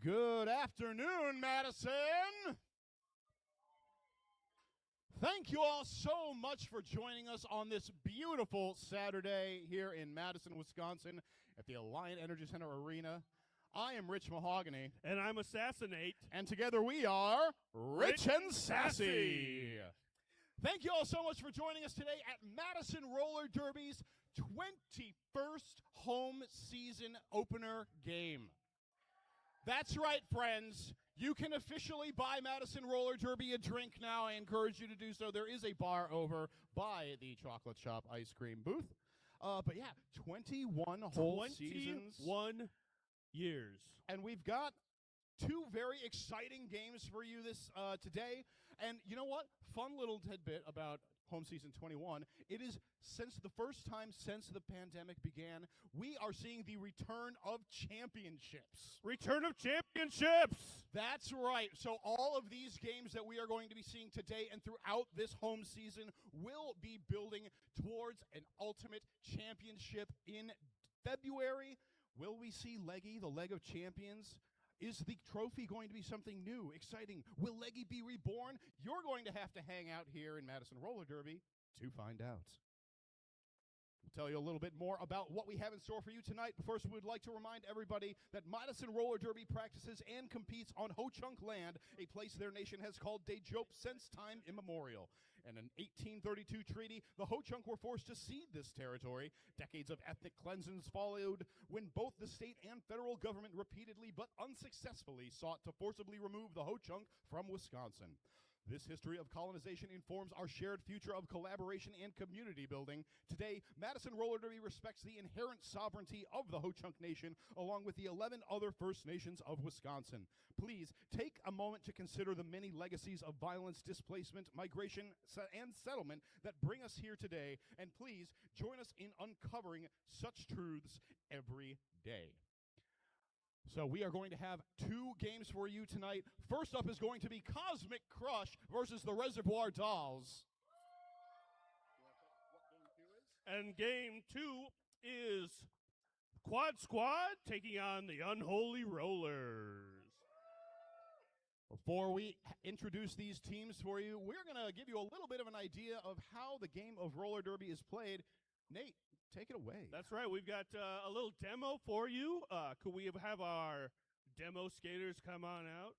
Good afternoon, Madison. Thank you all so much for joining us on this beautiful Saturday here in Madison, Wisconsin at the Alliant Energy Center Arena. I am Rich Mahogany. And I'm Assassinate. And together we are Rich and Sassy. Thank you all so much for joining us today at Madison Roller Derby's 21st home season opener game. That's right, friends. You can officially buy Madison Roller Derby a drink now. I encourage you to do so. There is a bar over by the Chocolate Shop ice cream booth. But yeah, 21 whole seasons. 21 years. And we've got two very exciting games for you this today. And you know what? Fun little tidbit about home season 21. It is since the first time since the pandemic began, we are seeing the return of championships. Return of championships! That's right. So all of these games that we are going to be seeing today and throughout this home season will be building towards an ultimate championship in February. Will we see Leggy, the Leg of Champions? Is the trophy going to be something new, exciting? Will Leggy be reborn? You're going to have to hang out here in Madison Roller Derby to find out. We'll tell you a little bit more about what we have in store for you tonight. But first, we would like to remind everybody that Madison Roller Derby practices and competes on Ho-Chunk land, a place their nation has called Daejeop since time immemorial. In an 1832 treaty, the Ho-Chunk were forced to cede this territory. Decades of ethnic cleansings followed when both the state and federal government repeatedly but unsuccessfully sought to forcibly remove the Ho-Chunk from Wisconsin. This history of colonization informs our shared future of collaboration and community building. Today, Madison Roller Derby respects the inherent sovereignty of the Ho-Chunk Nation, along with the 11 other First Nations of Wisconsin. Please take a moment to consider the many legacies of violence, displacement, migration, and settlement that bring us here today, and please join us in uncovering such truths every day. So we are going to have two games for you tonight. First up is going to be Cosmic Crush versus the Reservoir Dolls. And game 2 is Quad Squad taking on the Unholy Rollers. Before we introduce these teams for you, we're going to give you a little bit of an idea of how the game of roller derby is played. Nate, take it away. That's right. We've got a little demo for you. Could we have our demo skaters come on out?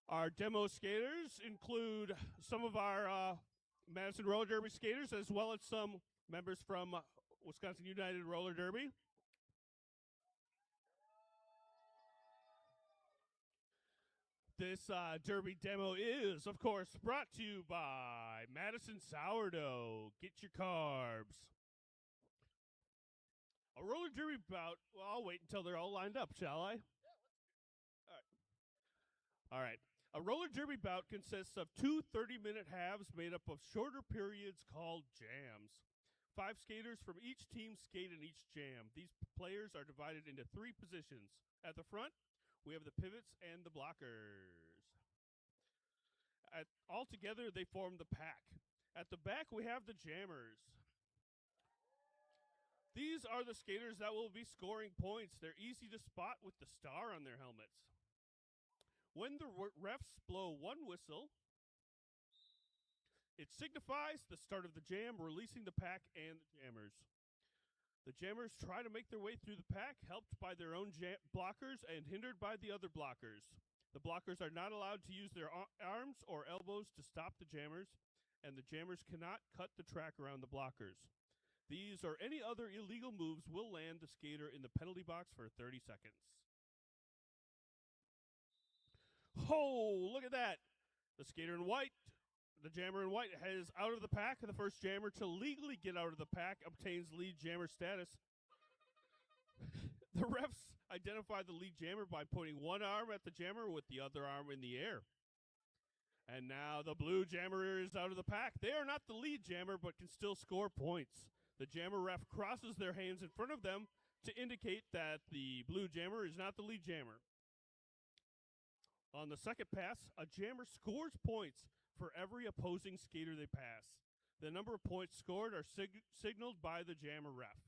Our demo skaters include some of our Madison Roller Derby skaters, as well as some members from Wisconsin United Roller Derby. This derby demo is, of course, brought to you by Madison Sourdough. Get your carbs. A roller derby bout. Well, I'll wait until they're all lined up, shall I? Yeah, all right. A roller derby bout consists of two 30-minute halves made up of shorter periods called jams. 5 skaters from each team skate in each jam. These players are divided into 3 positions. At the front, we have the pivots and the blockers. All together, they form the pack. At the back, we have the jammers. These are the skaters that will be scoring points. They're easy to spot with the star on their helmets. When the refs blow one whistle, it signifies the start of the jam, releasing the pack and the jammers. The jammers try to make their way through the pack, helped by their own blockers and hindered by the other blockers. The blockers are not allowed to use their arms or elbows to stop the jammers, and the jammers cannot cut the track around the blockers. These or any other illegal moves will land the skater in the penalty box for 30 seconds. Oh, look at that. The skater in white, the jammer in white, is out of the pack. The first jammer to legally get out of the pack obtains lead jammer status. The refs identify the lead jammer by pointing one arm at the jammer with the other arm in the air. And now the blue jammer is out of the pack. They are not the lead jammer, but can still score points. The jammer ref crosses their hands in front of them to indicate that the blue jammer is not the lead jammer. On the second pass, a jammer scores points for every opposing skater they pass. The number of points scored are signaled by the jammer ref.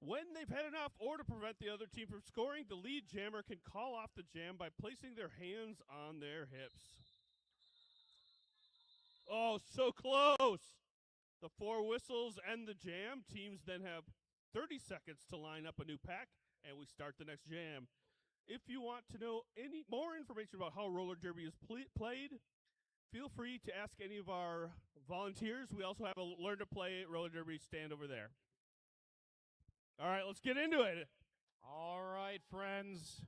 When they've had enough, or to prevent the other team from scoring, the lead jammer can call off the jam by placing their hands on their hips. Oh, so close! The 4 whistles and the jam. Teams then have 30 seconds to line up a new pack, and we start the next jam. If you want to know any more information about how roller derby is played, feel free to ask any of our volunteers. We also have a Learn to Play roller derby stand over there. All right, let's get into it. All right, friends.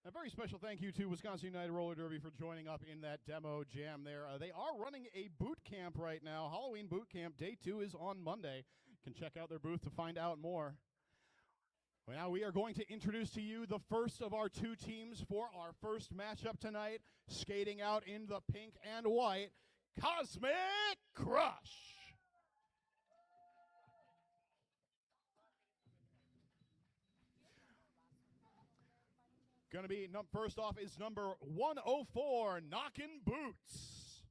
A very special thank you to Wisconsin United Roller Derby for joining up in that demo jam there. They are running a boot camp right now. Halloween boot camp. Day 2 is on Monday. You can check out their booth to find out more. Well, now we are going to introduce to you the first of our 2 teams for our first matchup tonight. Skating out in the pink and white, Cosmic Crush. Going to be, first off is number 104, Knockin' Boots.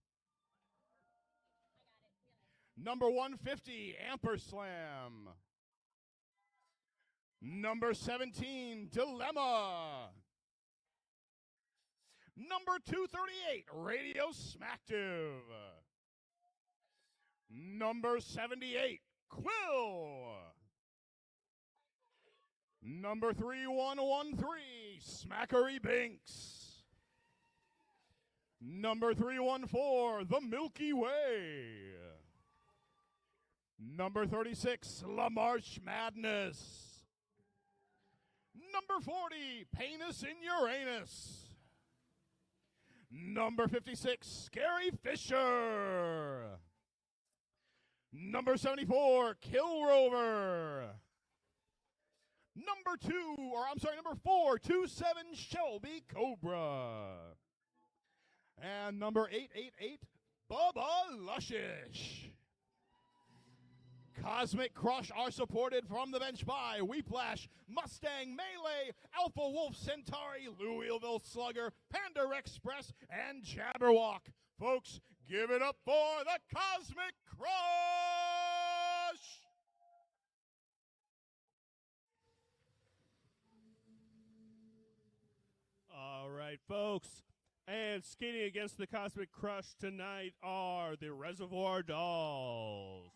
Number 150, Amperslam. Number 17, Dilemma. Number 238, Radio Smacktive. Number 78, Quill. Number 3113, Smackery Binks. Number 314, The Milky Way. Number 36, La Marche Madness. Number 40, Penis in Uranus. Number 56, Scary Fisher. Number 74, Kill Rover. Number 4, 27, Shelby Cobra. And number 888, Bubba Luscish. Cosmic Crush are supported from the bench by Weeplash, Mustang, Melee, Alpha Wolf Centauri, Louisville Slugger, Panda Express, and Jabberwock. Folks, give it up for the Cosmic Crush! All right, folks. And skating against the Cosmic Crush tonight are the Reservoir Dolls.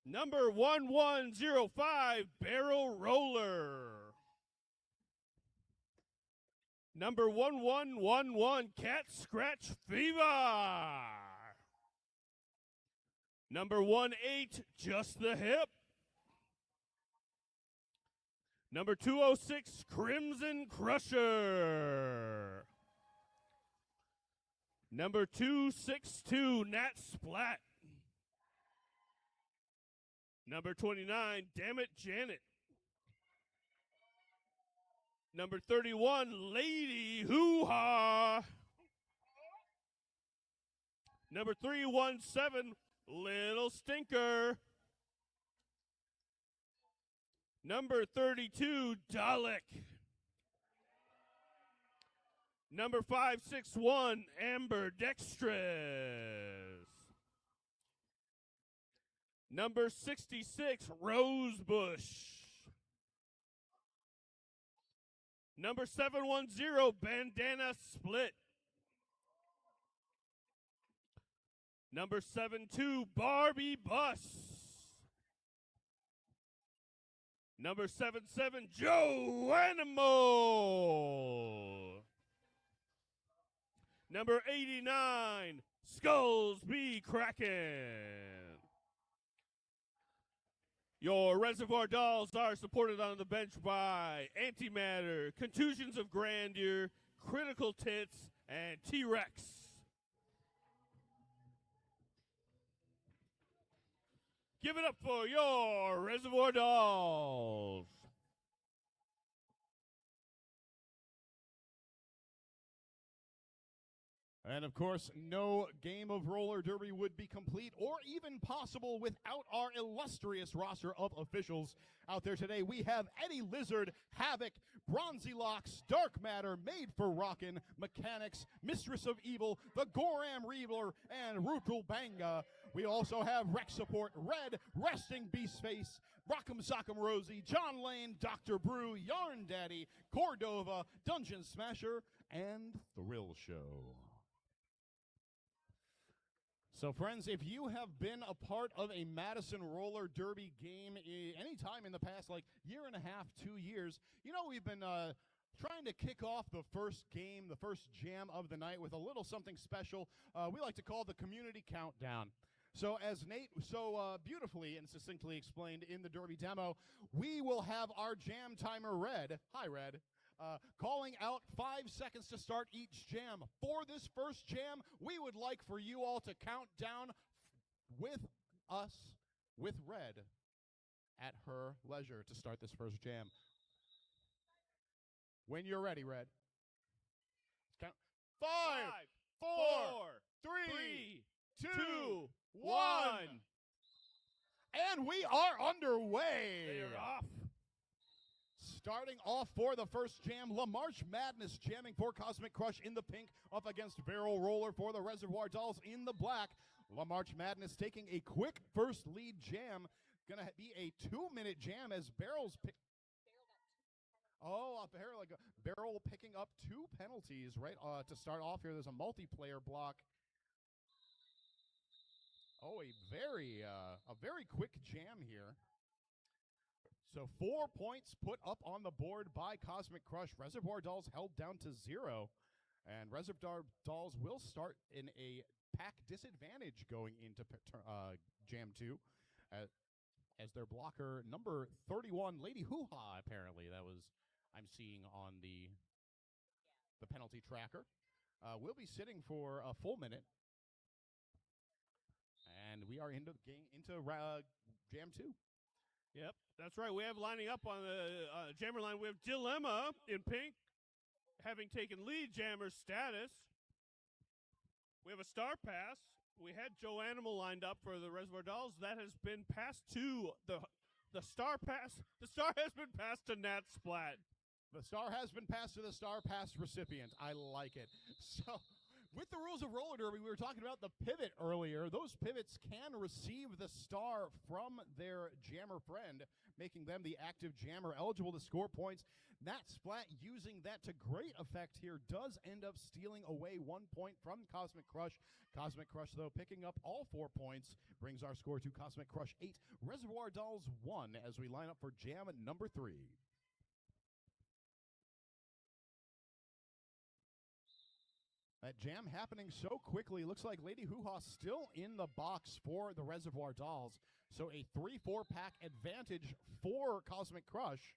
Number 1105, Barrel Roller. Number 1111, Cat Scratch Fever. Number 18, Just the Hip. Number 206, Crimson Crusher. Number 262, Nat Splat. Number 29, Damn It Janet. Number 31, Lady Hoo-Ha. Number 317, Little Stinker. Number 32, Dalek. Number 561, Amber Dextrous. Number 66, Rosebush. Number 710, Bandana Split. Number 72, Barbie Bus. Number 77, Joe Animal. Number 89, Skulls Be Crackin'. Your Reservoir Dolls are supported on the bench by Antimatter, Contusions of Grandeur, Critical Tits, and T-Rex. Give it up for your Reservoir Dolls. And of course, no game of roller derby would be complete or even possible without our illustrious roster of officials out there today. We have Eddie Lizard, Havoc, Bronzy Locks, Dark Matter, Made for Rockin', Mechanics, Mistress of Evil, the Goram Reaver, and Rutul Banga. We also have Rec Support Red, Resting Beast Face, Rock'em Sock'em Rosie, John Lane, Dr. Brew, Yarn Daddy, Cordova, Dungeon Smasher, and Thrill Show. So, friends, if you have been a part of a Madison Roller Derby game anytime in the past, like year and a half, 2 years, you know we've been trying to kick off the first game, the first jam of the night with a little something special we like to call the Community Countdown. So as Nate so beautifully and succinctly explained in the Derby demo, we will have our jam timer Red, hi Red, calling out 5 seconds to start each jam. For this first jam, we would like for you all to count down with us, with Red, at her leisure to start this first jam. When you're ready, Red. Count. 5, 4, 3, 2, 1. And we are underway. They are off. Starting off for the first jam, La Marche Madness jamming for Cosmic Crush in the pink, up against Barrel Roller for the Reservoir Dolls in the black. La Marche Madness taking a quick first lead jam. Gonna be a 2-minute jam as Barrel's Barrel picking up 2 penalties right to start off here. There's a multiplayer block. Oh, a very quick jam here. So 4 points put up on the board by Cosmic Crush. Reservoir Dolls held down to 0. And Reservoir Dolls will start in a pack disadvantage going into Jam 2. As their blocker, number 31, Lady Hoo-Ha, apparently. That was, I'm seeing on the penalty tracker. Will be sitting for a full minute. And we are into Jam 2. Yep, that's right. We have lining up on the jammer line. We have Dilemma in pink, having taken lead jammer status. We have a Star Pass. We had Joe Animal lined up for the Reservoir Dolls. That has been passed to the Star Pass. The Star has been passed to Nat Splat. The Star has been passed to the Star Pass recipient. I like it. So, with the rules of roller derby, we were talking about the pivot earlier. Those pivots can receive the star from their jammer friend, making them the active jammer eligible to score points. Nat Splat using that to great effect here does end up stealing away 1 point from Cosmic Crush. Cosmic Crush, though, picking up all 4 points, brings our score to Cosmic Crush 8, Reservoir Dolls 1, as we line up for jam number 3. That jam happening so quickly. Looks like Lady Hoo-Ha still in the box for the Reservoir Dolls. So a 3-4 pack advantage for Cosmic Crush.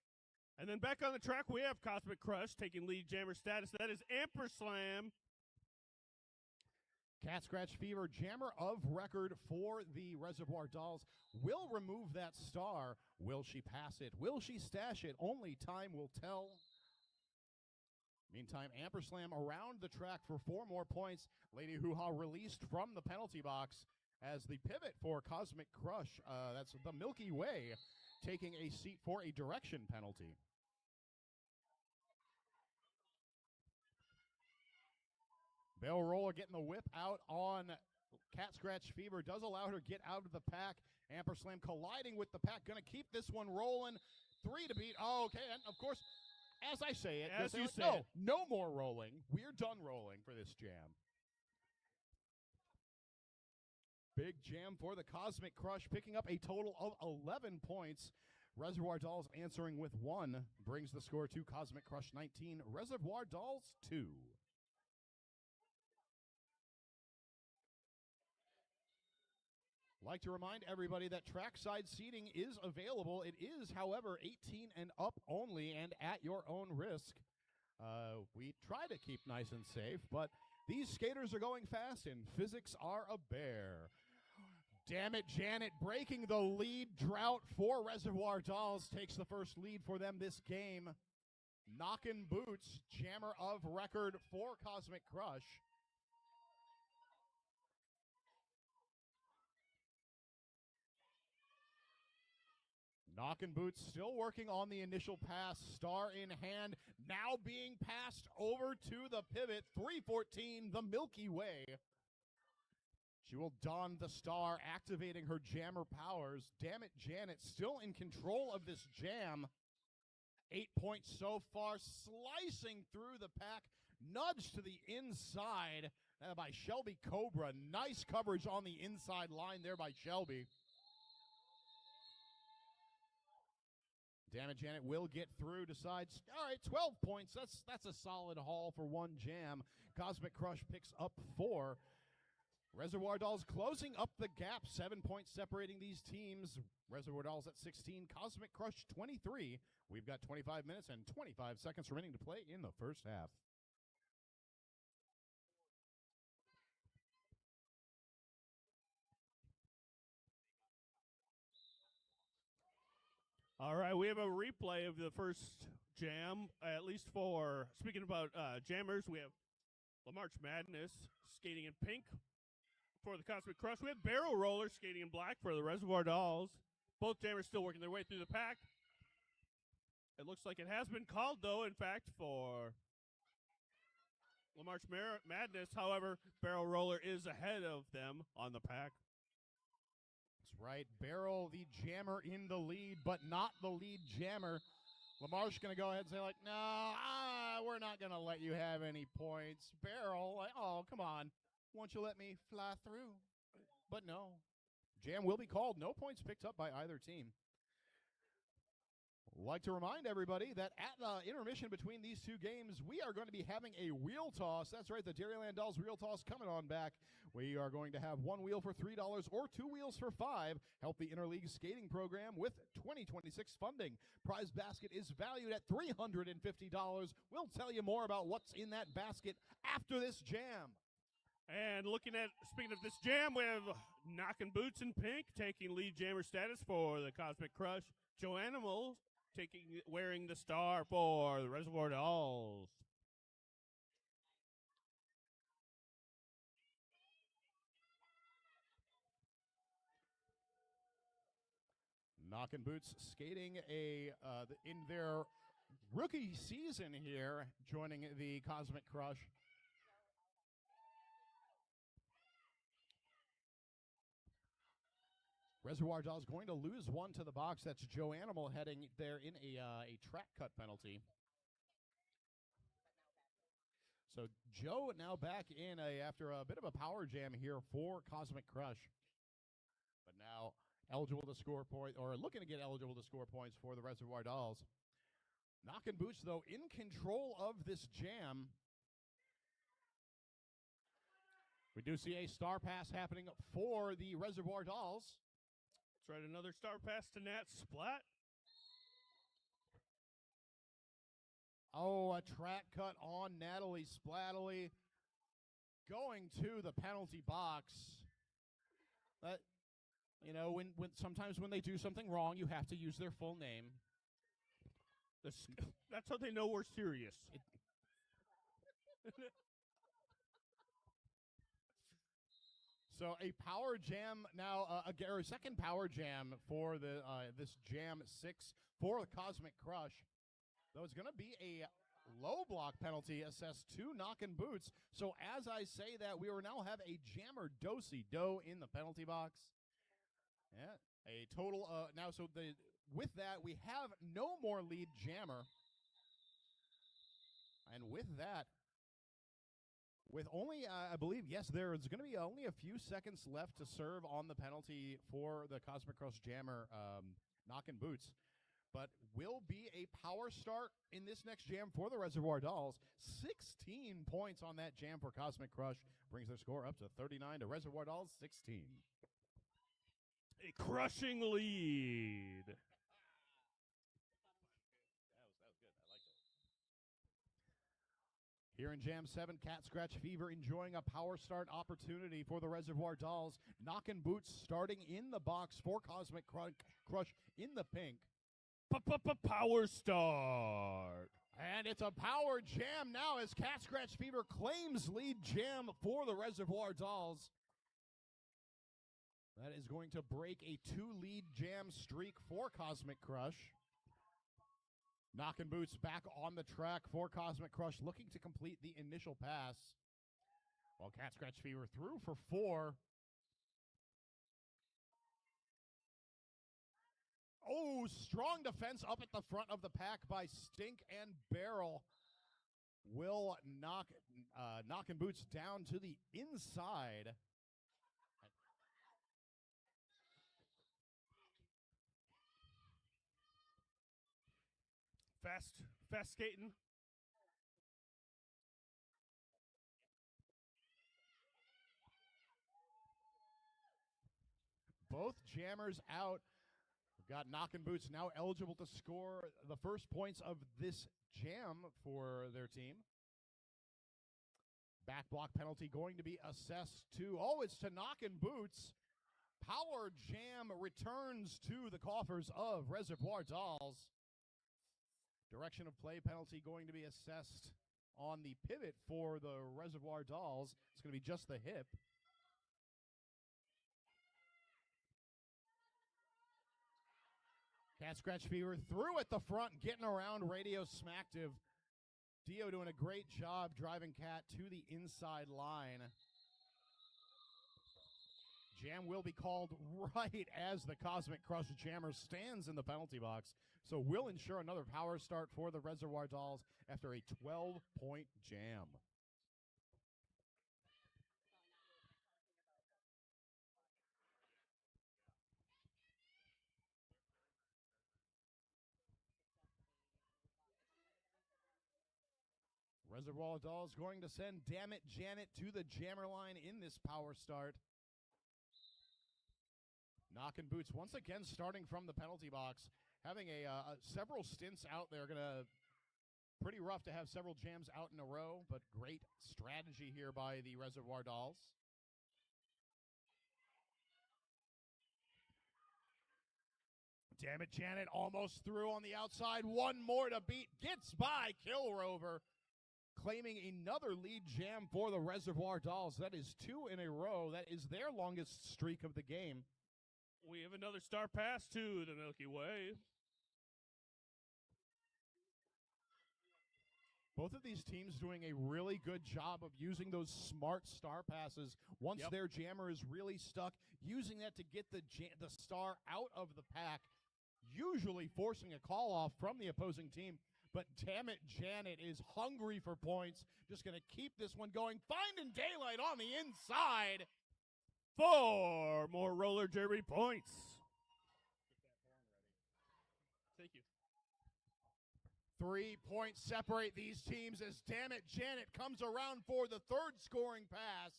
And then back on the track, we have Cosmic Crush taking lead jammer status. That is Amperslam. Cat Scratch Fever, jammer of record for the Reservoir Dolls, will remove that star. Will she pass it? Will she stash it? Only time will tell. Meantime, Amperslam around the track for 4 more points. Lady Hoo-Ha released from the penalty box as the pivot for Cosmic Crush. That's the Milky Way taking a seat for a direction penalty. Bell Roller getting the whip out on Cat Scratch Fever. Does allow her to get out of the pack. Amperslam colliding with the pack. Going to keep this one rolling. 3 to beat. Oh, okay, and of course, as I say it, as you say, no more rolling. We're done rolling for this jam. Big jam for the Cosmic Crush, picking up a total of 11 points. Reservoir Dolls answering with 1 brings the score to Cosmic Crush 19, Reservoir Dolls 2. Like to remind everybody that trackside seating is available. It is, however, 18 and up only and at your own risk. We try to keep nice and safe, but these skaters are going fast and physics are a bear. Damn it, Janet, breaking the lead drought for Reservoir Dolls, takes the first lead for them this game. Knockin' Boots, jammer of record for Cosmic Crush. Knockin' Boots still working on the initial pass, star in hand, now being passed over to the pivot, 314, the Milky Way. She will don the star, activating her jammer powers. Damn it, Janet, still in control of this jam. 8 points so far, slicing through the pack, nudged to the inside by Shelby Cobra. Nice coverage on the inside line there by Shelby. Damn it, Janet will get through, decides, all right, 12 points. That's a solid haul for one jam. Cosmic Crush picks up 4. Reservoir Dolls closing up the gap, 7 points separating these teams. Reservoir Dolls at 16, Cosmic Crush 23. We've got 25 minutes and 25 seconds remaining to play in the first half. All right, we have a replay of the first jam, at least for, speaking about jammers, we have March Madness skating in pink for the Cosmic Crush. We have Barrel Roller skating in black for the Reservoir Dolls. Both jammers still working their way through the pack. It looks like it has been called, though, in fact, for March Madness. However, Barrel Roller is ahead of them on the pack. That's right. Barrel, the jammer, in the lead, but not the lead jammer. Lamar's going to go ahead and say, like, no, we're not going to let you have any points. Barrel, like, oh, come on. Won't you let me fly through? But no. Jam will be called. No points picked up by either team. Like to remind everybody that at the intermission between these two games, we are going to be having a wheel toss. That's right, the Dairyland Dolls wheel toss coming on back. We are going to have one wheel for $3 or two wheels for $5. Help the Interleague Skating Program with 2026 funding. Prize basket is valued at $350. We'll tell you more about what's in that basket after this jam. And speaking of this jam, we have Knockin' Boots in pink taking lead jammer status for the Cosmic Crush. Joe Animal wearing the star for the Reservoir Dolls. Knockin' Boots skating in their rookie season here, joining the Cosmic Crush. Reservoir Dolls going to lose one to the box. That's Joe Animal heading there in a track cut penalty. So Joe now back in after a bit of a power jam here for Cosmic Crush. But now eligible to score points, or looking to get eligible to score points for the Reservoir Dolls. Knockin' Boots, though, in control of this jam. We do see a star pass happening for the Reservoir Dolls. That's right, another star pass to Nat Splat. Oh, a track cut on Natalie Splattley, going to the penalty box. When sometimes when they do something wrong, you have to use their full name. That's how they know we're serious. So a power jam now, or a second power jam for this jam 6 for the Cosmic Crush. Though it's going to be a low block penalty assessed to Knockin' Boots. So as I say that, we will now have a jammer do-si-do in the penalty box. Yeah, a total now. So with that, we have no more lead jammer, and with that, with only I believe there's going to be only a few seconds left to serve on the penalty for the Cosmic Crush jammer, Knockin' Boots. But will be a power start in this next jam for the Reservoir Dolls. 16 points on that jam for Cosmic Crush brings their score up to 39 to Reservoir Dolls 16. A crushing lead. That was good. I liked it. Here in Jam 7, Cat Scratch Fever enjoying a power start opportunity for the Reservoir Dolls. Knockin' Boots starting in the box for Cosmic Crush in the pink. Power start. And it's a power jam now as Cat Scratch Fever claims lead jam for the Reservoir Dolls. That is going to break a 2-lead jam streak for Cosmic Crush. Knockin' Boots back on the track for Cosmic Crush, looking to complete the initial pass. While Cat Scratch Fever threw for 4. Oh, strong defense up at the front of the pack by Stink and Barrel. Will knocking Boots down to the inside. Fast skating. Both jammers out. We've got Knockin' Boots now eligible to score the first points of this jam for their team. Back block penalty going to be assessed to, oh, it's to Knockin' Boots. Power jam returns to the coffers of Reservoir Dolls. Direction of play penalty going to be assessed on the pivot for the Reservoir Dolls. It's going to be just the hip. Cat Scratch Fever through at the front, getting around Radio Smacktive. Dio doing a great job driving Cat to the inside line. Jam will be called right as the Cosmic Crush Jammer stands in the penalty box. So will ensure another power start for the Reservoir Dolls after a 12-point jam. Reservoir Dolls going to send Damn It Janet to the jammer line in this power start. Knockin' Boots once again starting from the penalty box. Having several stints out there. Pretty rough to have several jams out in a row, but great strategy here by the Reservoir Dolls. Damn It Janet almost through on the outside. One more to beat. Gets by Kill Rover. Claiming another lead jam for the Reservoir Dolls. That is 2 in a row. That is their longest streak of the game. We have another star pass to the Milky Way. Both of these teams doing a really good job of using those smart star passes once their jammer is really stuck, using that to get the star out of the pack, usually forcing a call off from the opposing team. But Damn It Janet is hungry for points. Just going to keep this one going. Finding daylight on the inside. 4 more roller derby points. Thank you. 3 points separate these teams as Damn It Janet comes around for the third scoring pass.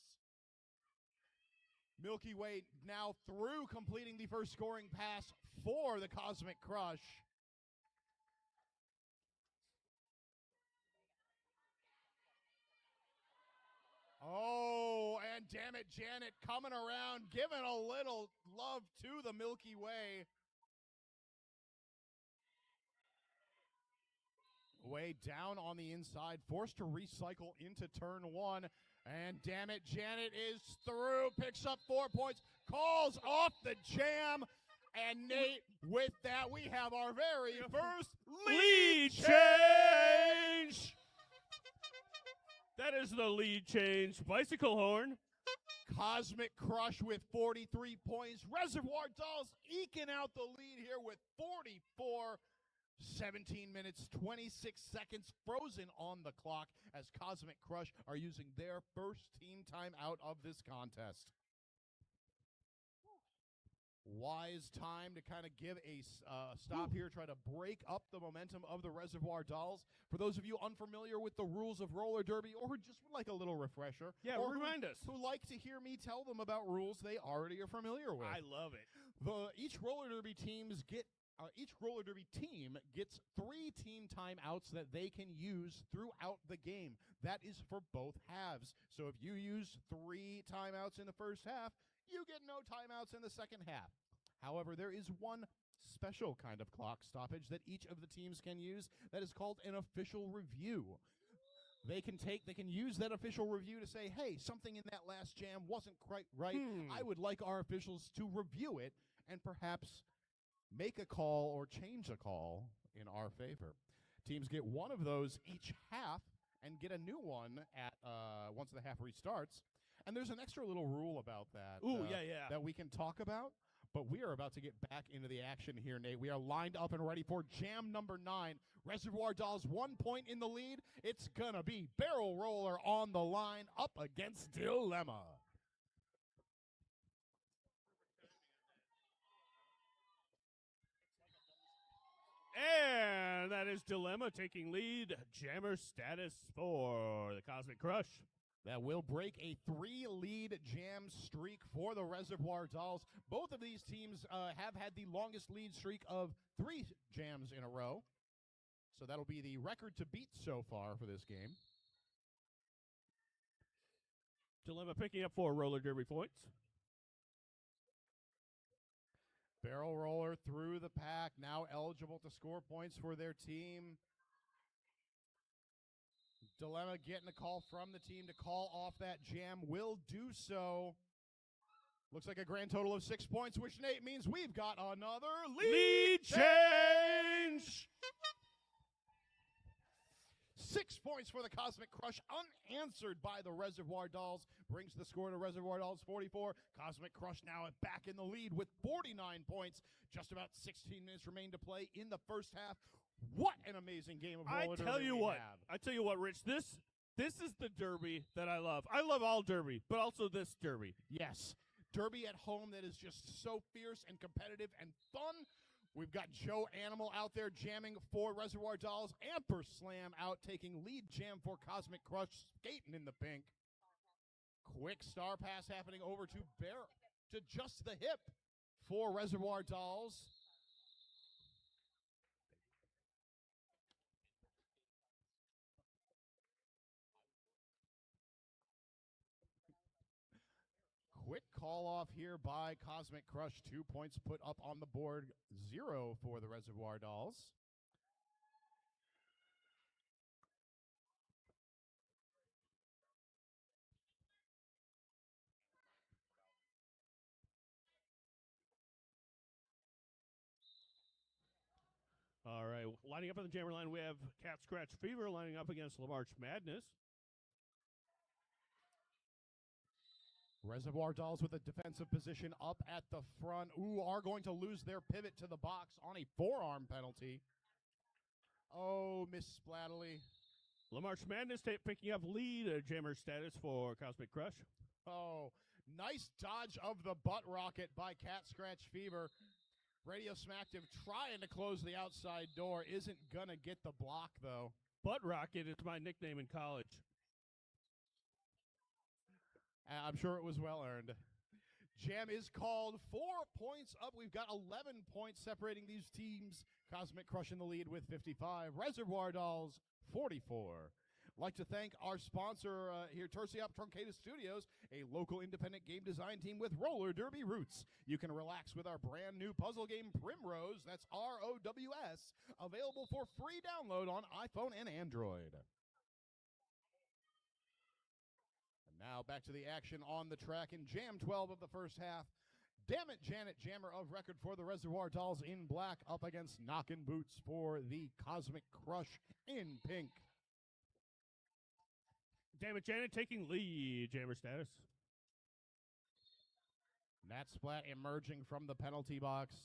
Milky Way now through completing the first scoring pass for the Cosmic Crush. Oh, and Damn It Janet coming around, giving a little love to the Milky Way. Way down on the inside, forced to recycle into turn 1. And Damn It Janet is through, picks up 4 points, calls off the jam. And Nate, with that, we have our very first lead change. That is the lead change. Bicycle horn. Cosmic Crush with 43 points. Reservoir Dolls eking out the lead here with 44. 17 minutes, 26 seconds frozen on the clock as Cosmic Crush are using their first team timeout of this contest. Wise time to kind of give a stop here, try to break up the momentum of the Reservoir Dolls. For those of you unfamiliar with the rules of roller derby or who just would like a little refresher, yeah, or remind us, who like to hear me tell them about rules they already are familiar with. I love it. Each roller derby team gets 3 team timeouts that they can use throughout the game. That is for both halves. So if you use 3 timeouts in the first half, you get no timeouts in the second half. However, there is one special kind of clock stoppage that each of the teams can use that is called an official review. They can use that official review to say, hey, something in that last jam wasn't quite right. I would like our officials to review it and perhaps make a call or change a call in our favor. Teams get one of those each half and get a new one at once the half restarts. And there's an extra little rule about that. Ooh, that we can talk about. But we are about to get back into the action here, Nate. We are lined up and ready for jam number 9. Reservoir Dolls 1 point in the lead. It's going to be Barrel Roller on the line up against Dilemma. And that is Dilemma taking lead. Jammer status for the Cosmic Crush. That will break a 3-lead jam streak for the Reservoir Dolls. Both of these teams have had the longest lead streak of 3 jams in a row. So that'll be the record to beat so far for this game. Dilemma picking up 4 roller derby points. Barrel Roller through the pack, now eligible to score points for their team. Dilemma getting a call from the team to call off that jam. Will do so. Looks like a grand total of 6 points, which, Nate, means we've got another lead change. 6 points for the Cosmic Crush, unanswered by the Reservoir Dolls. Brings the score to Reservoir Dolls 44. Cosmic Crush now back in the lead with 49 points. Just about 16 minutes remain to play in the first half. What an amazing game of roller derby I tell you what, Rich, this is the derby that I love. I love all derby, but also this derby. Yes, derby at home that is just so fierce and competitive and fun. We've got Joe Animal out there jamming for Reservoir Dolls. Amper Slam out taking lead jam for Cosmic Crush, skating in the pink. Quick star pass happening over to just the hip for Reservoir Dolls. Quick call off here by Cosmic Crush. 2 points put up on the board. 0 for the Reservoir Dolls. All right, lining up on the jammer line, we have Cat Scratch Fever lining up against March Madness. Reservoir Dolls with a defensive position up at the front. Are going to lose their pivot to the box on a forearm penalty. Oh, Miss Splatterly. March Madness picking up lead jammer status for Cosmic Crush. Oh, nice dodge of the butt rocket by Cat Scratch Fever. Radio Smacktive trying to close the outside door. Isn't going to get the block, though. Butt rocket is my nickname in college. I'm sure it was well earned. Jam is called. 4 points up. We've got 11 points separating these teams. Cosmic Crush in the lead with 55. Reservoir Dolls, 44. Like to thank our sponsor here, Terciop Truncated Studios, a local independent game design team with roller derby roots. You can relax with our brand new puzzle game, Primrose, that's ROWS, available for free download on iPhone and Android. And now back to the action on the track in Jam 12 of the first half. Damn it, Janet, jammer of record for the Reservoir Dolls in black, up against Knockin' Boots for the Cosmic Crush in pink. Damn it, Janet taking lead jammer status. Nat Splat emerging from the penalty box.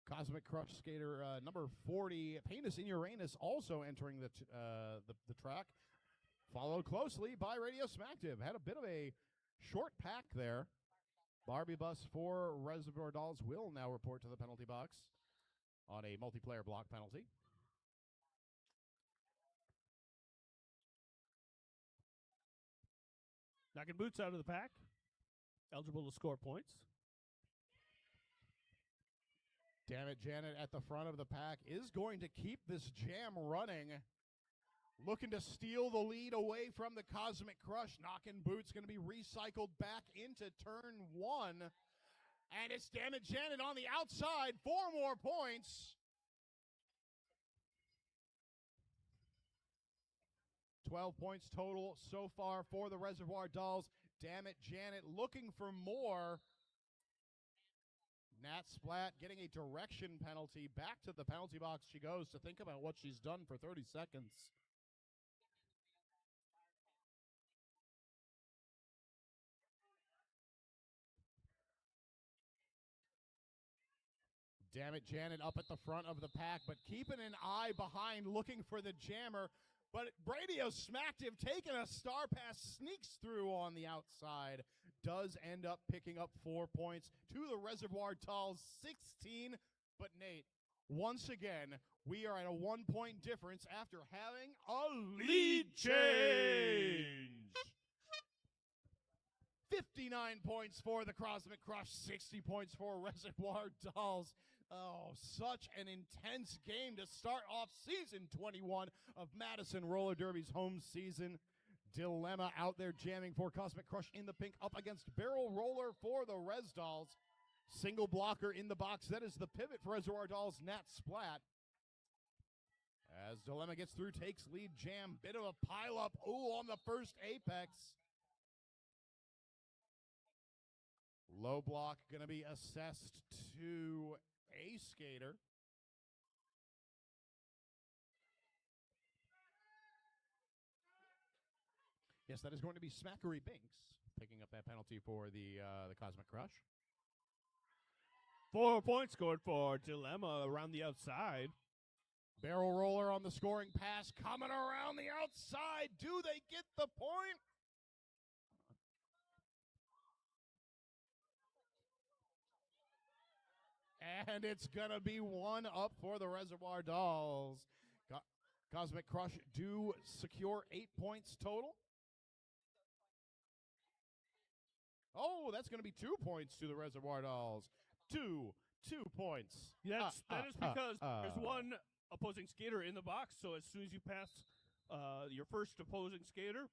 Cosmic Crush skater number 40, Penis in Uranus, also entering the track. Followed closely by Radio Smacktive. Had a bit of a short pack there. Barbie Bus for Reservoir Dolls will now report to the penalty box on a multiplayer block penalty. Knocking Boots out of the pack. Eligible to score points. Damn it, Janet at the front of the pack is going to keep this jam running. Looking to steal the lead away from the Cosmic Crush. Knockin' Boots going to be recycled back into turn 1. And it's Damn it, Janet on the outside. 4 more points. 12 points total so far for the Reservoir Dolls. Damn it, Janet looking for more. Nat Splat getting a direction penalty. Back to the penalty box she goes to think about what she's done for 30 seconds. Damn it, Janet up at the front of the pack, but keeping an eye behind, looking for the jammer. But Bradio smacked him, taking a star pass, sneaks through on the outside. Does end up picking up 4 points to the Reservoir Dolls 16. But Nate, once again, we are at a 1 point difference after having a lead change. 59 points for the Cosmic Crush, 60 points for Reservoir Dolls. Oh, such an intense game to start off season 21 of Madison Roller Derby's home season. Dilemma out there jamming for Cosmic Crush in the pink, up against Barrel Roller for the Res Dolls. Single blocker in the box. That is the pivot for Reservoir Dolls, Nat Splat. As Dilemma gets through, takes lead jam. Bit of a pile up. Ooh, on the first apex. Low block going to be assessed to a skater. Yes, that is going to be Smackery Binks picking up that penalty for the Cosmic Crush. 4 points scored for Dilemma around the outside. Barrel Roller on the scoring pass, coming around the outside. Do they get the point? And it's going to be 1 up for the Reservoir Dolls. Cosmic Crush do secure 8 points total. Oh, that's going to be 2 points to the Reservoir Dolls. 2 points. That is because there's one opposing skater in the box, so as soon as you pass your first opposing skater,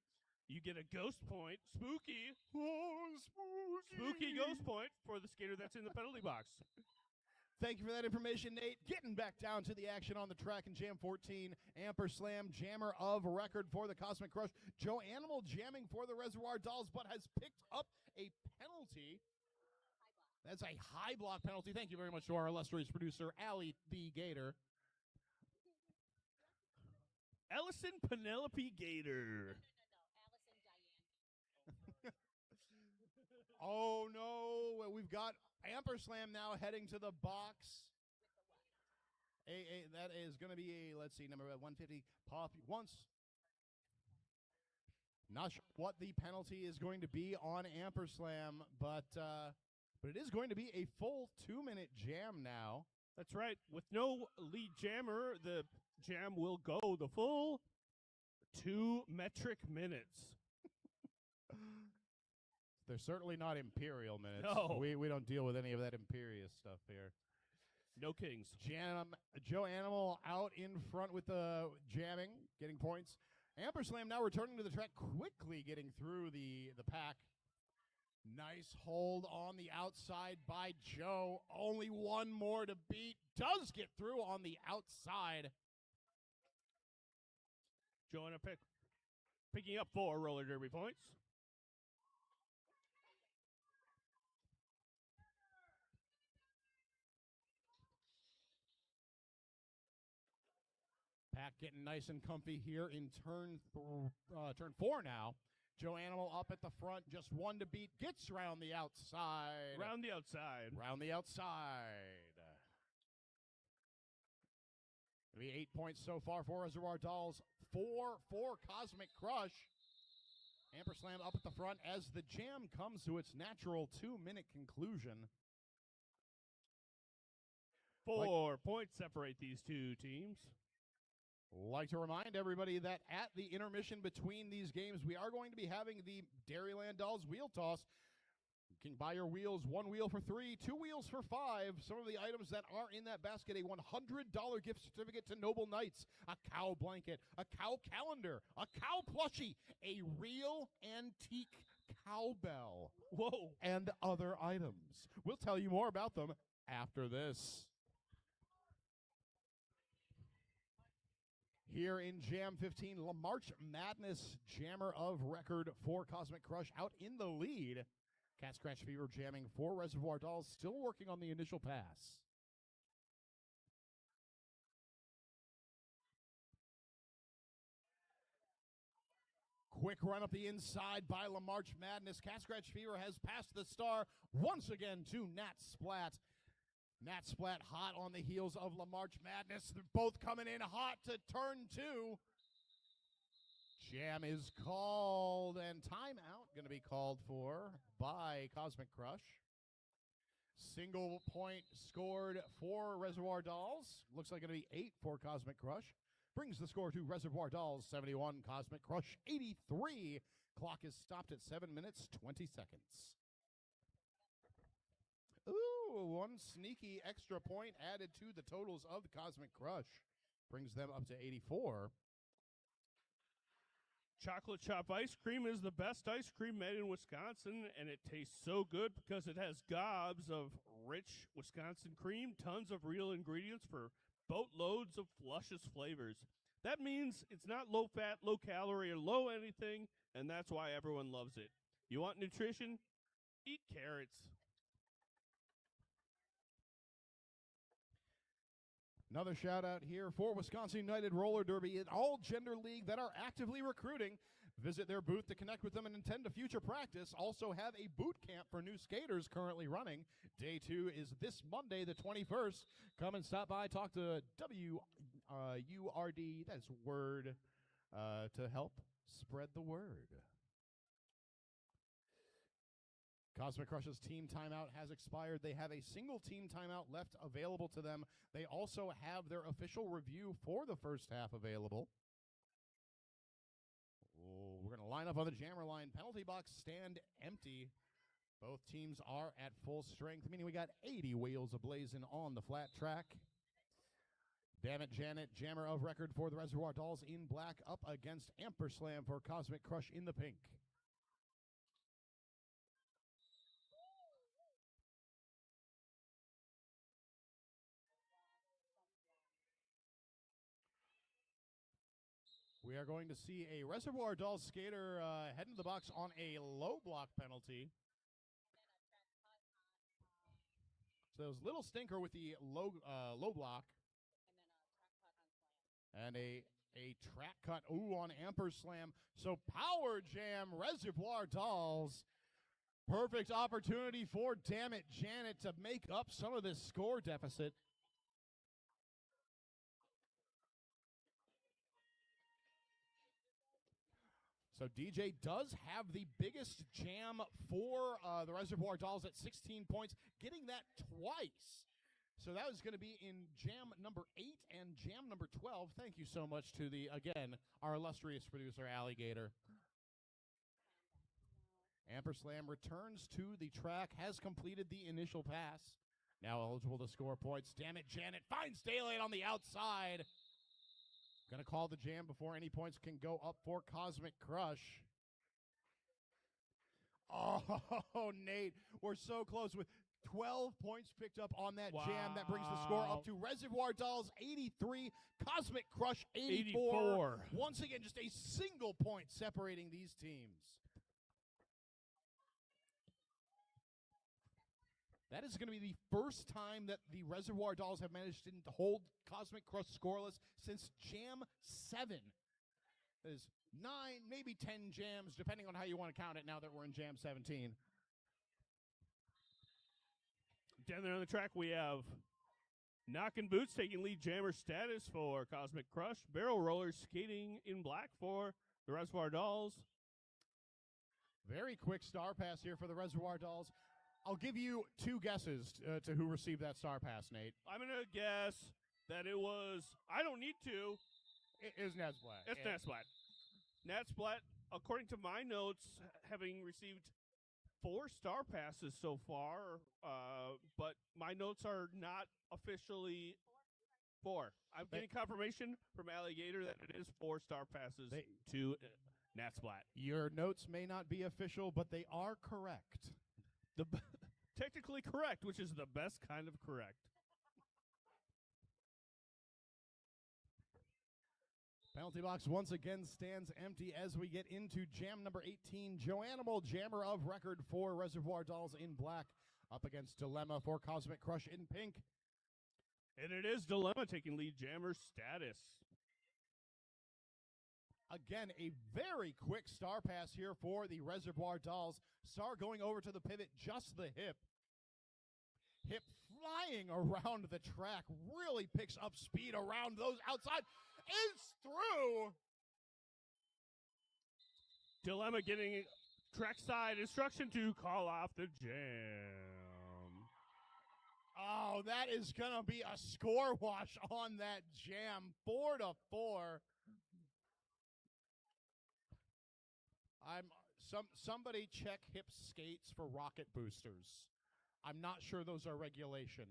you get a ghost point. Spooky. Oh, spooky. Spooky ghost point for the skater that's in the penalty box. Thank you for that information, Nate. Getting back down to the action on the track in Jam 14. Amper Slam, jammer of record for the Cosmic Crush. Joe Animal jamming for the Reservoir Dolls, but has picked up a penalty. That's a high block penalty. Thank you very much to our illustrious producer, Allie the Gator. Allison Penelope Gator. Oh, no. We've got Amper Slam now heading to the box. That is going to be a, let's see, number 150. Pop once. Not sure what the penalty is going to be on Amper Slam, but it is going to be a full 2-minute jam now. That's right. With no lead jammer, the jam will go the full 2 metric minutes. They're certainly not Imperial minutes. No. We don't deal with any of that Imperious stuff here. No kings. Joe Animal out in front with the jamming, getting points. Amper Slam now returning to the track, quickly getting through the pack. Nice hold on the outside by Joe. Only one more to beat. Does get through on the outside. Joanna picking up 4 roller derby points. Pack getting nice and comfy here in turn 4 now. Joe Animal up at the front, just 1 to beat, gets round the outside. Round the outside. Round the outside. It'll be 8 points so far for Reservoir Dolls, 4 for Cosmic Crush. Amper Slam up at the front as the jam comes to its natural 2-minute conclusion. 4 points separate these two teams. Like to remind everybody that at the intermission between these games, we are going to be having the Dairyland Dolls wheel toss. You can buy your wheels, 1 wheel for 3, 2 wheels for 5. Some of the items that are in that basket, a $100 gift certificate to Noble Knights, a cow blanket, a cow calendar, a cow plushie, a real antique cowbell. Whoa. And other items. We'll tell you more about them after this. Here in Jam 15, March Madness jammer of record for Cosmic Crush out in the lead. Cat Scratch Fever jamming for Reservoir Dolls, still working on the initial pass. Quick run up the inside by March Madness. Cat Scratch Fever has passed the star once again to Nat Splat. Nat Splat hot on the heels of La March Madness. They're both coming in hot to turn 2. Jam is called, and timeout going to be called for by Cosmic Crush. Single point scored for Reservoir Dolls. Looks like going to be 8 for Cosmic Crush. Brings the score to Reservoir Dolls 71, Cosmic Crush 83. Clock is stopped at 7 minutes, 20 seconds. Ooh, one sneaky extra point added to the totals of the Cosmic Crush. Brings them up to 84. Chocolate chop ice cream is the best ice cream made in Wisconsin, and it tastes so good because it has gobs of rich Wisconsin cream, tons of real ingredients for boatloads of luscious flavors. That means it's not low fat, low calorie, or low anything, and that's why everyone loves it. You want nutrition? Eat carrots. Another shout out here for Wisconsin United Roller Derby, an all-gender league that are actively recruiting. Visit their booth to connect with them and attend a future practice. Also have a boot camp for new skaters currently running. Day 2 is this Monday, the 21st. Come and stop by, talk to WURD, that's word, to help spread the word. Cosmic Crush's team timeout has expired. They have a single team timeout left available to them. They also have their official review for the first half available. Oh, we're going to line up on the jammer line. Penalty box stand empty. Both teams are at full strength, meaning we got 80 wheels ablazing on the flat track. Damn it, Janet, jammer of record for the Reservoir Dolls in black, up against Amperslam for Cosmic Crush in the pink. We are going to see a Reservoir Dolls skater head into the box on a low block penalty. So it was Little Stinker with the low block. And a track cut, on Amperslam. So Power Jam, Reservoir Dolls. Perfect opportunity for Damn It Janet to make up some of this score deficit. So DJ does have the biggest jam for the Reservoir Dolls at 16 points, getting that twice. So that was going to be in jam number 8 and jam number 12. Thank you so much to again, our illustrious producer, Alligator. Amperslam returns to the track, has completed the initial pass. Now eligible to score points. Damn it, Janet finds daylight on the outside. Going to call the jam before any points can go up for Cosmic Crush. Oh, Nate, we're so close with 12 points picked up on that jam. That brings the score up to Reservoir Dolls 83, Cosmic Crush 84. Once again, just a single point separating these teams. That is going to be the first time that the Reservoir Dolls have managed to hold Cosmic Crush scoreless since Jam 7. That is 9, maybe 10 jams, depending on how you want to count it now that we're in Jam 17. Down there on the track, we have Knockin' Boots taking lead jammer status for Cosmic Crush. Barrel Rollers skating in black for the Reservoir Dolls. Very quick star pass here for the Reservoir Dolls. I'll give you 2 guesses to who received that star pass, Nate. I'm going to guess that it was, I don't need to. It is Nat Splat. It's Nat Splat. Nat Splat, according to my notes, having received 4 star passes so far, but my notes are not officially 4. I'm getting confirmation from Alligator that it is 4 star passes to Nat Splat. Your notes may not be official, but they are correct. Technically correct, which is the best kind of correct. Penalty box once again stands empty as we get into jam number 18. Joanimal, jammer of record for Reservoir Dolls in black, up against Dilemma for Cosmic Crush in pink. And it is Dilemma taking lead jammer status. Again, a very quick star pass here for the Reservoir Dolls. Star going over to the pivot, just the hip. Hip flying around the track, really picks up speed around those outside, is through. Dilemma getting trackside instruction to call off the jam. Oh, that is going to be a score wash on that jam, 4-4. Somebody check hip skates for rocket boosters. I'm not sure those are regulation.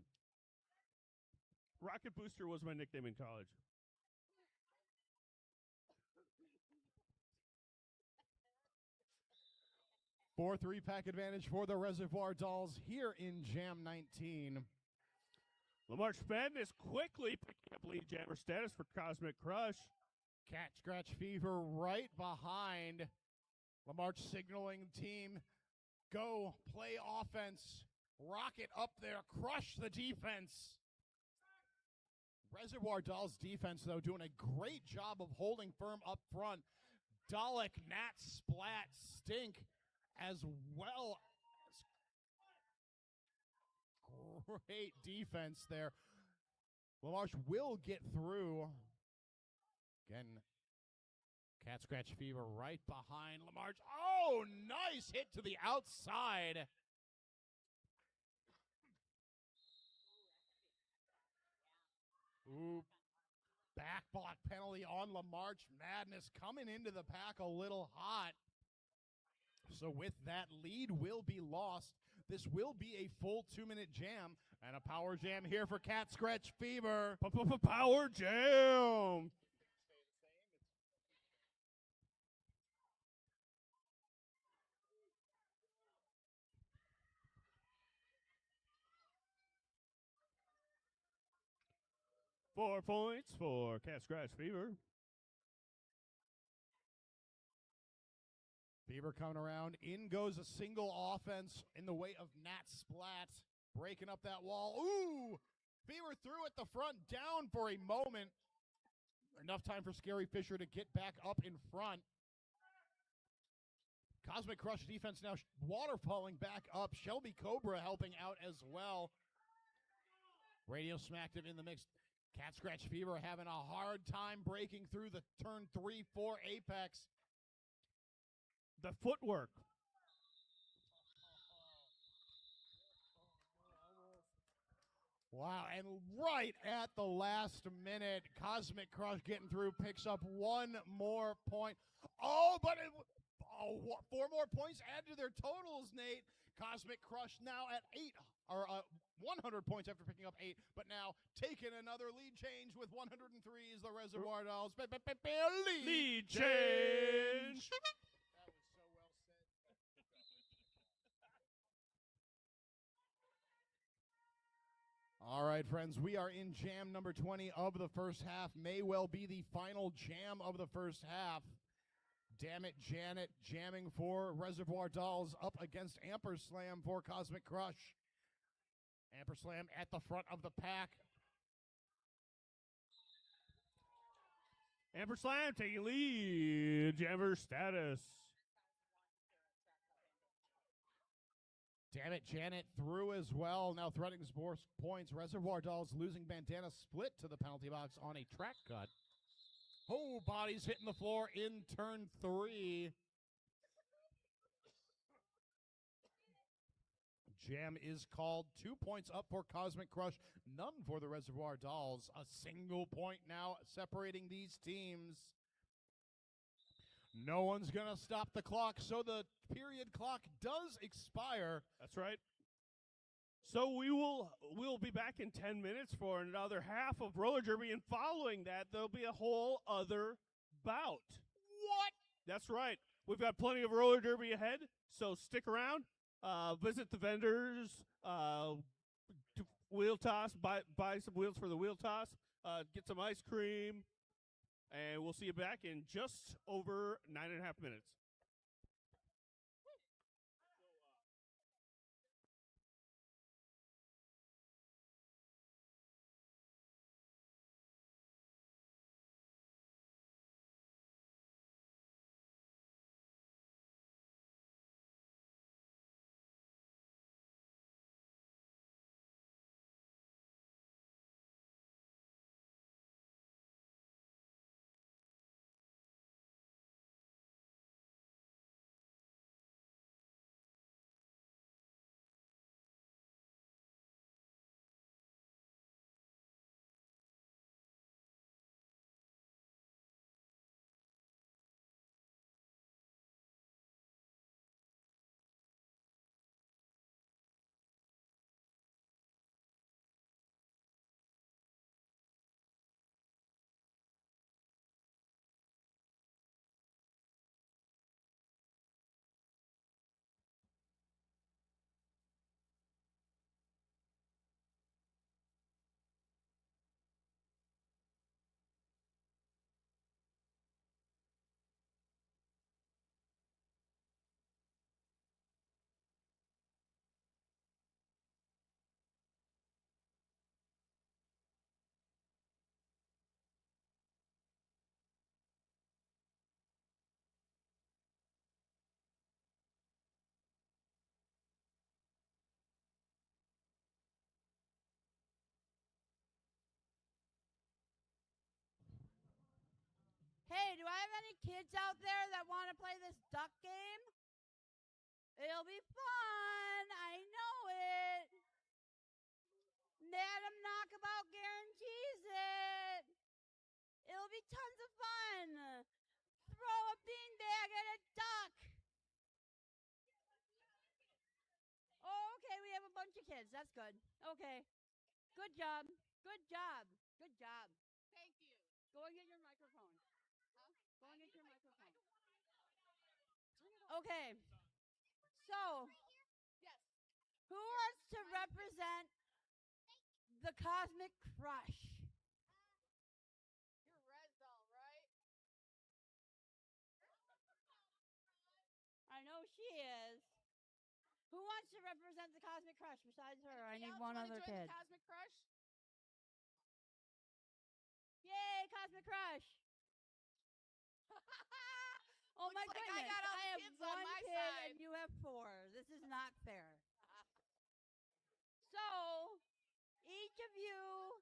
Rocket Booster was my nickname in college. For 3-pack advantage for the Reservoir Dolls here in Jam 19. March Madness quickly picking up lead jammer status for Cosmic Crush. Cat Scratch Fever right behind. Lamarche signaling team, go play offense. Rocket up there, crush the defense. Reservoir Dolls defense, though, doing a great job of holding firm up front. Dalek, Nat, Splat, Stink, as well as great defense there. Lamarche will get through. Again, Cat Scratch Fever right behind Lamarche. Oh, nice hit to the outside. Ooh, back block penalty on Lamarche. Madness coming into the pack a little hot. So with that, lead will be lost. This will be a full 2-minute jam and a power jam here for Cat Scratch Fever. Power jam. 4 points for Cat Scratch Fever. Fever coming around. In goes a single offense in the way of Nat Splat. Breaking up that wall. Ooh! Fever threw at the front, down for a moment. Enough time for Scary Fisher to get back up in front. Cosmic Crush defense now waterfalling back up. Shelby Cobra helping out as well. Radio smacked it in the mix. Cat Scratch Fever having a hard time breaking through the turn 3-4 apex. The footwork. Wow, and right at the last minute, Cosmic Crush getting through, picks up one more point. Oh, but 4 more points add to their totals, Nate. Cosmic Crush now at 100 points after picking up 8, but now taking another lead change with 103 is the Reservoir Dolls. Lead change. That was so well said. All right, friends, we are in jam number 20 of the first half. May well be the final jam of the first half. Damn it, Janet, jamming for Reservoir Dolls up against Amperslam for Cosmic Crush. Amperslam at the front of the pack. Amperslam taking lead. Jammer status. Damn it, Janet through as well. Now threatening more points. Reservoir Dolls losing bandana split to the penalty box on a track cut. Oh, bodies hitting the floor in turn 3. Jam is called. 2 points up for Cosmic Crush, none for the Reservoir Dolls. A single point now separating these teams. No one's going to stop the clock, so the period clock does expire. That's right. So we'll be back in 10 minutes for another half of roller derby, and following that, there'll be a whole other bout. What? That's right. We've got plenty of roller derby ahead, so stick around. Visit the vendors, wheel toss, buy some wheels for the wheel toss, get some ice cream, and we'll see you back in just over 9.5 minutes. have any kids out there that want to play this duck game? It'll be fun. I know it. Madam Knockabout guarantees it. It'll be tons of fun. Throw a beanbag at a duck. Oh, okay, we have a bunch of kids. That's good. Okay. Good job. Good job. Good job. Thank you. Go and get your microphone. Huh? Go and get your microphone. Turn it on. Okay. So, Yes. who wants to represent the Cosmic Crush? You're red zone, right? I know she is. Who wants to represent the Cosmic Crush besides her? I need Anybody one else wanna other join kid. The Cosmic Crush? Yay, Cosmic Crush! Oh my Looks like goodness! I got all the have kids on one my kid side. and you have 4. This is not fair. So, each of you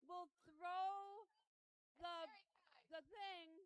will throw the thing.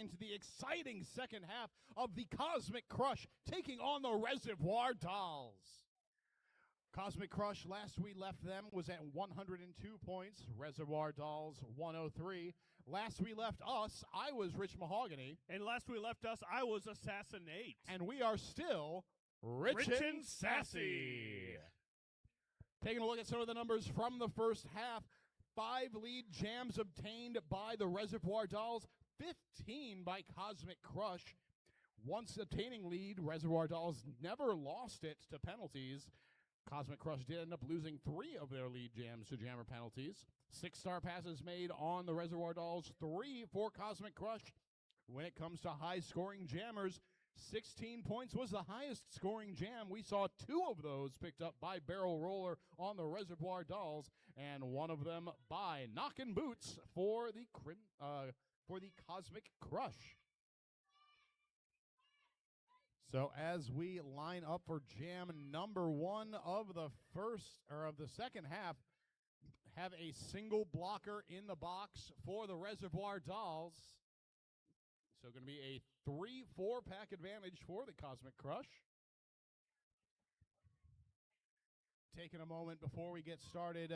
into the exciting second half of the Cosmic Crush taking on the Reservoir Dolls. Cosmic Crush, last we left them, was at 102 points. Reservoir Dolls, 103. Last we left us, I was Rich Mahogany. And last we left us, I was Assassinate. And we are still Rich and Sassy. Taking a look at some of the numbers from the first half. 5 lead jams obtained by the Reservoir Dolls, 15 by Cosmic Crush. Once obtaining lead, Reservoir Dolls never lost it to penalties. Cosmic Crush did end up losing 3 of their lead jams to jammer penalties. 6 star passes made on the Reservoir Dolls, 3 for Cosmic Crush. When it comes to high-scoring jammers, 16 points was the highest scoring jam. We saw 2 of those picked up by Barrel Roller on the Reservoir Dolls, and 1 of them by Knockin' Boots for the Cosmic Crush. So as we line up for jam number 1 of the second half, have a single blocker in the box for the Reservoir Dolls. So going to be a 3-4 pack advantage for the Cosmic Crush. Taking a moment before we get started,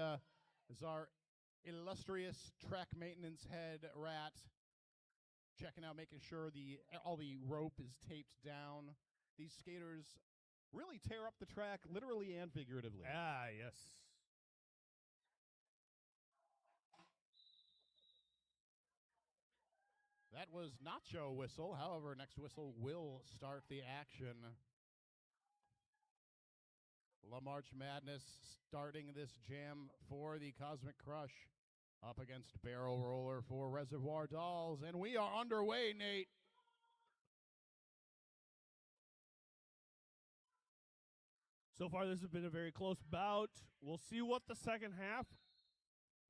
is our illustrious track maintenance head, Rat, checking out, making sure all the rope is taped down. These skaters really tear up the track, literally and figuratively. Ah, yes. That was Nacho whistle. However, next whistle will start the action. La March Madness starting this jam for the Cosmic Crush. Up against Barrel Roller for Reservoir Dolls. And we are underway, Nate. So far, this has been a very close bout. We'll see what the second half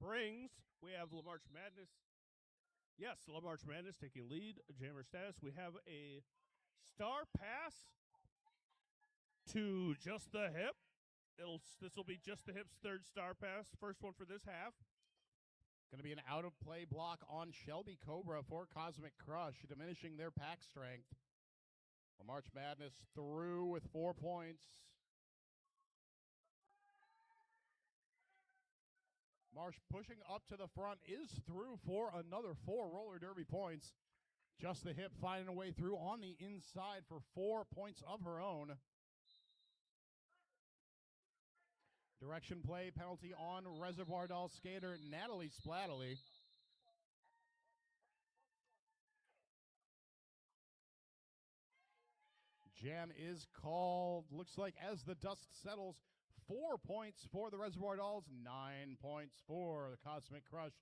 brings. We have La March Madness. Yes, La March Madness taking lead, jammer status. We have a star pass to Just the Hip. This will be Just the Hip's 3rd star pass, first one for this half. Going to be an out-of-play block on Shelby Cobra for Cosmic Crush, diminishing their pack strength. La March Madness through with 4 points. Marsh pushing up to the front, is through for another 4 roller derby points. Just the Hip finding a way through on the inside for 4 points of her own. Direction play penalty on Reservoir Doll skater Natalie Splatterly. Jam is called. Looks like as the dust settles, 4 points for the Reservoir Dolls, 9 points for the Cosmic Crush.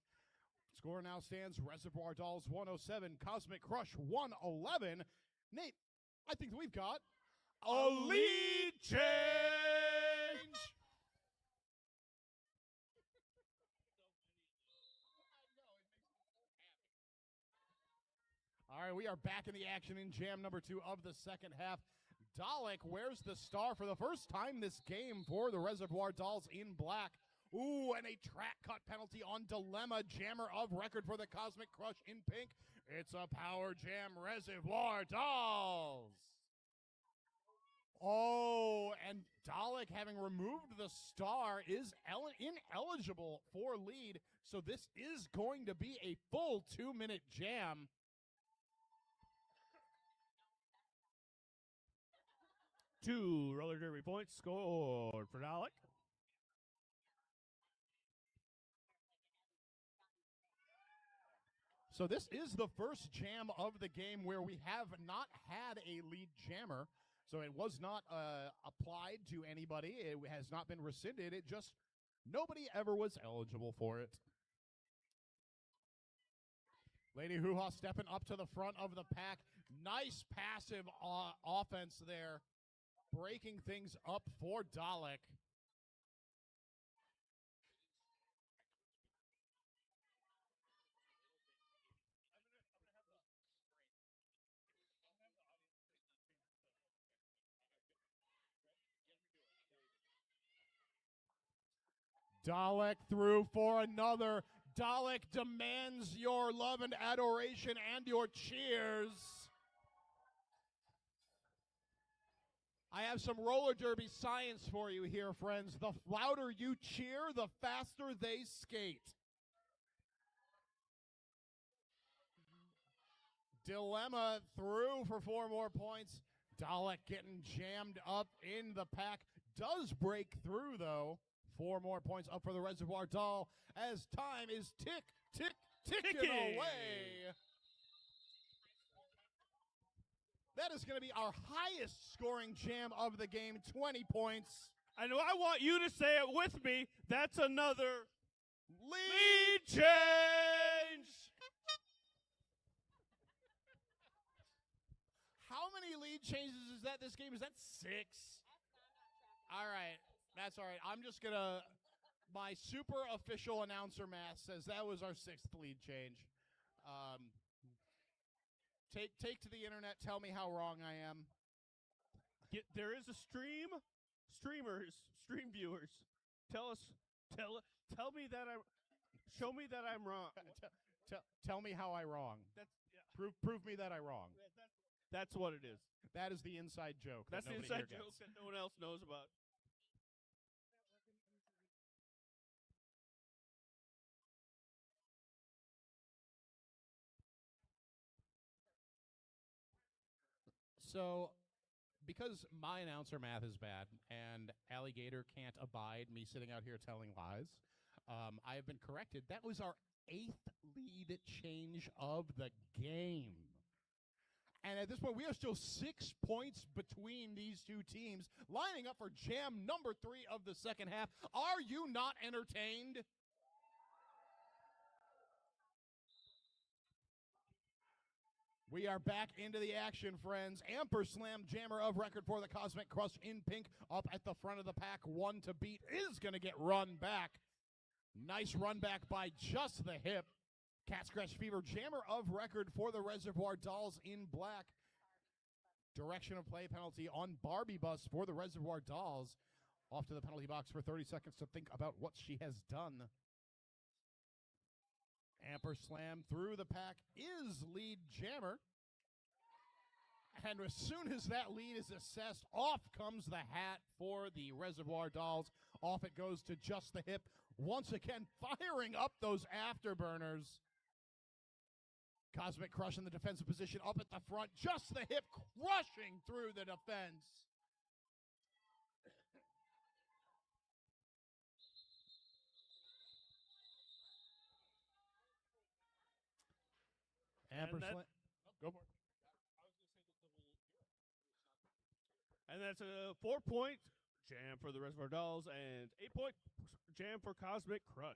Score now stands Reservoir Dolls 107, Cosmic Crush 111. Nate, I think we've got A lead change! All right, we are back in the action in jam number 2 of the second half. Dalek wears the star for the first time this game for the Reservoir Dolls in black. Ooh, and a track cut penalty on Dilemma, jammer of record for the Cosmic Crush in pink. It's a power jam, Reservoir Dolls. Oh, and Dalek, having removed the star, is ineligible for lead. So this is going to be a full 2-minute jam. Two roller derby points scored for Dalek. So this is the first jam of the game where we have not had a lead jammer. So it was not applied to anybody. It has not been rescinded. It just, nobody ever was eligible for it. Lady Hoo-Ha stepping up to the front of the pack. Nice passive offense there. Breaking things up for Dalek. Dalek through for another. Dalek demands your love and adoration and your cheers. I have some roller derby science for you here, friends. The louder you cheer, the faster they skate. Dilemma through for 4 more points. Dalek getting jammed up in the pack. Does break through, though. 4 more points up for the Reservoir Doll as time is ticking away. That is going to be our highest scoring jam of the game, 20 points. And I want you to say it with me. That's another Lead change. How many lead changes is that this game? Is that 6? All right. That's all right. I'm just going to, my super official announcer math says that was our 6th lead change. Take to the internet. Tell me how wrong I am. There is a stream viewers. Tell me that show me that I'm wrong. Tell me how I wrong. That's Prove me that I wrong. That's what it is. That is the inside joke. That's the nobody inside here joke gets. that no one else knows about. So, because my announcer math is bad and Alligator can't abide me sitting out here telling lies, I have been corrected. That was our 8th lead change of the game. And at this point, we are still 6 points between these two teams, lining up for jam number 3 of the second half. Are you not entertained? We are back into the action, friends. Amperslam, jammer of record for the Cosmic Crush in pink, up at the front of the pack. 1 to beat is going to get run back. Nice run back by just the hip. Cat Scratch Fever, jammer of record for the Reservoir Dolls in black. Direction of play penalty on Barbie Bus for the Reservoir Dolls. Off to the penalty box for 30 seconds to think about what she has done. Amperslam through the pack is lead jammer. And as soon as that lead is assessed, off comes the hat for the Reservoir Dolls. Off it goes to just the hip. Once again, firing up those afterburners. Cosmic Crush in the defensive position up at the front. Just the hip crushing through the defense. Amperslam. Go for it. And that's a 4-point jam for the Reservoir Dolls and 8-point jam for Cosmic Crush.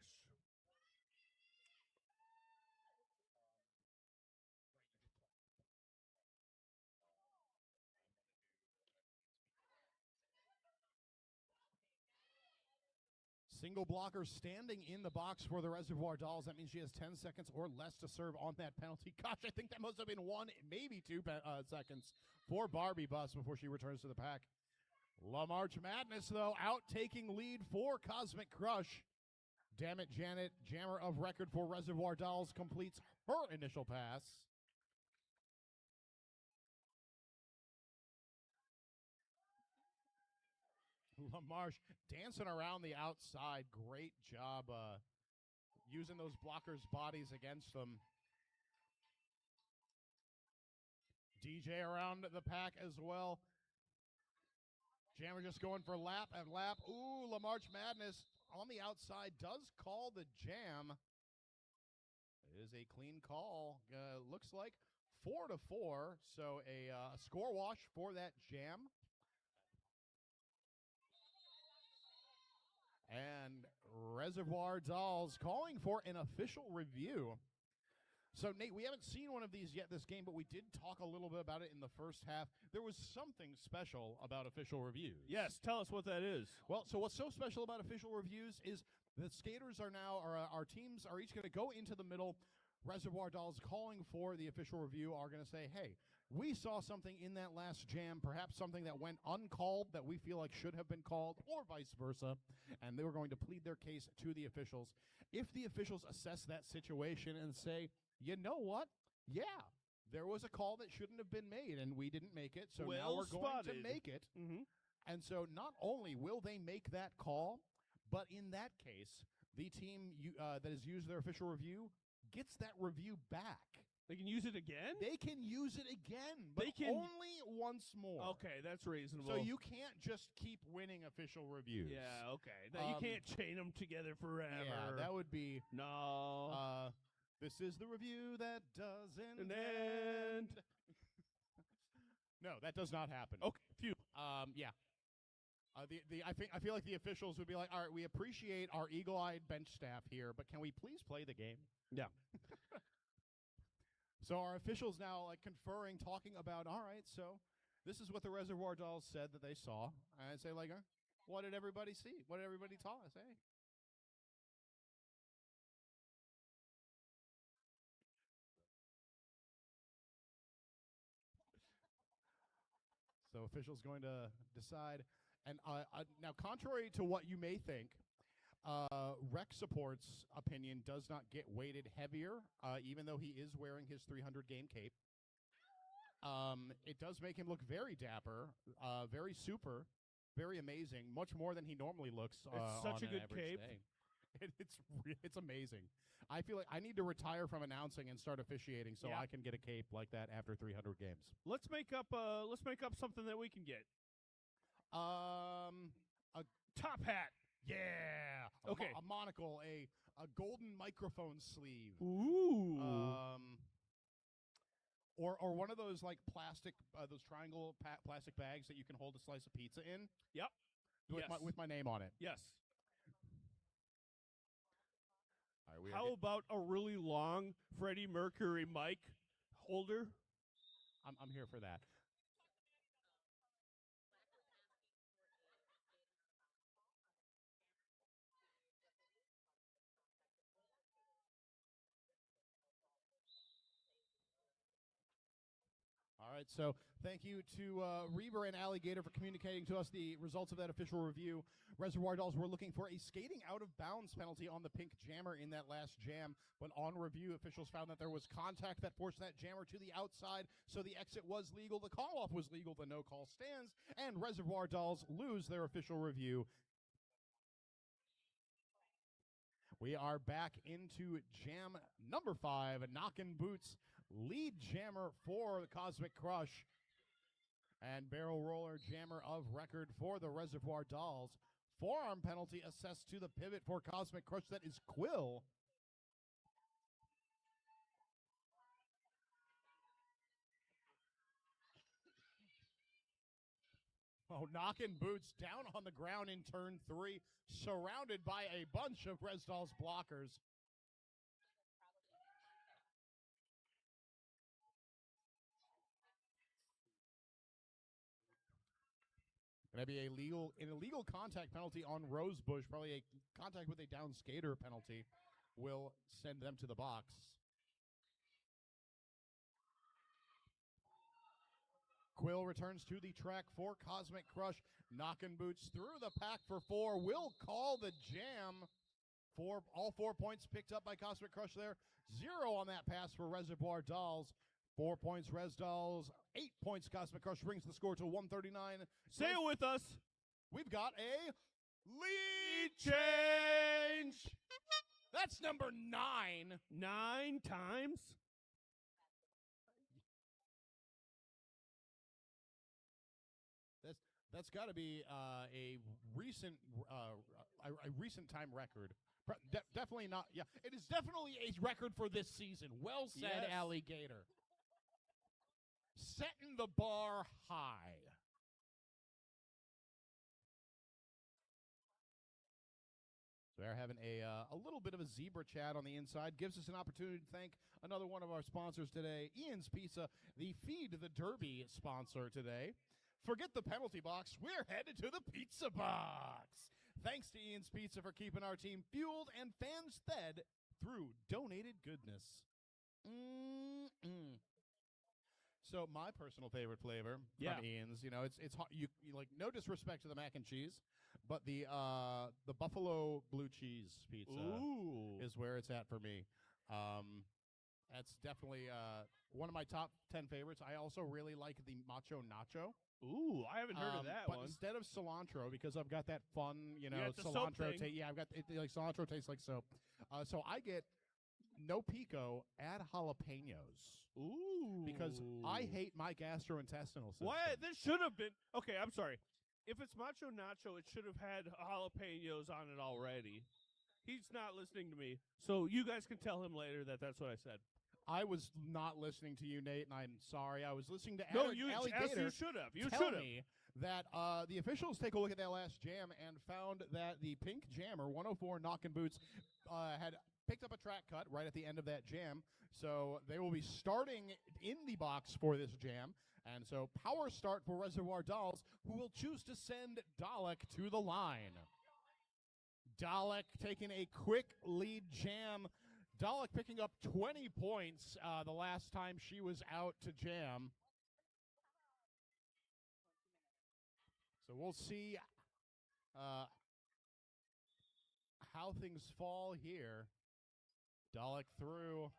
Single blocker standing in the box for the Reservoir Dolls. That means she has 10 seconds or less to serve on that penalty. Gosh, I think that must have been 1, maybe 2 seconds for Barbie Bus before she returns to the pack. La March Madness, though, out taking lead for Cosmic Crush. Damn it, Janet, jammer of record for Reservoir Dolls, completes her initial pass. LaMarche dancing around the outside. Great job using those blockers' bodies against them. DJ around the pack as well. Jammer just going for lap and lap. Ooh, LaMarche Madness on the outside does call the jam. It is a clean call. Looks like 4-4, so a score wash for that jam. And Reservoir Dolls calling for an official review. So, Nate, we haven't seen one of these yet this game, but we did talk a little bit about it in the first half. There was something special about official reviews. Yes, tell us what that is. Well, so what's so special about official reviews is the skaters are now, our teams are each going to go into the middle, Reservoir Dolls calling for the official review are going to say, hey, we saw something in that last jam, perhaps something that went uncalled that we feel like should have been called, or vice versa, and they were going to plead their case to the officials. If the officials assess that situation and say, you know what? Yeah, there was a call that shouldn't have been made, and we didn't make it, so now we're going to make it. Mm-hmm. And so not only will they make that call, but in that case, the team that has used their official review gets that review back. They can use it again? They can use it again, but only once more. Okay, that's reasonable. So you can't just keep winning official reviews. Yeah, okay. You can't chain them together forever. Yeah, that would be... No. This is the review that doesn't end. No, that does not happen. Okay, phew. Yeah. I feel like the officials would be like, all right, we appreciate our eagle-eyed bench staff here, but can we please play the game? Yeah. So our officials now conferring, talking about, all right, so this is what the Reservoir Dolls said that they saw. And I say, what did everybody see? What did everybody say? So officials going to decide. And now, contrary to what you may think, Rec Support's opinion does not get weighted heavier, even though he is wearing his 300-game cape. It does make him look very dapper, very super, very amazing, much more than he normally looks. It's such on a good an average cape. Day. It's amazing. I feel like I need to retire from announcing and start officiating so I can get a cape like that after 300 games. Let's make up something that we can get. A top hat. Yeah. Okay. A monocle, a golden microphone sleeve. Ooh. Or one of those plastic, those triangle plastic bags that you can hold a slice of pizza in. Yep. With my name on it. Yes. All right, how about a really long Freddie Mercury mic holder? I'm here for that. All right, so thank you to Reaver and Alligator for communicating to us the results of that official review. Reservoir Dolls were looking for a skating out of bounds penalty on the pink jammer in that last jam, but on review, officials found that there was contact that forced that jammer to the outside, so the exit was legal, the call-off was legal, the no-call stands, and Reservoir Dolls lose their official review. We are back into jam number 5, Knockin' Boots, lead jammer for the Cosmic Crush, and barrel roller jammer of record for the Reservoir Dolls. Forearm penalty assessed to the pivot for Cosmic Crush. That is Quill. Oh, Knockin' Boots down on the ground in turn 3, surrounded by a bunch of Res Dolls blockers. Going to be an illegal contact penalty on Rosebush, probably a contact with a down skater penalty will send them to the box. Quill returns to the track for Cosmic Crush. Knockin' Boots through the pack for 4. Will call the jam for all 4 points picked up by Cosmic Crush there. 0 on that pass for Reservoir Dolls. 4 points Res Dolls. 8 points Cosmic Crush brings the score to 139. Say it with us. We've got a lead change. That's number 9. 9 times? That's got to be a recent time record. Definitely not. Yeah, it is definitely a record for this season. Well said, yes. Alligator. Setting the bar high. So they're having a little bit of a zebra chat on the inside. Gives us an opportunity to thank another one of our sponsors today, Ian's Pizza, the Feed the Derby sponsor today. Forget the penalty box. We're headed to the pizza box. Thanks to Ian's Pizza for keeping our team fueled and fans fed through donated goodness. So my personal favorite flavor Yeah. from Ian's, it's hot. You like no disrespect to the mac and cheese, but the buffalo blue cheese pizza Ooh. is where it's at for me. That's definitely one of my top 10 favorites. I also really like the macho nacho. Ooh, I haven't heard of that but one. instead of cilantro, because I've got that fun, got the soap cilantro thing. taste. Yeah, I've got it, like cilantro tastes like soap. So I get no pico, add jalapenos. Ooh. Because I hate my gastrointestinal system. Why? This should have been. Okay, I'm sorry. If it's macho nacho, it should have had jalapenos on it already. He's not listening to me, so you guys can tell him later that that's what I said. I was not listening to you, Nate, and I'm sorry. I was listening to No, Allie as Gator you should have. You tell should have. me that the officials take a look at that last jam and found that the Pink Jammer 104 Knockin' Boots had picked up a track cut right at the end of that jam. So they will be starting in the box for this jam. And so power start for Reservoir Dolls, who will choose to send Dalek to the line. Dalek taking a quick lead jam. Dalek picking up 20 points the last time she was out to jam. So we'll see how things fall here. Dalek through.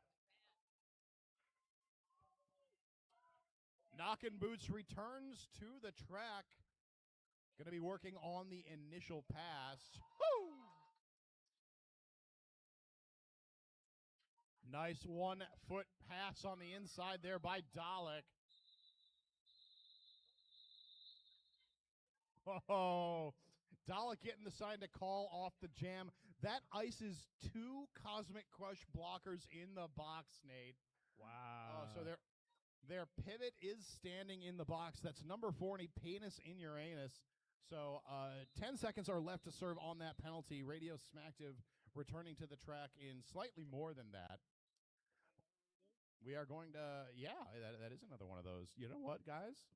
Knockin' Boots returns to the track. Going to be working on the initial pass. Woo! Nice 1-foot pass on the inside there by Dalek. Oh, Dalek getting the sign to call off the jam. That ices 2 Cosmic Crush blockers in the box, Nate. Wow. So their pivot is standing in the box. That's number 40, Penis in Uranus. So 10 seconds are left to serve on that penalty. Radio Smacktive returning to the track in slightly more than that. We are going to, that is another one of those. You know what, guys?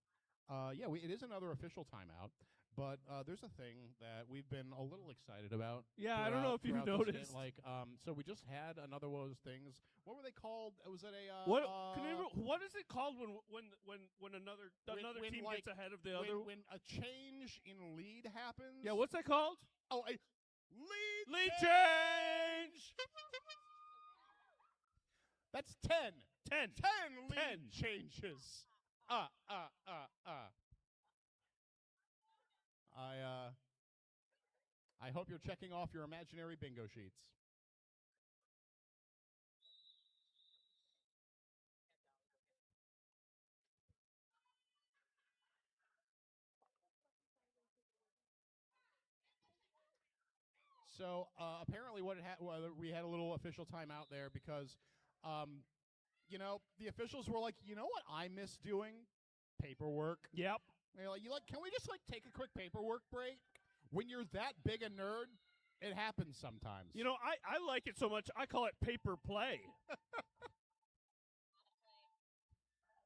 It is another official timeout, but there's a thing that we've been a little excited about. Yeah, I don't know if you've throughout this noticed. game. So we just had another one of those things. What were they called? Was it a what is it called when another when, team like, gets ahead of the other? when a change in lead happens? Yeah, what's that called? Oh, a lead change. That's 10. 10 lead changes. I hope you're checking off your imaginary bingo sheets. So apparently, we had a little official timeout there because, the officials were like, you know what I miss doing? Paperwork. Yep. They're like, can we just take a quick paperwork break? When you're that big a nerd, it happens sometimes. I like it so much, I call it paper play.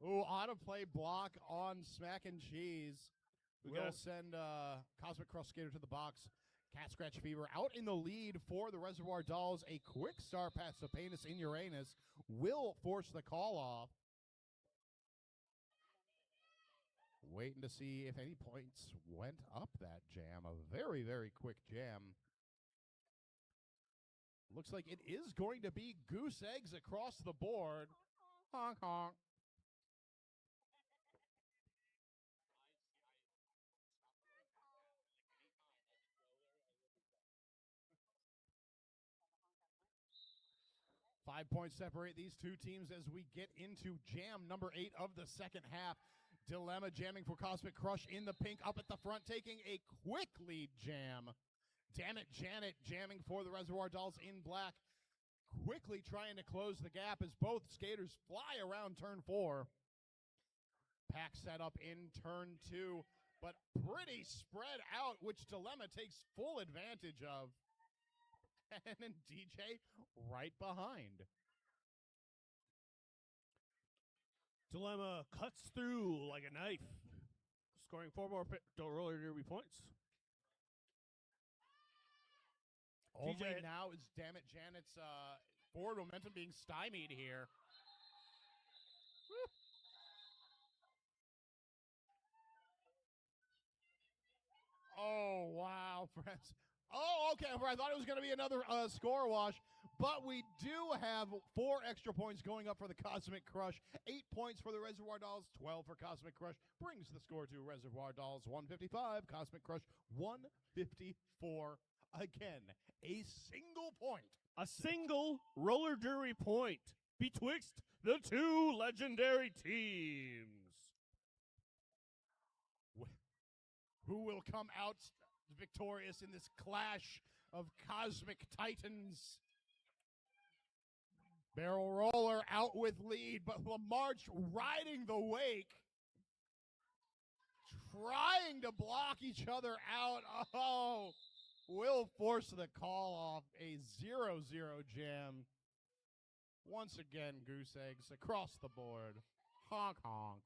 Ooh, auto-play block on Smack and Cheese. We'll send Cosmic Cross Skater to the box. Cat Scratch Fever out in the lead for the Reservoir Dolls. A quick star pass to Penis in Uranus will force the call off. Waiting to see if any points went up that jam. A very, very quick jam. Looks like it is going to be goose eggs across the board. Honk, honk. Five points separate these two teams as we get into jam number 8 of the second half. Dilemma jamming for Cosmic Crush in the pink up at the front, taking a quick lead jam. Damn it, Janet jamming for the Reservoir Dolls in black. Quickly trying to close the gap as both skaters fly around turn 4. Pack set up in turn 2, but pretty spread out, which Dilemma takes full advantage of. And then DJ right behind. Dilemma cuts through like a knife, scoring 4 more roller derby points. Only now is, damn it, Janet's forward momentum being stymied here. Oh, wow, friends. Oh, okay. I thought it was going to be another score wash, but we do have 4 extra points going up for the Cosmic Crush. 8 points for the Reservoir Dolls, 12 for Cosmic Crush. Brings the score to Reservoir Dolls 155, Cosmic Crush 154. Again, a single point. A single roller derby point betwixt the two legendary teams. Who will come out victorious in this clash of cosmic titans? Barrel Roller out with lead, but Lamarche riding the wake, trying to block each other out. Oh, will force the call off. A 0-0 jam. Once again, goose eggs across the board. Honk, honk.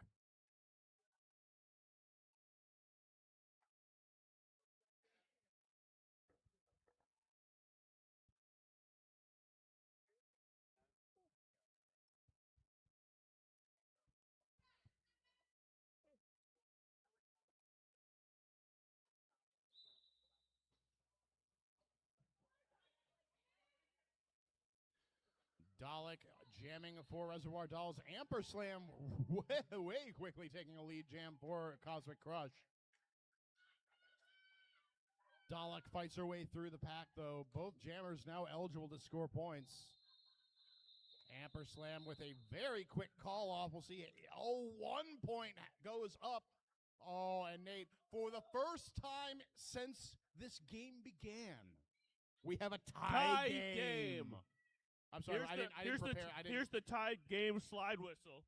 Dalek jamming for Reservoir Dolls. Amper Slam way quickly taking a lead jam for Cosmic Crush. Dalek fights her way through the pack, though. Both jammers now eligible to score points. Amper Slam with a very quick call off. We'll see. Oh, 1 point goes up. Oh, and Nate, for the first time since this game began, we have a tie game. I'm sorry, I didn't prepare. Here's the tied game slide whistle.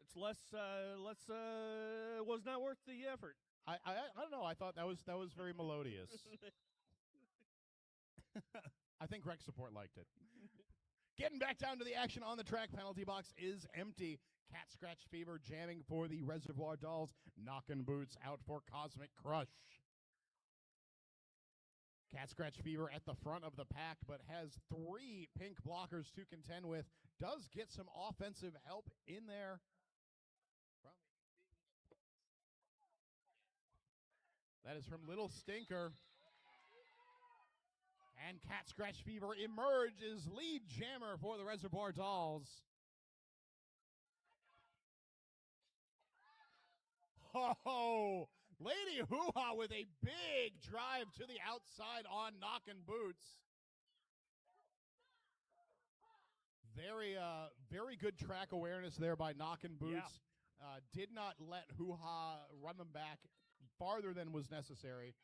It's was not worth the effort. I don't know. I thought that was very melodious. I think rec support liked it. Getting back down to the action on the track. Penalty box is empty. Cat Scratch Fever jamming for the Reservoir Dolls. Knockin' Boots out for Cosmic Crush. Cat Scratch Fever at the front of the pack, but has 3 pink blockers to contend with. Does get some offensive help in there. That is from Little Stinker. And Cat Scratch Fever emerges lead jammer for the Reservoir Dolls. Oh, Lady Hoo-Ha with a big drive to the outside on Knockin' Boots. Very good track awareness there by Knockin' Boots. Yeah. Did not let Hoo-Ha run them back farther than was necessary.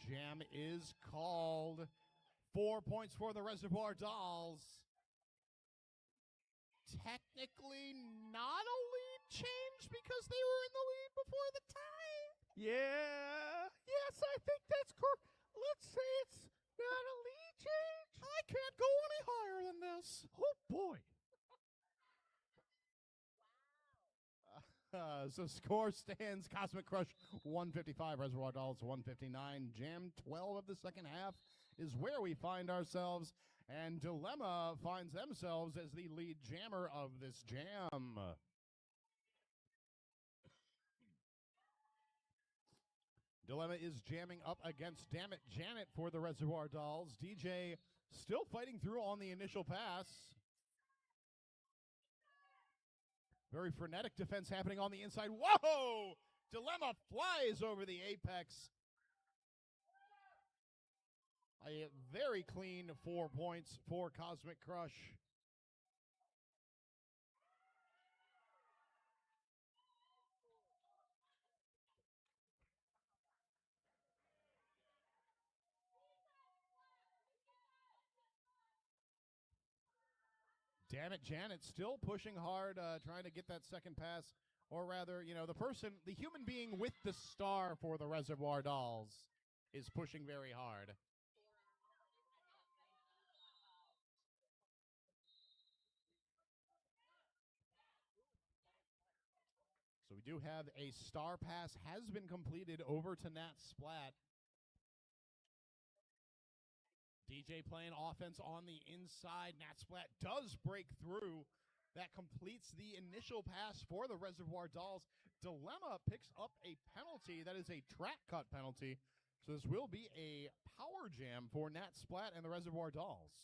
Jam is called. 4 points for the Reservoir Dolls. Technically not a lead change because they were in the lead before the tie. Yeah. Yes, I think that's correct. Let's say it's not a lead change. I can't go any higher than this. Oh, boy. So score stands Cosmic Crush 155, Reservoir Dolls 159. Jam 12 of the second half is where we find ourselves, and Dilemma finds themselves as the lead jammer of this jam. Dilemma is jamming up against Dammit Janet for the Reservoir Dolls. DJ still fighting through on the initial pass. Very frenetic defense happening on the inside. Whoa! Dilemma flies over the apex. A very clean 4 points for Cosmic Crush. Damn it, Janet still pushing hard, trying to get that second pass. Or rather, the human being with the star for the Reservoir Dolls is pushing very hard. So we do have a star pass has been completed over to Nat Splat. DJ playing offense on the inside. Nat Splat does break through. That completes the initial pass for the Reservoir Dolls. Dilemma picks up a penalty. That is a track cut penalty. So this will be a power jam for Nat Splat and the Reservoir Dolls.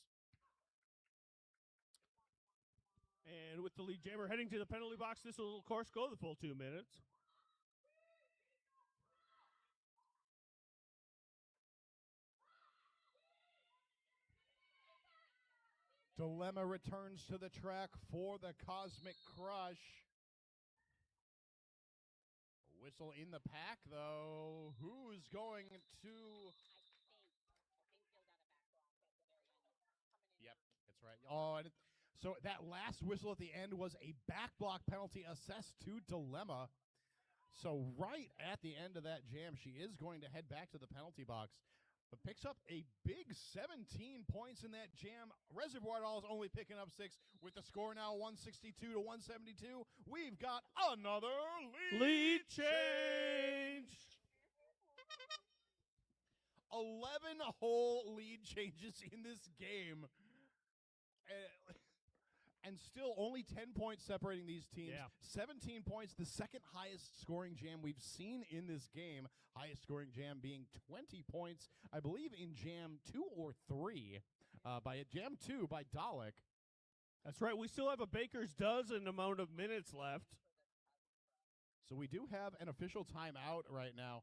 And with the lead jammer heading to the penalty box, this will, of course, go the full 2 minutes. Dilemma returns to the track for the Cosmic Crush. A whistle in the pack, though. Who's going to... Yep, that's right. Oh, and so that last whistle at the end was a back block penalty assessed to Dilemma. So right at the end of that jam, she is going to head back to the penalty box, but picks up a big 17 points in that jam. Reservoir Dolls only picking up 6 with the score now 162 to 172. We've got another Lead change. 11 whole lead changes in this game. And still only 10 points separating these teams. Yeah. 17 points, the second highest scoring jam we've seen in this game. Highest scoring jam being 20 points, I believe, in jam 2 or 3, by jam 2 by Dalek. That's right. We still have a baker's dozen amount of minutes left. So we do have an official timeout right now.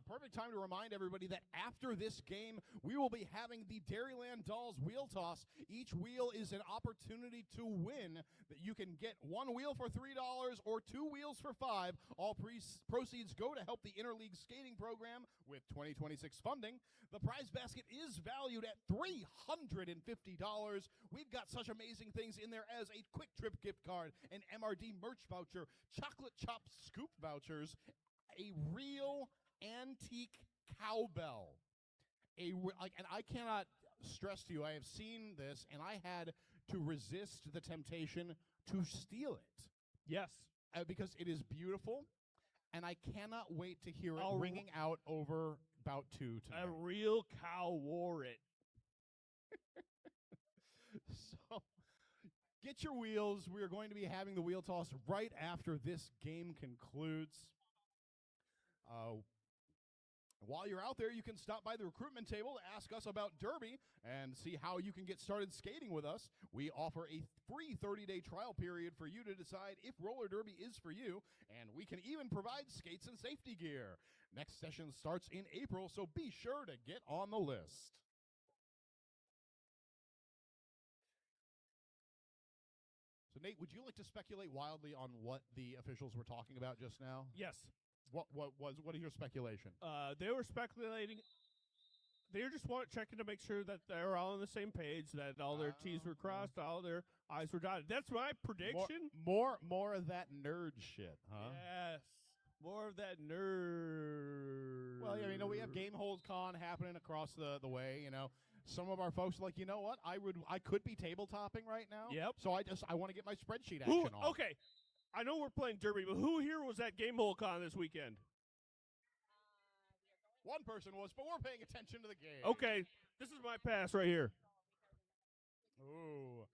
Perfect time to remind everybody that after this game, we will be having the Dairyland Dolls wheel toss. Each wheel is an opportunity to win. That you can get 1 wheel for $3 or 2 wheels for $5. All proceeds go to help the Interleague Skating Program with 2026 funding. The prize basket is valued at $350. We've got such amazing things in there as a Quick Trip gift card, an MRD merch voucher, chocolate chop scoop vouchers, a real antique cowbell. And I cannot stress to you, I have seen this, and I had to resist the temptation to steal it. Yes. Because it is beautiful, and I cannot wait to hear it ringing out over Bout 2 tonight. A real cow wore it. So, get your wheels. We are going to be having the wheel toss right after this game concludes. While you're out there, you can stop by the recruitment table to ask us about Derby and see how you can get started skating with us. We offer a free 30-day trial period for you to decide if roller derby is for you, and we can even provide skates and safety gear. Next session starts in April, so be sure to get on the list. So, Nate, would you like to speculate wildly on what the officials were talking about just now? Yes. What is your speculation? They were speculating. They were just checking to make sure that they're all on the same page, that all their T's were crossed, all their I's were dotted. That's my prediction. More of that nerd shit, huh? Yes. More of that nerd. Well, yeah, we have Game Hold Con happening across the way, Some of our folks are like, you know what? I could be tabletopping right now. Yep. So I want to get my spreadsheet action on. Okay. I know we're playing Derby, but who here was at Game Hole Con this weekend? One person was, but we're paying attention to the game. Okay. This is my pass right here. Ooh.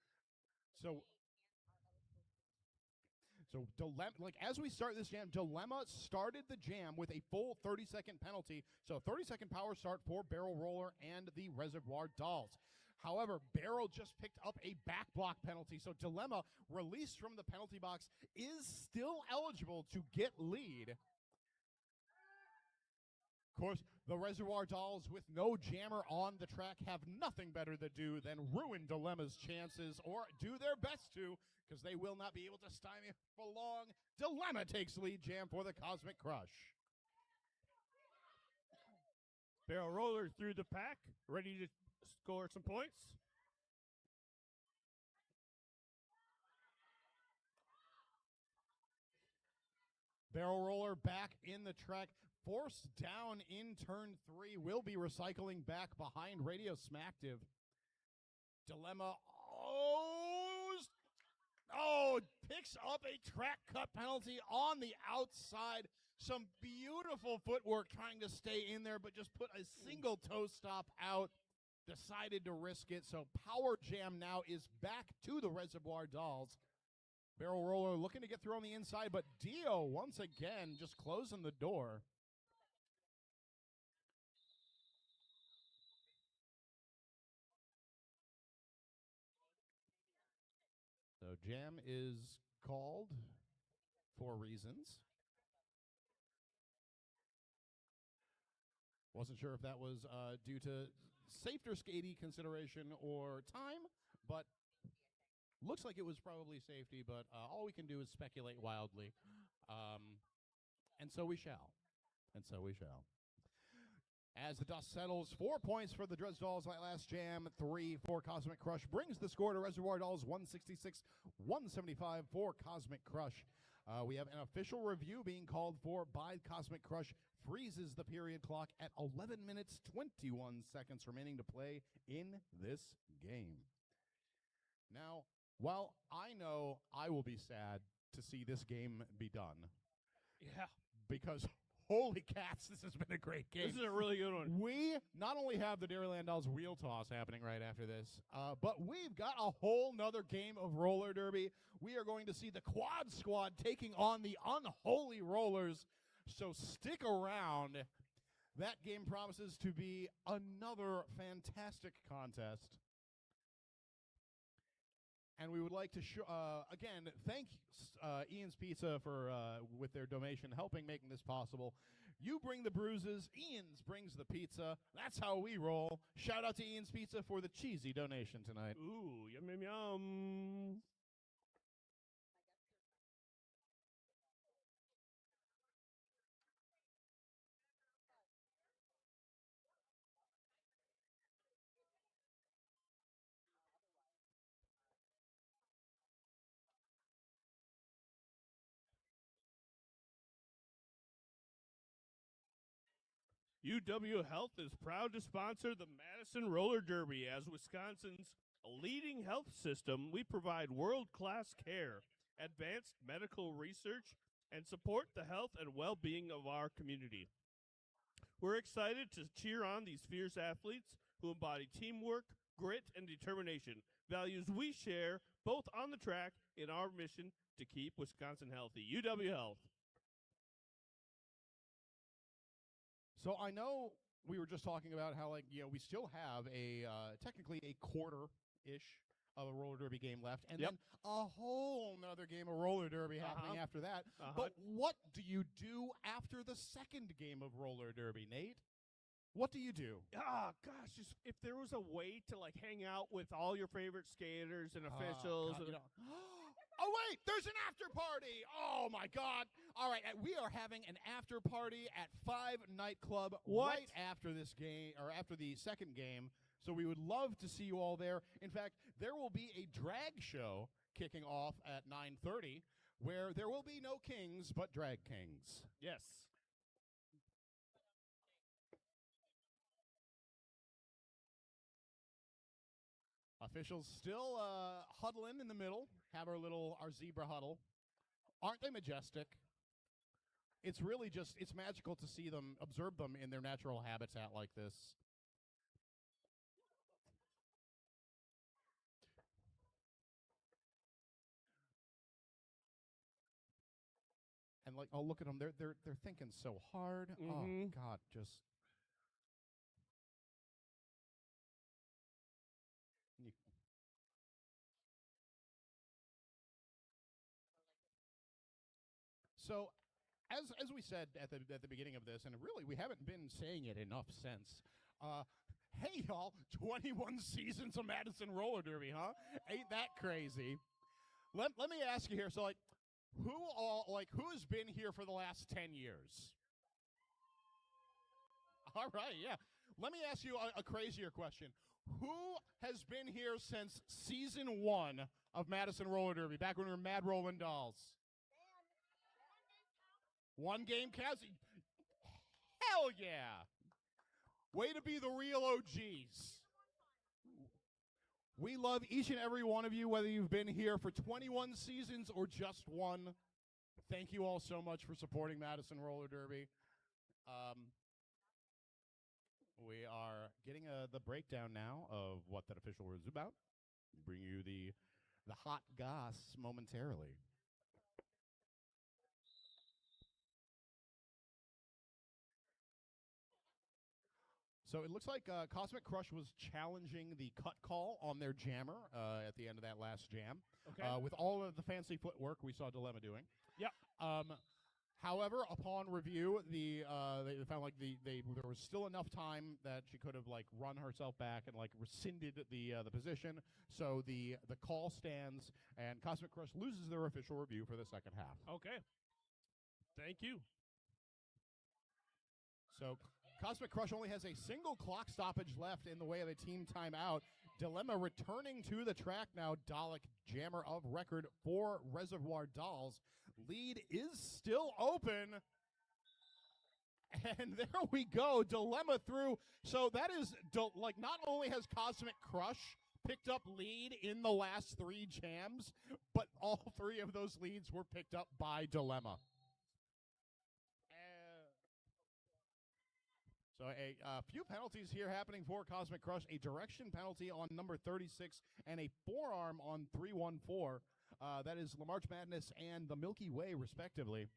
So Dilemma, as we start this jam, Dilemma started the jam with a full 30-second penalty. So 30-second power start for Barrel Roller and the Reservoir Dolls. However, Barrel just picked up a back block penalty. So Dilemma, released from the penalty box, is still eligible to get lead. Of course, the Reservoir Dolls, with no jammer on the track, have nothing better to do than ruin Dilemma's chances, or do their best to, because they will not be able to stymie for long. Dilemma takes lead jam for the Cosmic Crush. Barrel Roller through the pack, ready to score some points. Barrel Roller back in the track. Forced down in turn 3. Will be recycling back behind Radio Smacktive. Dilemma. Picks up a track cut penalty on the outside. Some beautiful footwork trying to stay in there, but just put a single toe stop out. decided to risk it. So Power Jam now is back to the Reservoir Dolls. Barrel Roller looking to get through on the inside, but Dio once again just closing the door. So Jam is called for reasons. Wasn't sure if that was due to safety skady consideration or time, but looks like it was probably safety, but all we can do is speculate wildly. And so we shall. And so we shall. As the dust settles, 4 points for the Dres Dolls like last jam, 3 for Cosmic Crush. Brings the score to Reservoir Dolls 166-175 for Cosmic Crush. We have an official review being called for by Cosmic Crush. Freezes the period clock at 11 minutes, 21 seconds remaining to play in this game. Now, while I know I will be sad to see this game be done. Yeah. Because holy cats, this has been a great game. This is a really good one. We not only have the Dairyland Dolls wheel toss happening right after this, but we've got a whole nother game of roller derby. We are going to see the Quad Squad taking on the Unholy Rollers. So stick around. That game promises to be another fantastic contest. And we would like to, again, thank Ian's Pizza for, with their donation, helping making this possible. You bring the bruises, Ian's brings the pizza. That's how we roll. Shout out to Ian's Pizza for the cheesy donation tonight. Ooh, yum, yum, yum. UW Health is proud to sponsor the Madison Roller Derby. As Wisconsin's leading health system, we provide world-class care, advanced medical research, and support the health and well-being of our community. We're excited to cheer on these fierce athletes who embody teamwork, grit, and determination, values we share both on the track in our mission to keep Wisconsin healthy. UW Health. So I know we were just talking about how, like, we still have a technically a quarter-ish of a roller derby game left, and then a whole nother game of roller derby happening after that. But what do you do after the second game of roller derby, Nate? What do you do? Ah, gosh, just if there was a way to like hang out with all your favorite skaters and officials. God, oh, wait, there's an after party. Oh, my God. All right, we are having an after party at 5 Nightclub right after this game, or after the second game. So we would love to see you all there. In fact, there will be a drag show kicking off at 9:30 where there will be no kings but drag kings. Yes. Officials still huddling in the middle, have our zebra huddle. Aren't they majestic? It's really just, it's magical to see them, observe them in their natural habitat like this. And like, oh, look at them, they're thinking so hard. Oh, God, just. So, as we said at the beginning of this, and really we haven't been saying it enough since. Hey y'all, 21 seasons of Madison Roller Derby, huh? Ain't that crazy? Let me ask you here. So, like, who's been here for the last 10 years? All right, yeah. Let me ask you a crazier question. Who has been here since season 1 of Madison Roller Derby, back when we were Mad Rollin' Dolls? One game counts. Hell yeah. Way to be the real OGs. We love each and every one of you, whether you've been here for 21 seasons or just one. Thank you all so much for supporting Madison Roller Derby. We are getting the breakdown now of what that official is about. Bring you the hot goss momentarily. So it looks like Cosmic Crush was challenging the cut call on their jammer at the end of that last jam. Okay. With all of the fancy footwork we saw Dilemma doing. Yep. However, upon review, they found like there was still enough time that she could have like run herself back and like rescinded the position. So the call stands, and Cosmic Crush loses their official review for the second half. Okay. Thank you. So Cosmic Crush only has a single clock stoppage left in the way of a team timeout. Dilemma returning to the track now. Dalek, jammer of record for Reservoir Dolls. Lead is still open. And there we go. Dilemma through. So that is, like, not only has Cosmic Crush picked up lead in the last 3 jams, but all 3 of those leads were picked up by Dilemma. So a few penalties here happening for Cosmic Crush. A direction penalty on number 36 and a forearm on 314. That is La March Madness and the Milky Way, respectively.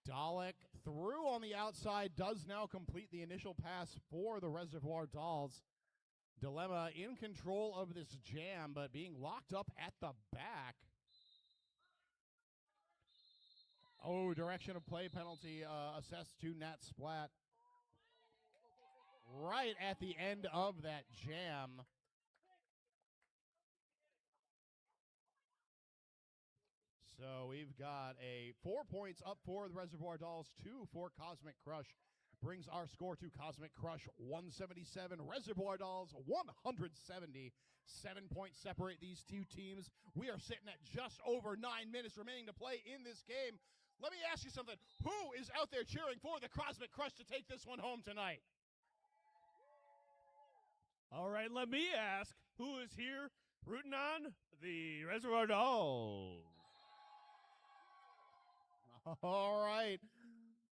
Dalek through on the outside, does now complete the initial pass for the Reservoir Dolls. Dilemma in control of this jam, but being locked up at the back. Oh, direction of play penalty assessed to Nat Splat. Right at the end of that jam. So we've got a 4 points up for the Reservoir Dolls, 2 for Cosmic Crush. Brings our score to Cosmic Crush 177, Reservoir Dolls 170. 7 points separate these two teams. We are sitting at just over 9 minutes remaining to play in this game. Let me ask you something. Who is out there cheering for the Cosmic Crush to take this one home tonight? All right, let me ask, who is here rooting on the Reservoir Dolls? All right.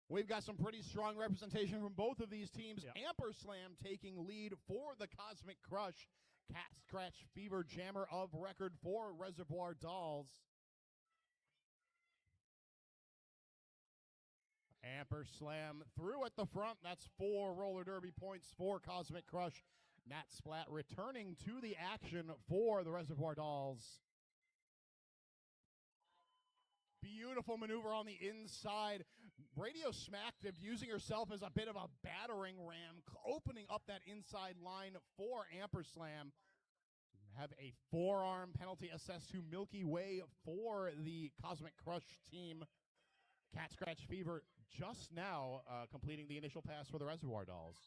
We've got some pretty strong representation from both of these teams. Yep. Amperslam taking lead for the Cosmic Crush. Cat Scratch Fever jammer of record for Reservoir Dolls. Amperslam through at the front. That's 4 roller derby points for Cosmic Crush. Nat Splat returning to the action for the Reservoir Dolls. Beautiful maneuver on the inside. Radio Smack using herself as a bit of a battering ram, opening up that inside line for Amperslam. Have a forearm penalty assessed to Milky Way for the Cosmic Crush team. Cat Scratch Fever just now completing the initial pass for the Reservoir Dolls.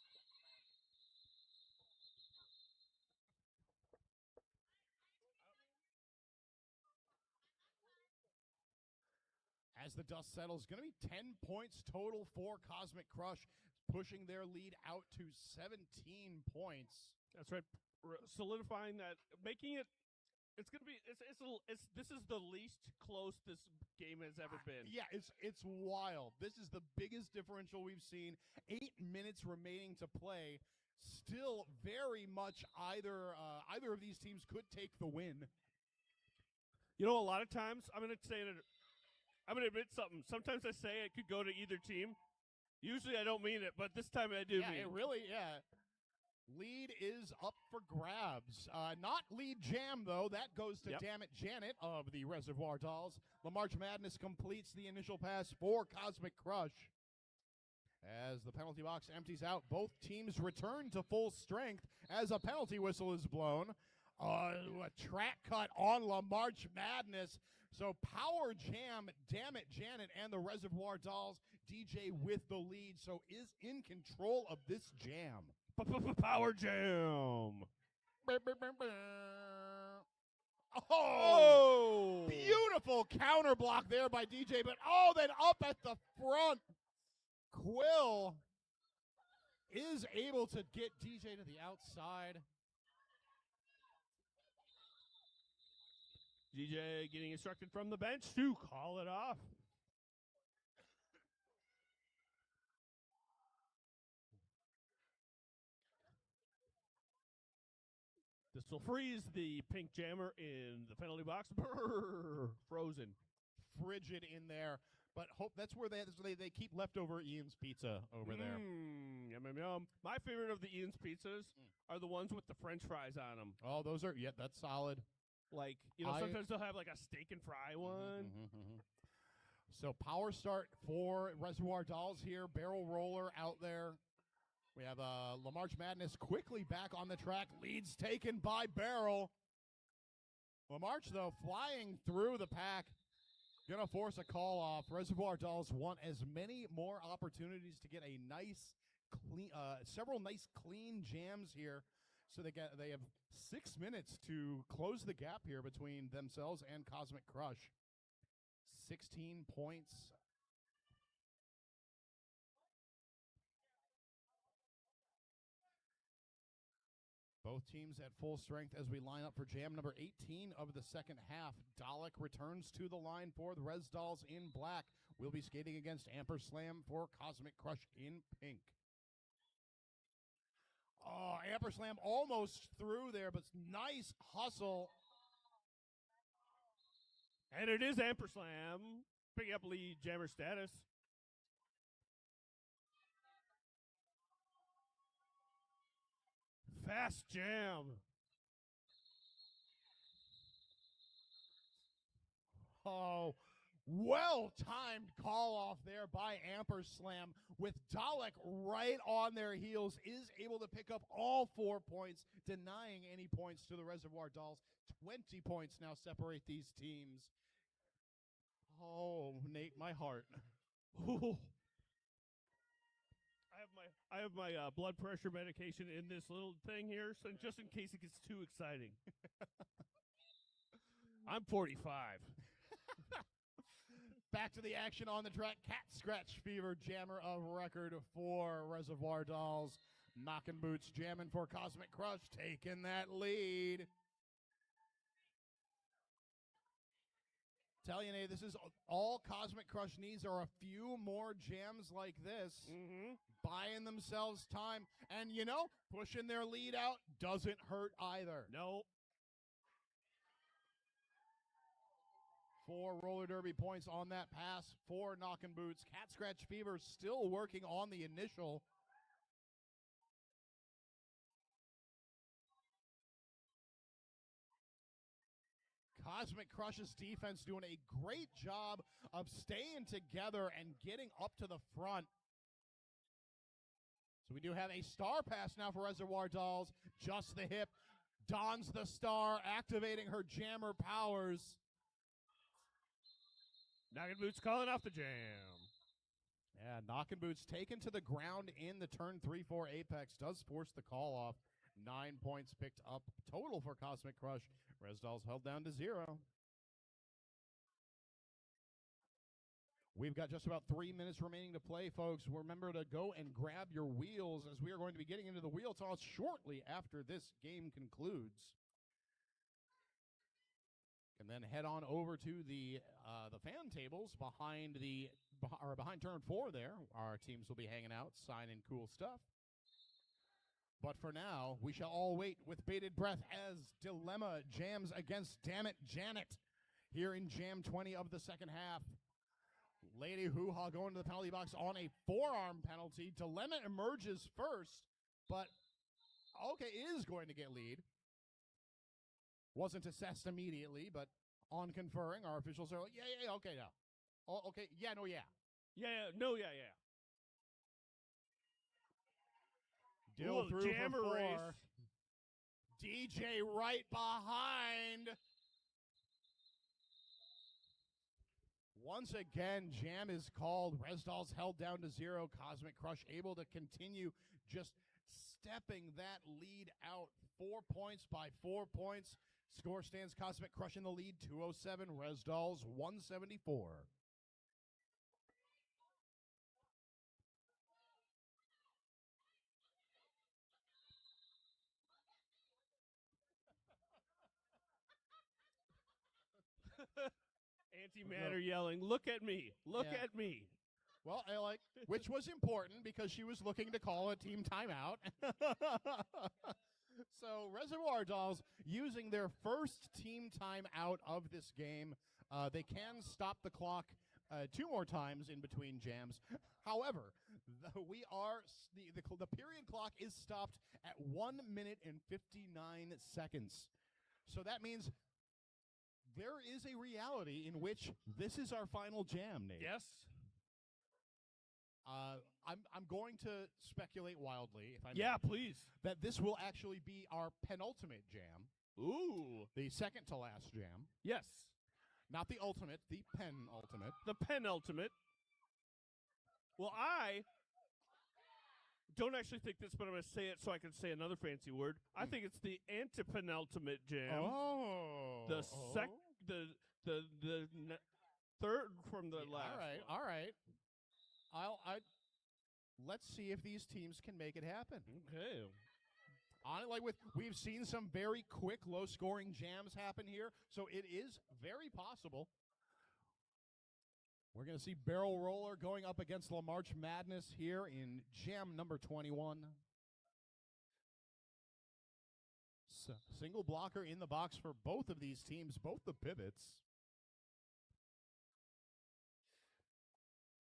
As the dust settles, going to be 10 points total for Cosmic Crush, pushing their lead out to 17 points. That's right. Solidifying that, making it. It's gonna be. This is the least close this game has ever been. Yeah, it's wild. This is the biggest differential we've seen. 8 minutes remaining to play. Still very much either of these teams could take the win. You know, a lot of times I'm gonna admit something. Sometimes I say it could go to either team. Usually I don't mean it, but this time I do mean it. Really, yeah. Lead is up for grabs. Not lead jam, though. That goes to Damn It Janet of the Reservoir Dolls. La March Madness completes the initial pass for Cosmic Crush. As the penalty box empties out, both teams return to full strength as a penalty whistle is blown. A track cut on La March Madness. So Power Jam, Damn It Janet, and the Reservoir Dolls, DJ with the lead, so is in control of this jam. Power Jam. Oh! Beautiful counter block there by DJ, but then up at the front, Quill is able to get DJ to the outside. DJ getting instructed from the bench to call it off. This will freeze the pink jammer in the penalty box. Brrr, frozen. Frigid in there. But hope that's where they keep leftover Ian's pizza over there. Yum, yum, yum. My favorite of the Ian's pizzas are the ones with the French fries on them. Oh, those are, that's solid. Like, sometimes they'll have like a steak and fry one. So power start for Reservoir Dolls here. Barrel roller out there. We have LaMarche Madness quickly back on the track. Leads taken by Barrel. LaMarche, though, flying through the pack. Gonna force a call off. Reservoir Dolls want as many more opportunities to get a nice, clean, several nice clean jams here. So they have 6 minutes to close the gap here between themselves and Cosmic Crush. 16 points. Both teams at full strength as we line up for jam number 18 of the second half. Dalek returns to the line for the Res Dolls in black. We'll be skating against Amper Slam for Cosmic Crush in pink. Oh, Amper Slam almost through there, but nice hustle. And it is Amper Slam picking up lead jammer status. Fast jam. Oh, well-timed call-off there by Amper Slam with Dalek right on their heels, is able to pick up all 4 points, denying any points to the Reservoir Dolls. 20 points now separate these teams. Oh, Nate, my heart. I have my blood pressure medication in this little thing here, so just in case it gets too exciting. I'm 45. Back to the action on the track. Cat Scratch Fever, jammer of record for Reservoir Dolls. Knocking Boots, jamming for Cosmic Crush, taking that lead. Tell you, Nate, this is all Cosmic Crush needs are a few more jams like this. Buying themselves time. And, pushing their lead out doesn't hurt either. No. 4 roller derby points on that pass for Knockin' Boots. Cat Scratch Fever still working on the initial. Cosmic Crush's defense doing a great job of staying together and getting up to the front. So we do have a star pass now for Reservoir Dolls. Just the hip. Dons the star, activating her jammer powers. Knockin' Boots calling off the jam. Yeah, Knockin' Boots taken to the ground in the turn 3-4 apex. Does force the call off. 9 points picked up total for Cosmic Crush. Res Dolls held down to 0. We've got just about 3 minutes remaining to play, folks. Remember to go and grab your wheels as we are going to be getting into the wheel toss shortly after this game concludes. And then head on over to the fan tables behind turn 4 there. Our teams will be hanging out, signing cool stuff. But for now, we shall all wait with bated breath as Dilemma jams against Dammit Janet here in Jam 20 of the second half. Lady Hoo-Ha going to the penalty box on a forearm penalty. Dilemma emerges first, but is going to get lead. Wasn't assessed immediately, but on conferring, our officials are like, yeah, okay, now. Oh, okay, yeah, no, yeah. Yeah, no, yeah. Dill Ooh, through jammer for 4. race. DJ right behind. Once again, jam is called. Res Dolls held down to 0. Cosmic Crush able to continue just stepping that lead out. 4 points by 4 points. Score stands Cosmic Crush in the lead, 207. Res Dolls, 174. Antimatter yelling, look at me, look Yeah. at me. Well, which was important because she was looking to call a team timeout. So Reservoir Dolls using their first team time out of this game. They can stop the clock 2 more times in between jams. However, the period clock is stopped at 1 minute and 59 seconds. So that means there is a reality in which this is our final jam, Nate. Yes. I'm going to speculate wildly, if I may, Yeah, please. that this will actually be our penultimate jam, Ooh. the second to last jam, Yes. not the ultimate, the penultimate. The penultimate. Well, I don't actually think this, but I'm going to say it so I can say another fancy word. I think it's the antepenultimate jam. Oh, The third from the last. All right. Let's see if these teams can make it happen. Okay. We've seen some very quick, low-scoring jams happen here, so it is very possible. We're going to see Barrel Roller going up against La March Madness here in jam number 21. Single blocker in the box for both of these teams, both the pivots.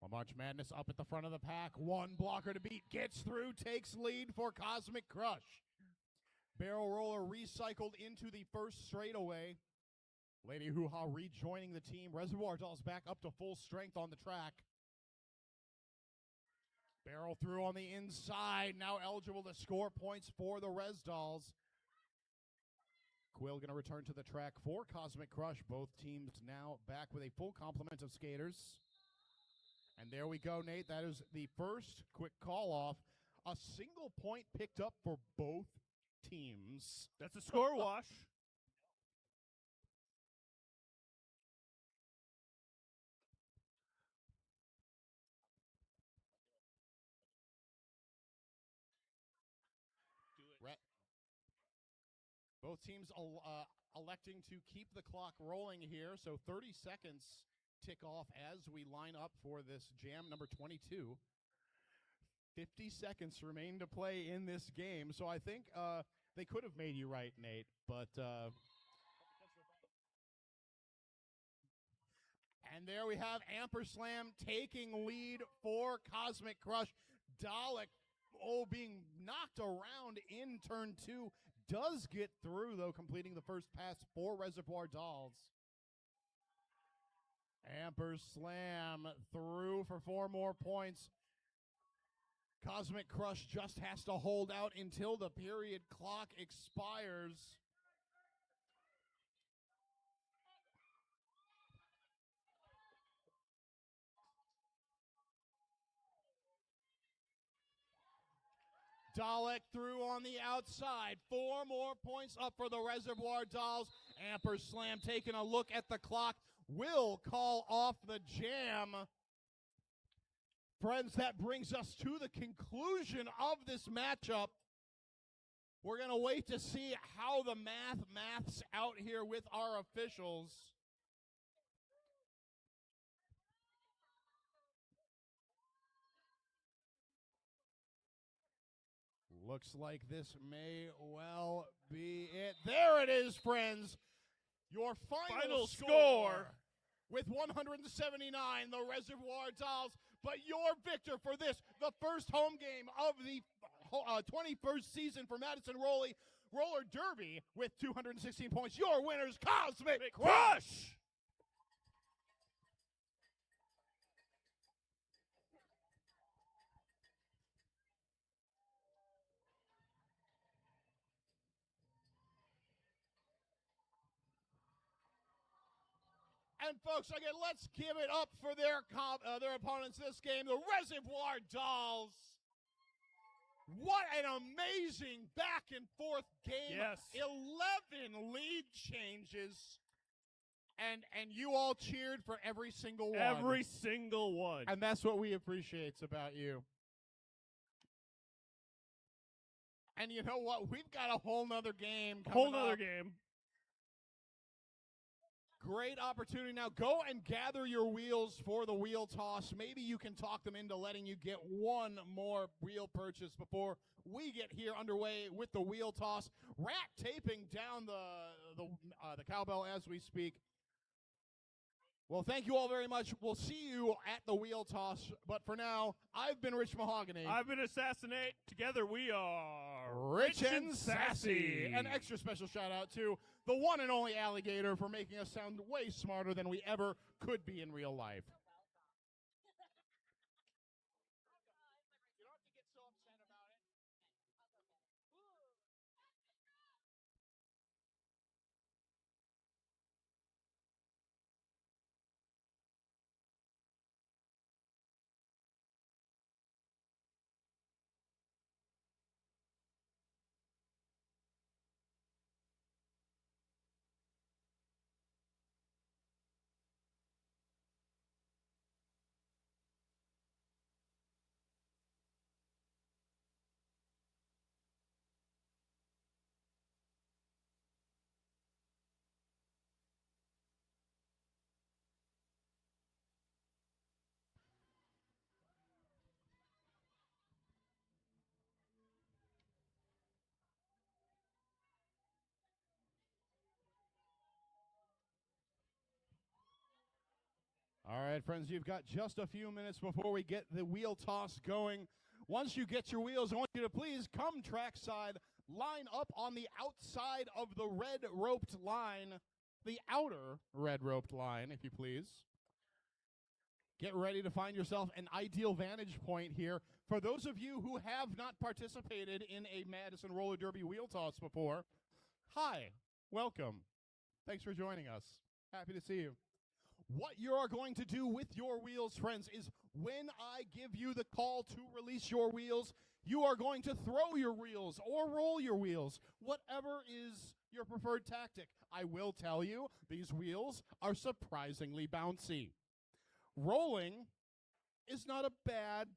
La March Madness up at the front of the pack. One blocker to beat. Gets through. Takes lead for Cosmic Crush. Barrel Roller recycled into the first straightaway. Lady Hoo-Ha rejoining the team. Reservoir Dolls back up to full strength on the track. Barrel through on the inside. Now eligible to score points for the Res Dolls. Quill going to return to the track for Cosmic Crush. Both teams now back with a full complement of skaters. And there we go, Nate. That is the first quick call-off. A single point picked up for both teams. That's a score wash. Both teams electing to keep the clock rolling here, so 30 seconds tick off as we line up for this jam number 22. 50 seconds remain to play in this game, so I think they could have made you right, Nate, but... And there we have Amperslam taking lead for Cosmic Crush. Dalek, being knocked around in turn 2. Does get through, though, completing the first pass for Reservoir Dolls. Amperslam through for 4 more points. Cosmic Crush just has to hold out until the period clock expires. Dalek through on the outside. 4 more points up for the Reservoir Dolls. Amperslam taking a look at the clock. Will call off the jam. Friends, that brings us to the conclusion of this matchup. We're going to wait to see how the maths out here with our officials. Looks like this may well be it. There it is, friends. Your final score. With 179, the Reservoir Dolls. But your victor for this, the first home game of the 21st season for Madison Roller Derby with 216 points. Your winners, Cosmic Crush! And folks, again, let's give it up for their opponents this game, the Reservoir Dolls. What an amazing back and forth game. Yes. 11 lead changes. And you all cheered for every single one. Every single one. And that's what we appreciate about you. And you know what? We've got a whole nother game coming up. Game. Great opportunity. Now go and gather your wheels for the wheel toss. Maybe you can talk them into letting you get one more wheel purchase before we get here underway with the wheel toss. Rat taping down the cowbell as we speak. Well, thank you all very much. We'll see you at the wheel toss. But for now, I've been Rich Mahogany. I've been Assassinate. Together we are Rich and Sassy. An extra special shout out to the one and only Alligator for making us sound way smarter than we ever could be in real life. All right, friends, you've got just a few minutes before we get the wheel toss going. Once you get your wheels, I want you to please come trackside, line up on the outside of the red roped line, the outer red roped line, if you please. Get ready to find yourself an ideal vantage point here. For those of you who have not participated in a Madison Roller Derby wheel toss before, hi, welcome. Thanks for joining us. Happy to see you. What you are going to do with your wheels, friends, is when I give you the call to release your wheels, you are going to throw your wheels or roll your wheels, whatever is your preferred tactic. I will tell you, these wheels are surprisingly bouncy. Rolling is not a bad,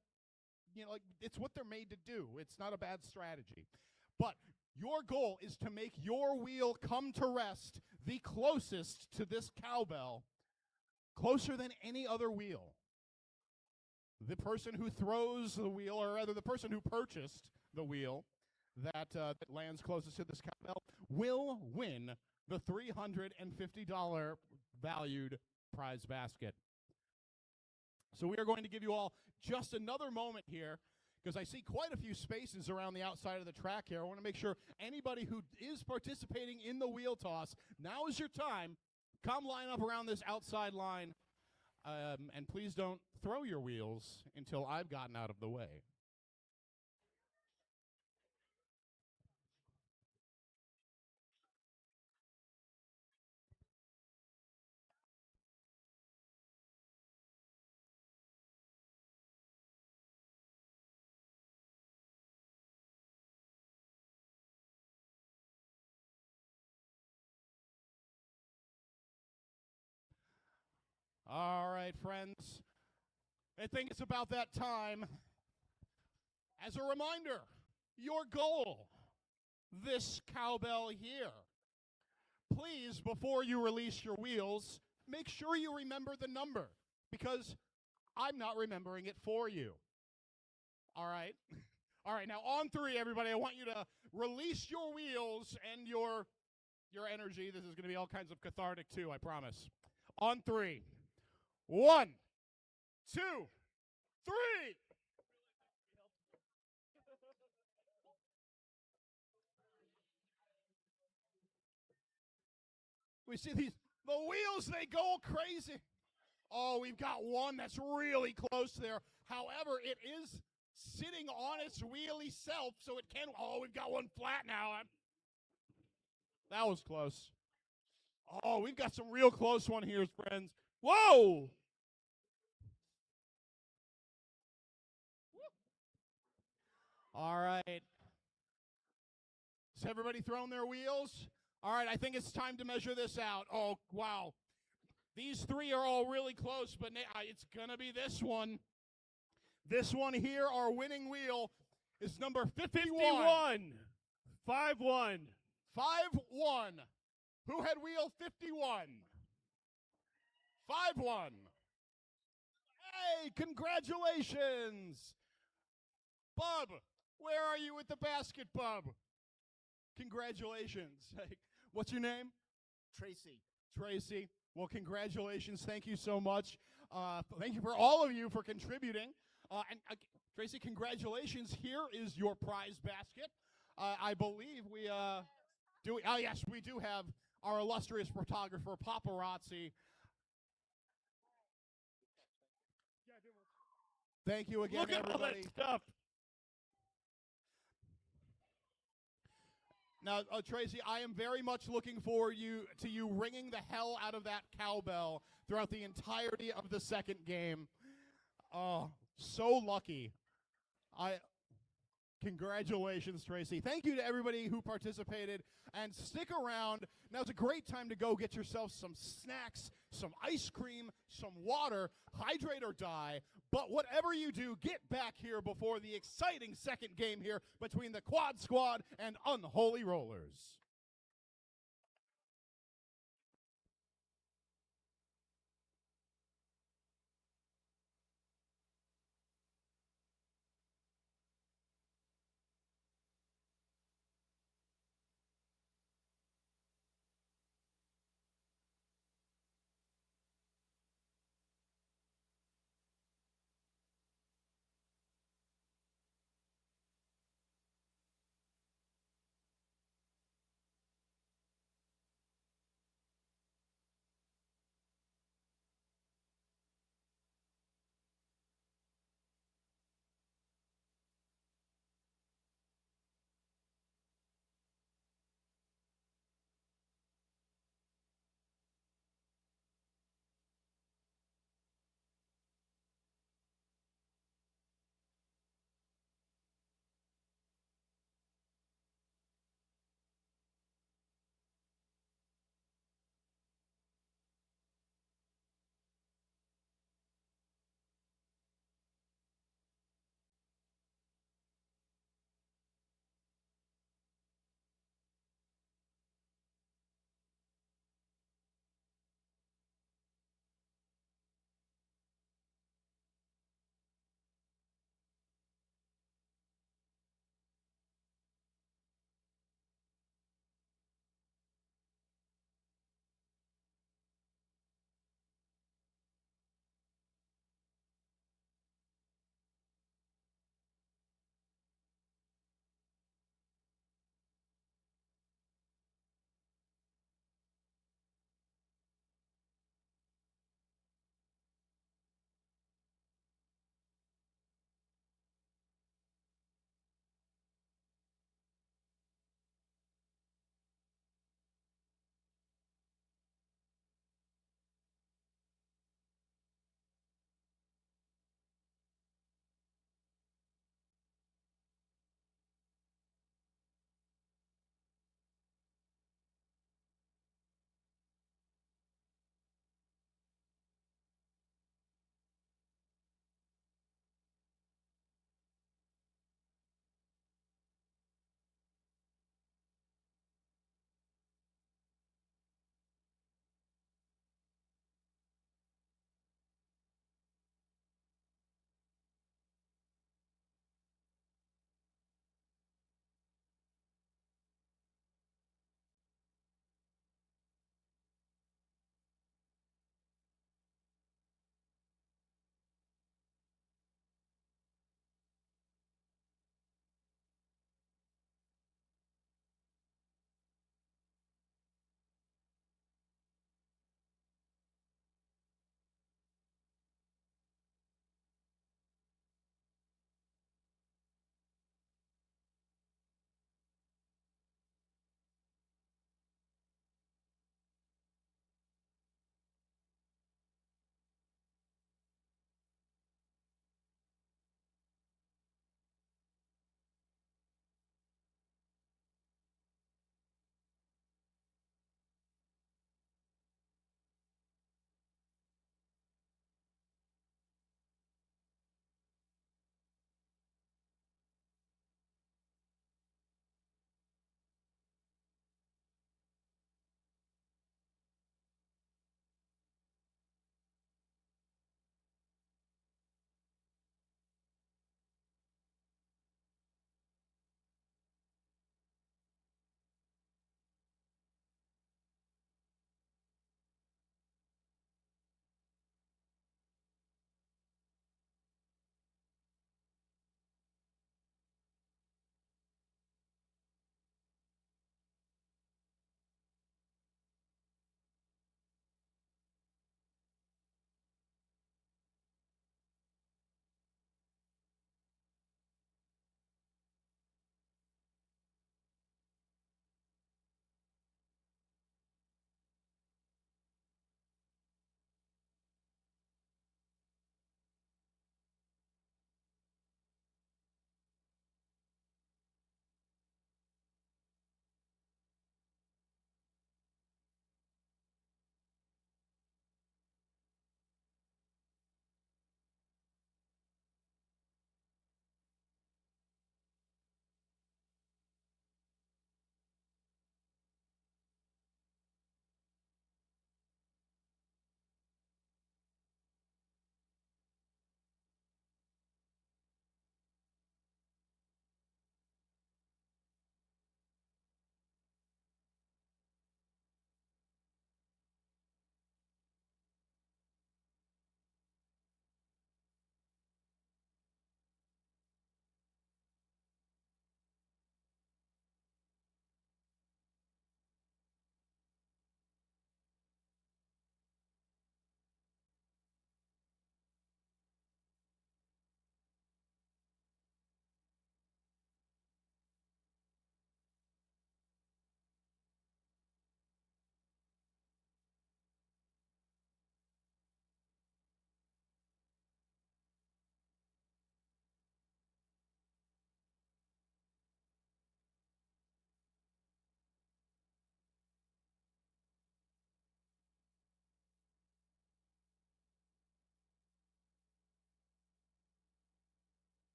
it's what they're made to do. It's not a bad strategy. But your goal is to make your wheel come to rest the closest to this cowbell, closer than any other wheel. The person who throws the wheel, or rather the person who purchased the wheel that lands closest to this cowbell, will win the $350 valued prize basket. So we are going to give you all just another moment here, because I see quite a few spaces around the outside of the track here. I want to make sure anybody who is participating in the wheel toss, now is your time. Come line up around this outside line, and please don't throw your wheels until I've gotten out of the way. All right, friends. I think it's about that time. As a reminder, your goal, this cowbell here. Please, before you release your wheels, make sure you remember the number, because I'm not remembering it for you. All right? All right, now on three, everybody, I want you to release your wheels and your energy. This is going to be all kinds of cathartic, too, I promise. On three. 1, 2, 3. We see the wheels, they go crazy. Oh, we've got one that's really close there. However, it is sitting on its wheelie self, so it can. Oh, we've got one flat now. That was close. Oh, we've got some real close one here, friends. Whoa! All right. Has everybody thrown their wheels? All right, I think it's time to measure this out. Oh, wow. These three are all really close, but it's going to be this one. This one here, our winning wheel, is number 51. 5-1. 5-1. Who had wheel 51? 5-1. Hey, congratulations. Bub, where are you with the basket, Bub? Congratulations. Hey, what's your name? Tracy. Tracy. Well, congratulations. Thank you so much. Thank you for all of you for contributing. Tracy, congratulations. Here is your prize basket. I believe we do. Yes, we do have our illustrious photographer, Paparazzi. Thank you again, Look at all everybody. that stuff. Now, Tracy, I am very much looking forward to you ringing the hell out of that cowbell throughout the entirety of the second game. Oh, so lucky. Congratulations, Tracy. Thank you to everybody who participated, and stick around. Now it's a great time to go get yourself some snacks, some ice cream, some water, hydrate or die. But whatever you do, get back here before the exciting second game here between the Quad Squad and Unholy Rollers.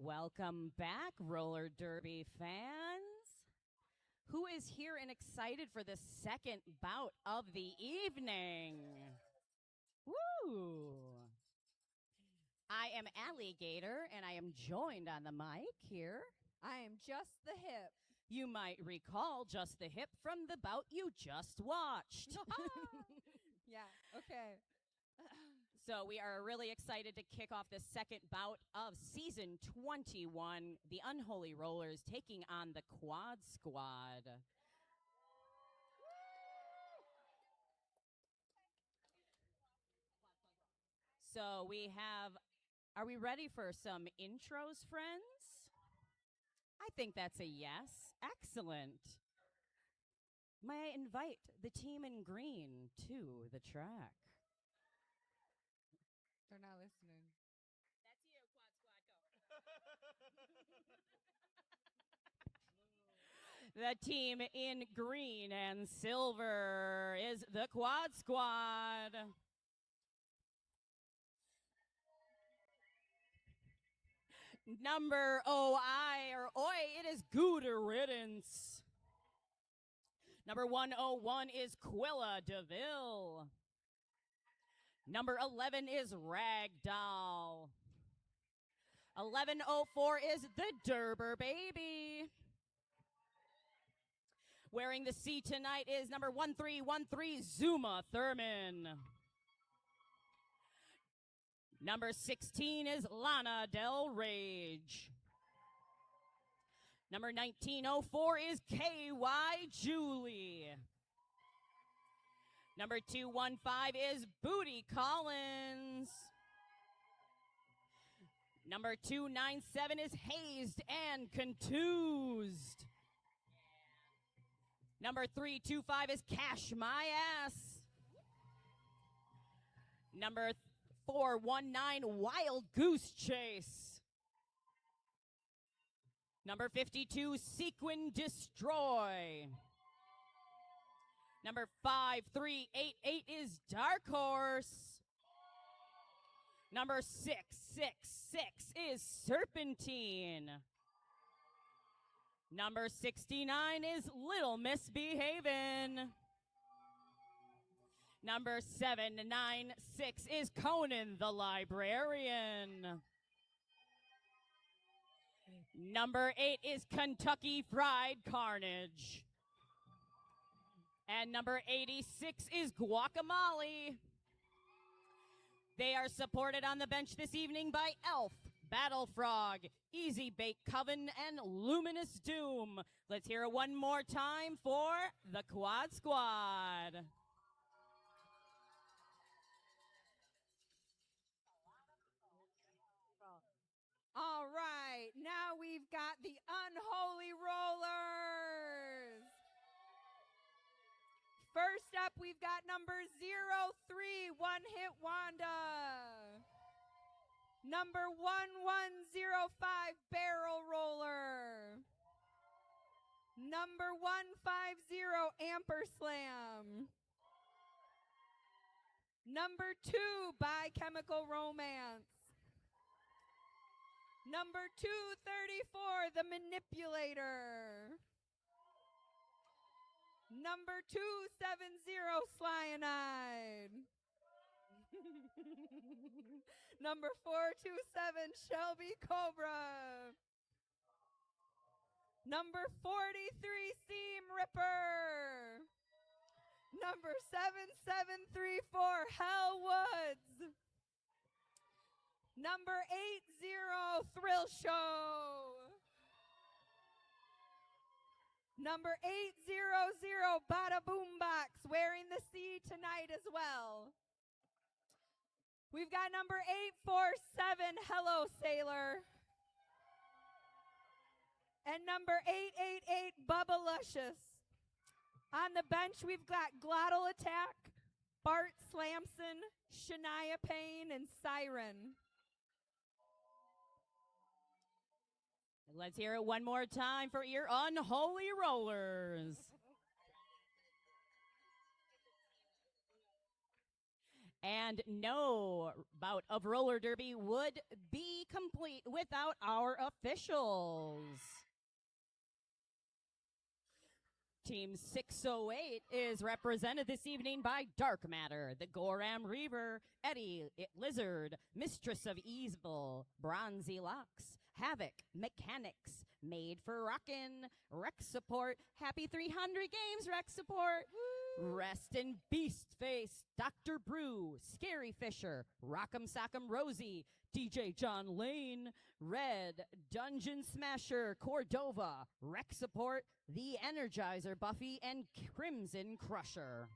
Welcome back, roller derby fans. Who is here and excited for the second bout of the evening? Woo! I am Alligator, and I am joined on the mic here. I am just the hip. You might recall Just the Hip from the bout you just watched. Yeah, okay. So we are really excited to kick off the second bout of season 21, the Unholy Rollers taking on the Quad Squad. So we have, are we ready for some intros, friends? I think that's a yes. Excellent. May I invite the team in green to the track? They're not listening. That's you, Quad Squad, go. The team in green and silver is the Quad Squad. Number OI or Oi, it is good riddance. Number 101 is Quilla DeVille. Number 11 is Ragdoll. 1104 is the Derber Baby. Wearing the C tonight is number 1313 Zuma Thurman. Number 16 is Lana Del Rage. Number 1904 is KY Julie. Number 215 is Booty Collins. Number 297 is Hazed and Contused. Number 325 is Cash My Ass. Number 419 Wild Goose Chase. Number 52 Sequin Destroy. Number 5388 is Dark Horse. Number 666 is Serpentine. Number 69 is Little Misbehavin'. Number 796 is Conan the Librarian. Number 8 is Kentucky Fried Carnage. And number 86 is Guacamole. They are supported on the bench this evening by Elf, Battle Frog, Easy Bake Coven, and Luminous Doom. Let's hear it one more time for the Quad Squad. All right, now we've got the Unholy Rollers. First up, we've got number 03, One Hit Wanda. Number 1105, Barrel Roller. Number 150, Amperslam. Number 2, Biochemical Romance. Number 234, The Manipulator. Number 270, Cyanide. Number 427, Shelby Cobra. Number 43, Seam Ripper. Number 7734, Hell Woods. Number 80, Thrill Show. Number 800, Bada Boombox, wearing the C tonight as well. We've got number 847, Hello Sailor. And number 888, Bubba Luscious. On the bench, we've got Glottal Attack, Bart Slamson, Shania Payne, and Siren. Let's hear it one more time for your Unholy Rollers. And no bout of roller derby would be complete without our officials. Team 608 is represented this evening by Dark Matter, the Goram Reaver, Eddie Lizard, Mistress of Evil, Bronzy Locks, Havoc, Mechanics, Made for Rockin', Rec Support, Happy 300 Games Rec Support, Rest and Beast Face, Dr. Brew, Scary Fisher, Rock'em Sock'em Rosie, DJ John Lane, Red, Dungeon Smasher, Cordova, Rec Support, The Energizer Buffy, and Crimson Crusher.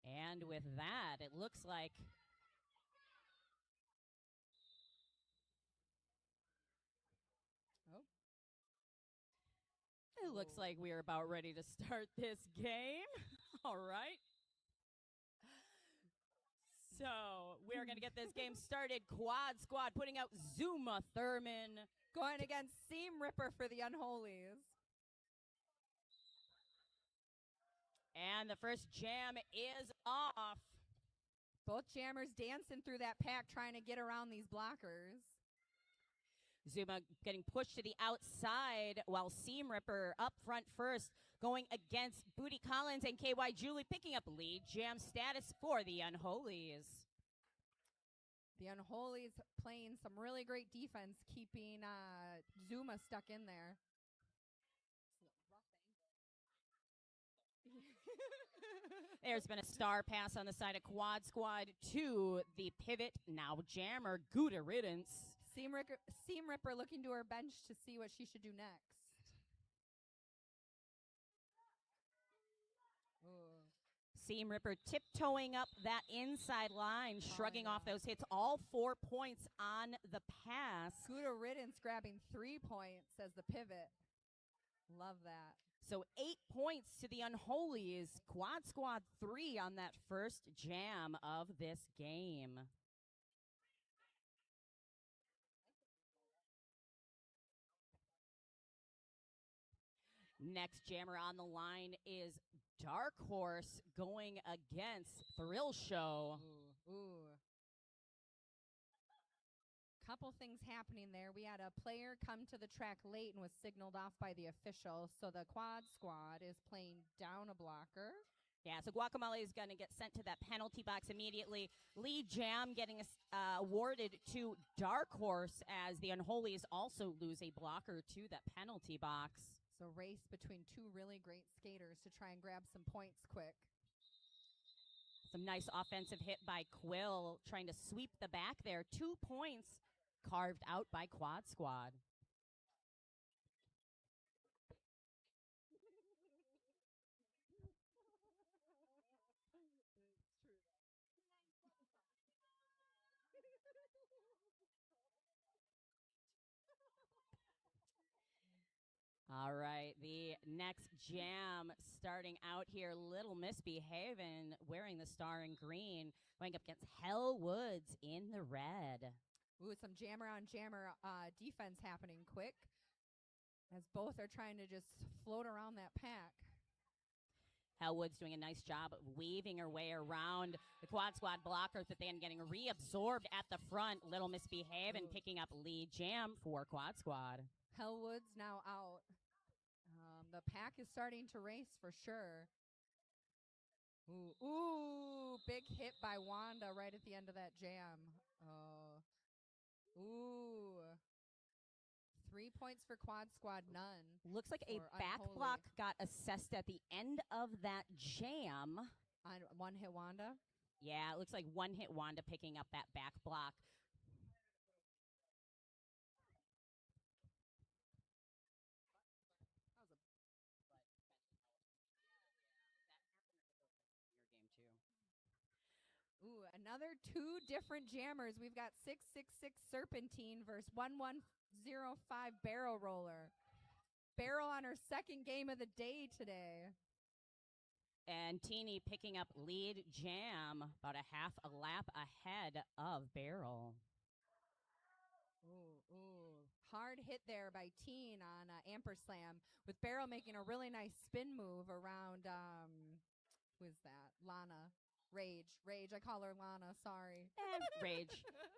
And with that, it looks like we are about ready to start this game. All right. So we're going to get this game started. Quad Squad putting out Zuma Thurman. Going against Seam Ripper for the Unholies. And the first jam is off. Both jammers dancing through that pack trying to get around these blockers. Zuma getting pushed to the outside while Seam Ripper up front first, going against Booty Collins and KY Julie, picking up lead jam status for the Unholies. The Unholies playing some really great defense, keeping Zuma stuck in there. There's been a star pass on the side of Quad Squad to the pivot, now jammer, Gouda Riddance. Seam Ripper looking to her bench to see what she should do next. Seam Ripper tiptoeing up that inside line, shrugging off those hits. All 4 points on the pass. Gouda Riddance grabbing 3 points as the pivot. Love that. So 8 points to the Unholies. Quad Squad 3 on that first jam of this game. Next jammer on the line is Dark Horse going against Thrill Show. Ooh. Couple things happening there. We had a player come to the track late and was signaled off by the official. So the Quad Squad is playing down a blocker. Yeah, so Guacamole is going to get sent to that penalty box immediately. Lead jam getting awarded to Dark Horse as the Unholies also lose a blocker to that penalty box. So race between two really great skaters to try and grab some points quick. Some nice offensive hit by Quill, trying to sweep the back there. 2 points carved out by Quad Squad. All right, the next jam starting out here, Little Misbehavin', wearing the star in green, going up against Hell Woods in the red. Ooh, some jammer on jammer defense happening quick as both are trying to just float around that pack. Hell Woods doing a nice job of weaving her way around the Quad Squad blockers, but then getting reabsorbed at the front. Little Misbehavin' picking up lead jam for Quad Squad. Hell Woods now out. The pack is starting to race for sure. Ooh, big hit by Wanda right at the end of that jam. Ooh. 3 points for Quad Squad, none. Looks like a back Unholy. block got assessed at the end of that jam. On one hit Wanda? Yeah, it looks like one hit Wanda picking up that back block. Ooh, another 2 different jammers. We've got 666 Serpentine versus 1105 Barrel Roller. Barrel on her second game of the day today. And Teeny picking up lead jam, about a half a lap ahead of Barrel. Ooh. Hard hit there by Teen on Amperslam, with Barrel making a really nice spin move around, who is that? Lana. Rage. I call her Lana. Sorry. Rage.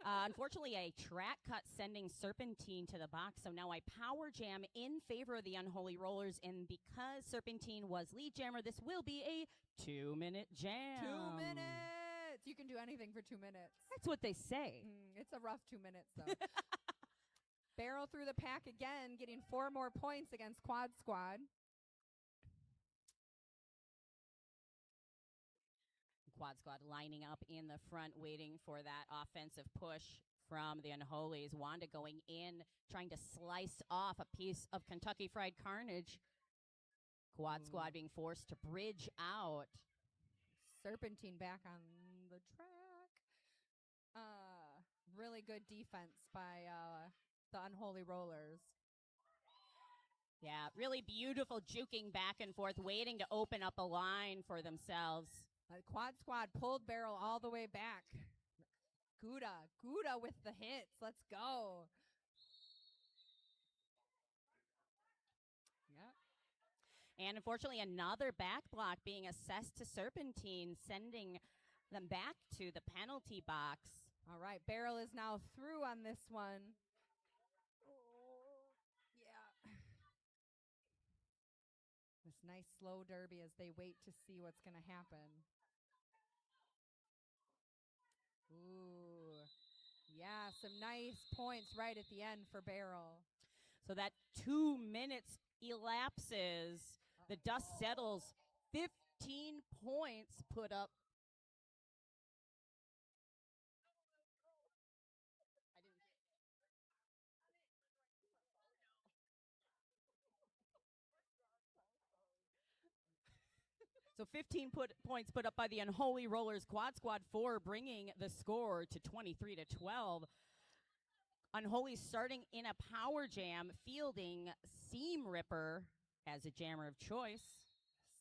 Unfortunately, a track cut sending Serpentine to the box. So now I power jam in favor of the Unholy Rollers. And because Serpentine was lead jammer, this will be a 2-minute jam. 2 minutes. You can do anything for 2 minutes. That's what they say. It's a rough 2 minutes, though. Barrel through the pack again, getting 4 more points against Quad Squad. Quad Squad lining up in the front, waiting for that offensive push from the Unholies. Wanda going in, trying to slice off a piece of Kentucky Fried Carnage. Quad Squad being forced to bridge out. Serpentine back on the track. Really good defense by the Unholy Rollers. Yeah, really beautiful juking back and forth, waiting to open up a line for themselves. Quad Squad pulled Barrel all the way back. Gouda with the hits. Let's go. Yep. And unfortunately, another back block being assessed to Serpentine, sending them back to the penalty box. All right, Barrel is now through on this one. Yeah. This nice slow derby as they wait to see what's going to happen. Ooh. Yeah, some nice points right at the end for Barrel. So that 2 minutes elapses. The dust settles. 15 points put up. So 15 points put up by the Unholy Rollers. Quad Squad 4 bringing the score to 23-12. Unholy starting in a power jam, fielding Seam Ripper as a jammer of choice.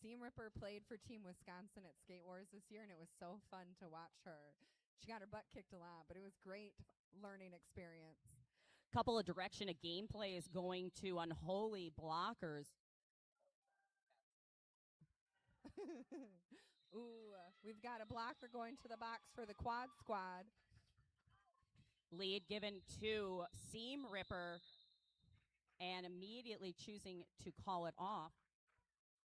Seam Ripper played for Team Wisconsin at Skate Wars this year, and it was so fun to watch her. She got her butt kicked a lot, but it was great learning experience. Couple of direction of gameplay is going to Unholy blockers. Ooh, we've got a blocker going to the box for the Quad Squad. Lead given to Seam Ripper and immediately choosing to call it off.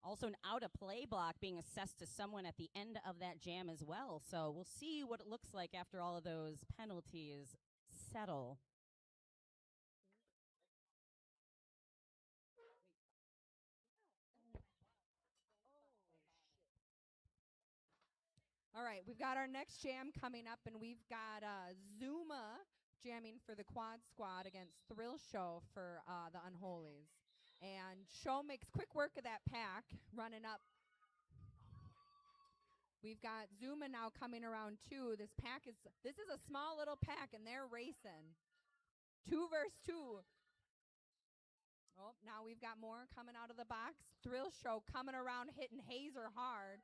Also an out-of-play block being assessed to someone at the end of that jam as well. So we'll see what it looks like after all of those penalties settle. All right, we've got our next jam coming up, and we've got Zuma jamming for the Quad Squad against Thrill Show for the Unholies. And Show makes quick work of that pack, running up. We've got Zuma now coming around too. This is a small little pack, and they're racing. 2 versus 2. Oh, now we've got more coming out of the box. Thrill Show coming around, hitting Hazer hard,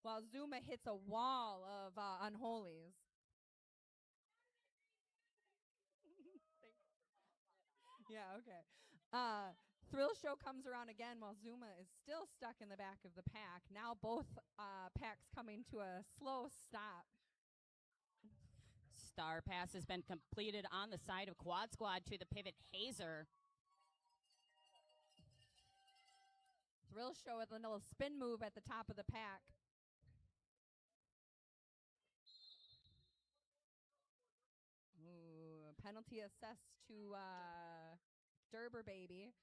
while Zuma hits a wall of Unholies. Yeah, okay. Thrill Show comes around again while Zuma is still stuck in the back of the pack. Now both packs coming to a slow stop. Star pass has been completed on the side of Quad Squad to the pivot Hazer. Thrill Show with a little spin move at the top of the pack. Ooh, penalty assessed to Derber Baby,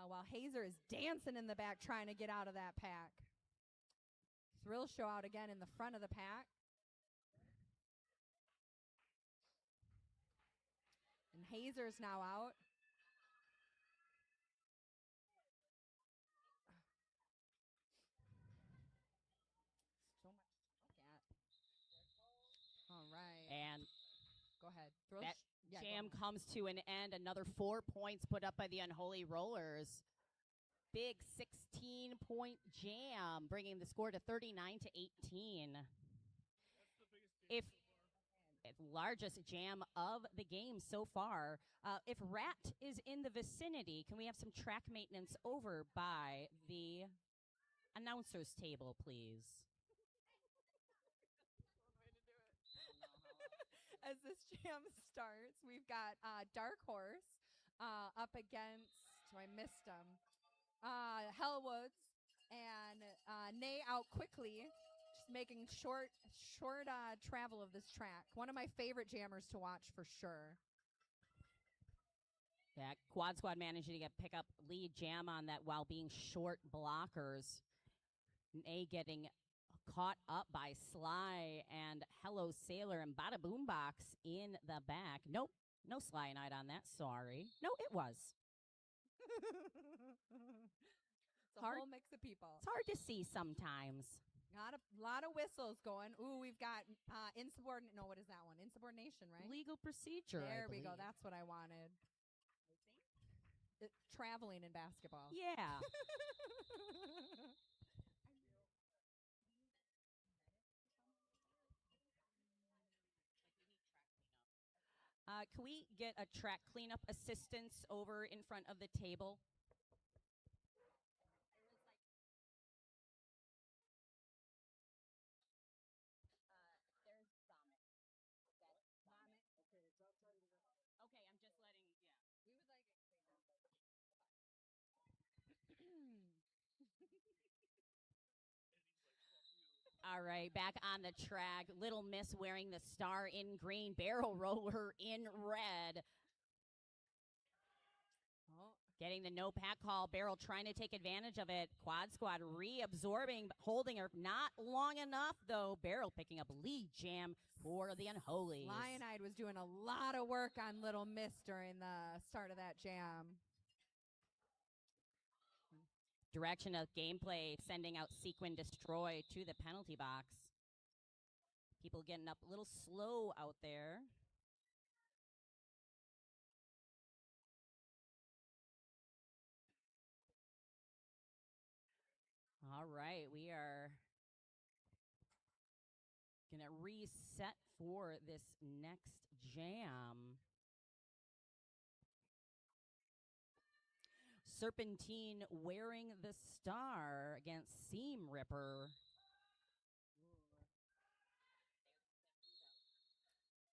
while Hazer is dancing in the back trying to get out of that pack. Thrill Show out again in the front of the pack. And Hazer's now out. So much to look at. All right. And Go ahead. that jam comes to an end. Another 4 points put up by the Unholy Rollers. Big 16-point jam, bringing the score to 39-18. largest jam of the game so far. If Rat is in the vicinity, can we have some track maintenance over by the announcer's table, please? As this jam starts, we've got Dark Horse up against, I missed him, Hellwoods, and Nay out quickly, just making short travel of this track. One of my favorite jammers to watch for sure. Yeah, Quad Squad managing to pick up lead jam on that while being short blockers. Nay getting caught up by Sly and Hello Sailor and Bada Boombox in the back. Nope, no Sly Night on that. Sorry. No, it was. It's a whole mix of people. It's hard to see sometimes. Lot of whistles going. Ooh, we've got insubordinate. No, what is that one? Insubordination, right? Legal procedure. There we go. That's what I wanted. Traveling in basketball. Yeah. Can we get a track cleanup assistance over in front of the table? There's vomit. Vomit? Okay, it's outside of the... Okay, I'm just letting, yeah. We would like it cleaned up. All right, back on the track. Little Miss wearing the star in green, barrel roller in red. Oh. Getting the no pack call. Barrel trying to take advantage of it. Quad Squad reabsorbing, holding her not long enough, though. Barrel picking up lead jam for the Unholy. Lionide was doing a lot of work on Little Miss during the start of that jam. Direction of gameplay, sending out Sequin Destroy to the penalty box. People getting up a little slow out there. All right, we are going to reset for this next jam. Serpentine wearing the star against Seam Ripper.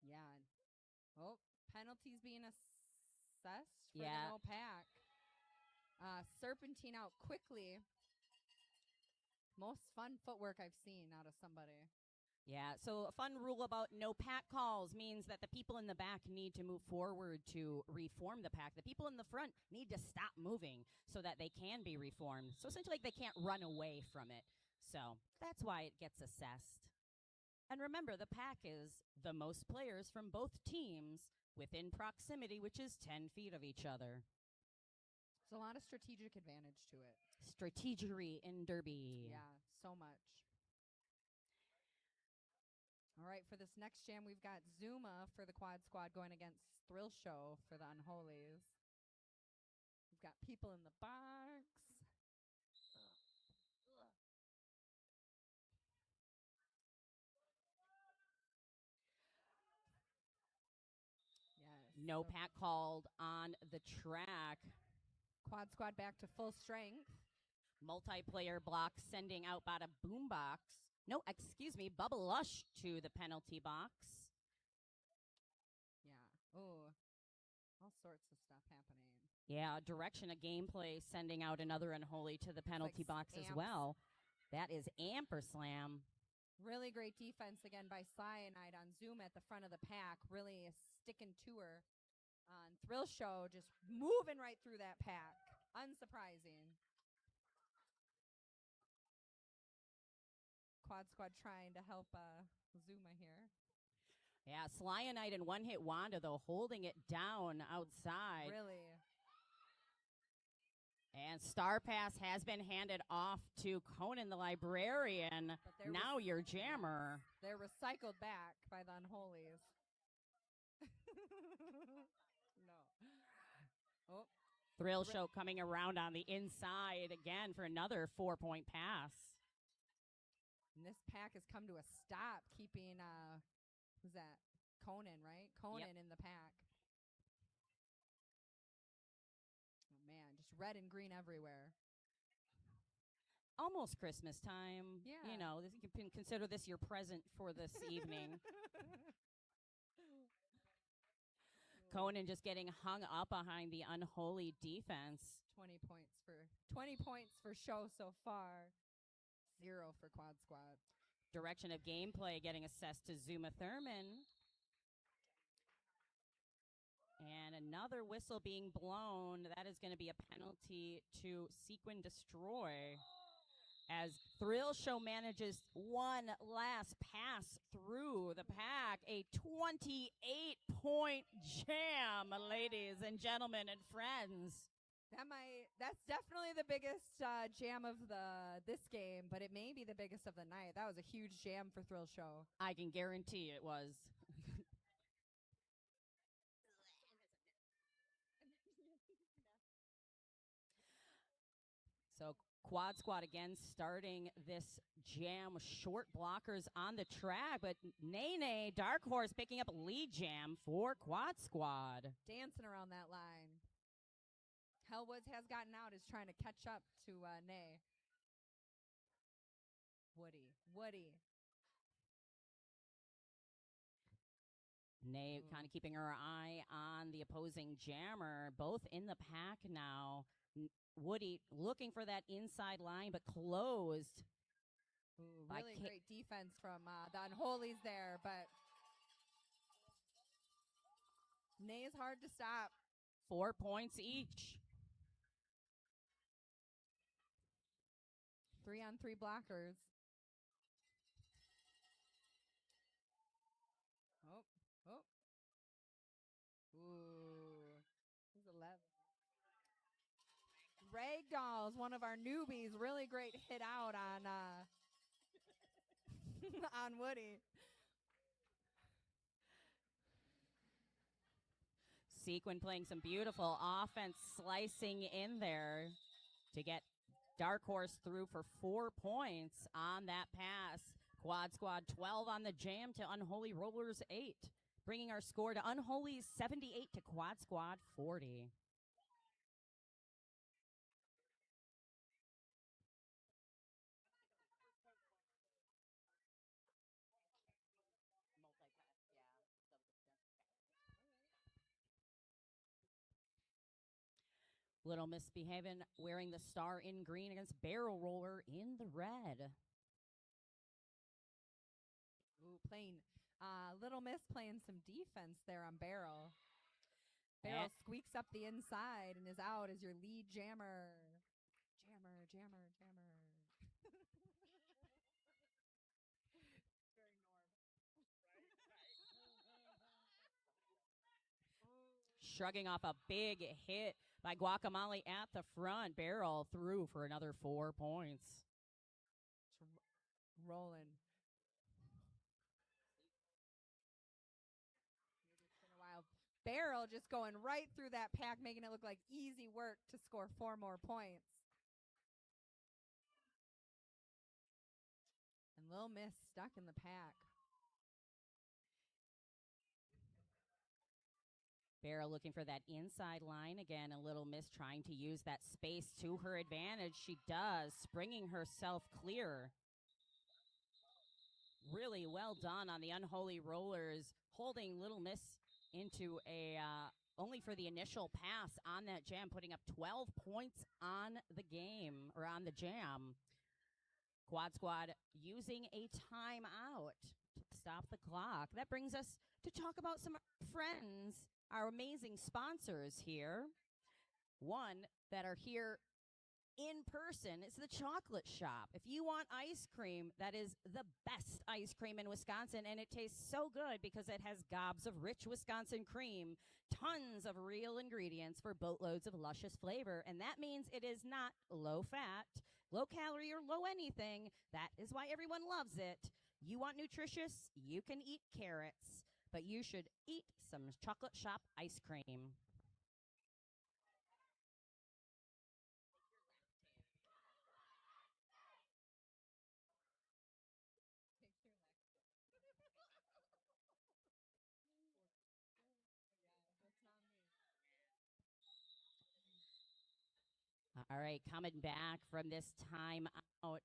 Yeah. Oh, penalties being assessed for the Yeah. no pack. Serpentine out quickly. Most fun footwork I've seen out of somebody. Yeah, so a fun rule about no pack calls means that the people in the back need to move forward to reform the pack. The people in the front need to stop moving so that they can be reformed. So essentially, they can't run away from it. So that's why it gets assessed. And remember, the pack is the most players from both teams within proximity, which is 10 feet of each other. There's a lot of strategic advantage to it. Strategery in Derby. Yeah, so much. All right, for this next jam, we've got Zuma for the Quad Squad going against Thrill Show for the Unholies. We've got people in the box. Yes. No pack called on the track. Quad Squad back to full strength. Multiplayer block sending out Bada Boombox. No, excuse me, Bubba Lush to the penalty box. Yeah. Oh, all sorts of stuff happening. Yeah, direction of gameplay sending out another Unholy to the penalty box as amps. well. That is Amperslam. Really great defense again by Cyanide on Zoom at the front of the pack. Really sticking to her. On Thrill Show, just moving right through that pack. Unsurprising. Quad Squad trying to help Zuma here. Yeah, Slionite and One Hit Wanda, though, holding it down outside. Really. And Star Pass has been handed off to Conan the Librarian. Now your jammer. They're recycled back by the Unholies. No. Oh. Thrill Show coming around on the inside again for another 4-point pass. And this pack has come to a stop, keeping, who's that? Conan, right? Conan in the pack. Oh man, just red and green everywhere. Almost Christmas time. Yeah. You know, you can consider this your present for this evening. Conan just getting hung up behind the Unholy defense. 20 points for show so far. 0 for Quad Squad. Direction of gameplay getting assessed to Zuma Thurman. And another whistle being blown. That is going to be a penalty to Sequin Destroy. As Thrill Show manages one last pass through the pack. A 28-point jam, ladies and gentlemen and friends. That's definitely the biggest jam of this game, but it may be the biggest of the night. That was a huge jam for Thrill Show. I can guarantee it was. So Quad Squad again starting this jam. Short blockers on the track, but Nene, Dark Horse picking up lead jam for Quad Squad. Dancing around that line. Hellwoods has gotten out, is trying to catch up to Nay. Woody. Nay kind of keeping her eye on the opposing jammer. Both in the pack now. Woody looking for that inside line, but closed. Ooh, really great defense from the Unholies there, but Nay is hard to stop. 4 points each. 3-on-3 blockers. Oh. Ooh. This is 11. Ragdolls, one of our newbies, really great hit out on on Woody. Sequin playing some beautiful offense, slicing in there to get Dark Horse through for 4 points on that pass. Quad Squad 12 on the jam to Unholy Rollers 8, bringing our score to Unholy's 78 to Quad Squad 40. Little Misbehavin' wearing the star in green against Barrel Roller in the red. Ooh, playing Little Miss playing some defense there on Barrel. Barrel squeaks up the inside and is out as your lead jammer. Jammer. Shrugging off a big hit by Guacamole at the front. Barrel through for another 4 points. Rolling. Barrel just going right through that pack, making it look like easy work to score 4 more points. And Lil Miss stuck in the pack. Barrel looking for that inside line again. A Little Miss trying to use that space to her advantage. She does, springing herself clear. Really well done on the Unholy Rollers, holding Little Miss into a only for the initial pass on that jam, putting up 12 points on the game, or on the jam. Quad Squad using a timeout to stop the clock. That brings us to talk about some friends, our amazing sponsors here. One that are here in person is the Chocolate Shop. If you want ice cream, that is the best ice cream in Wisconsin, and it tastes so good because it has gobs of rich Wisconsin cream, tons of real ingredients for boatloads of luscious flavor, and that means it is not low fat, low calorie, or low anything. That is why everyone loves it. You want nutritious? You can eat carrots, but you should eat some Chocolate Shop ice cream. All right, coming back from this time out.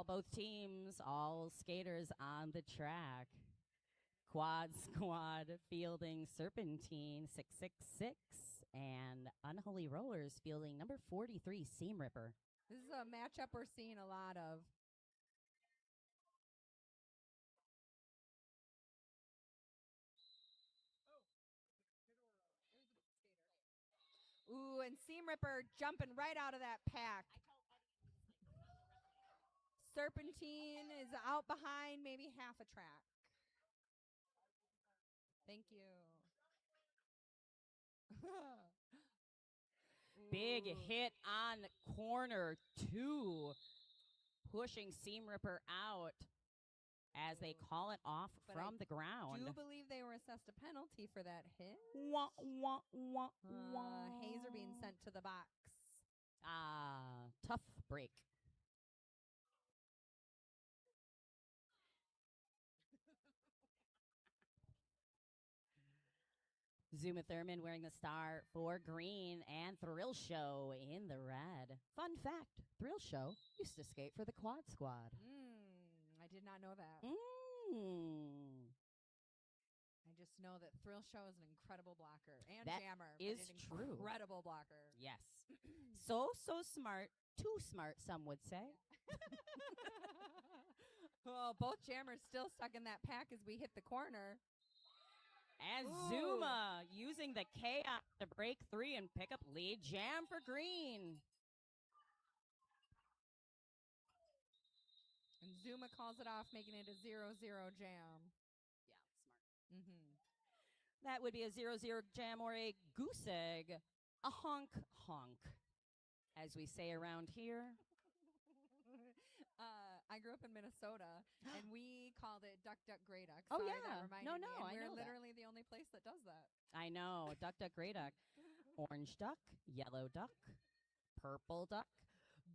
Both teams, all skaters on the track. Quad Squad fielding Serpentine 666 and Unholy Rollers fielding number 43 Seam Ripper. This is a matchup we're seeing a lot of. Ooh, and Seam Ripper jumping right out of that pack. Serpentine is out behind maybe half a track. Thank you. Big Ooh. hit on corner 2, pushing Seam Ripper out as they call it off But from I the ground. Do believe they were assessed a penalty for that hit. Wah, wah, wah, wah. Hazer being sent to the box. Tough break. Zuma Thurman wearing the star for green and Thrill Show in the red. Fun fact, Thrill Show used to skate for the Quad Squad. I did not know that. I just know that Thrill Show is an incredible blocker and That jammer. is but an true. Incredible blocker. Yes. So smart. Too smart, some would say. Well, both jammers still stuck in that pack as we hit the corner. And Ooh. Zuma using the chaos to break 3 and pick up lead jam for green. And Zuma calls it off, making it a 0-0 jam. Yeah, smart. That would be a 0-0 jam or a goose egg. A honk, as we say around here. I grew up in Minnesota, and we called it Duck, Duck, Grey Duck. Oh, Sorry, yeah. that reminded No, me. And I we're know that. literally the only place that does that. I know. Duck, duck, gray duck. Orange duck, yellow duck, purple duck,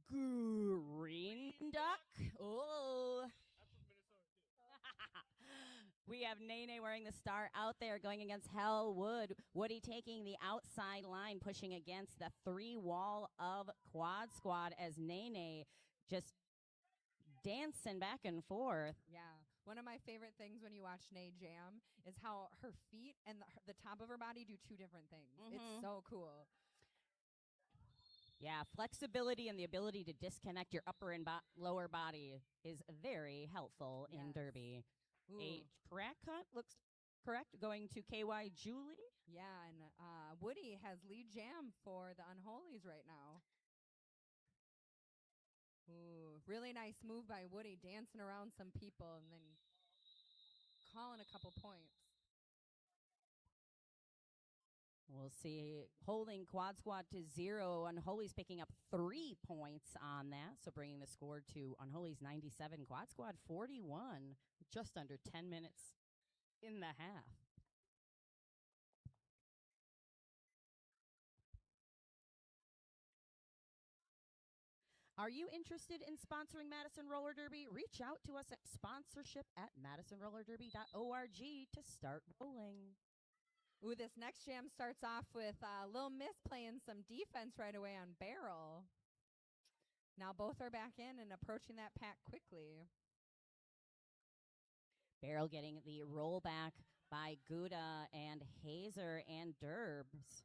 green duck. Oh. We have Nene wearing the star out there going against Hellwood. Woody taking the outside line, pushing against the 3 wall of Quad Squad as Nene just dancing back and forth. Yeah. One of my favorite things when you watch Nay jam is how her feet and the top of her body do 2 different things. It's so cool. Yeah, flexibility and the ability to disconnect your upper and lower body is very helpful in derby. Ooh. A track cut looks correct, going to KY Julie. Yeah, and Woody has lead jam for the Unholies right now. Ooh, really nice move by Woody, dancing around some people and then calling a couple points. We'll see. Holding Quad Squad to 0. Unholy's picking up 3 points on that, so bringing the score to Unholy's 97, Quad Squad 41, just under 10 minutes in the half. Are you interested in sponsoring Madison Roller Derby? Reach out to us at sponsorship@madisonrollerderby.org to start rolling. Ooh, this next jam starts off with Lil Miss playing some defense right away on Barrel. Now both are back in and approaching that pack quickly. Barrel getting the rollback by Gouda and Hazer and Derbs.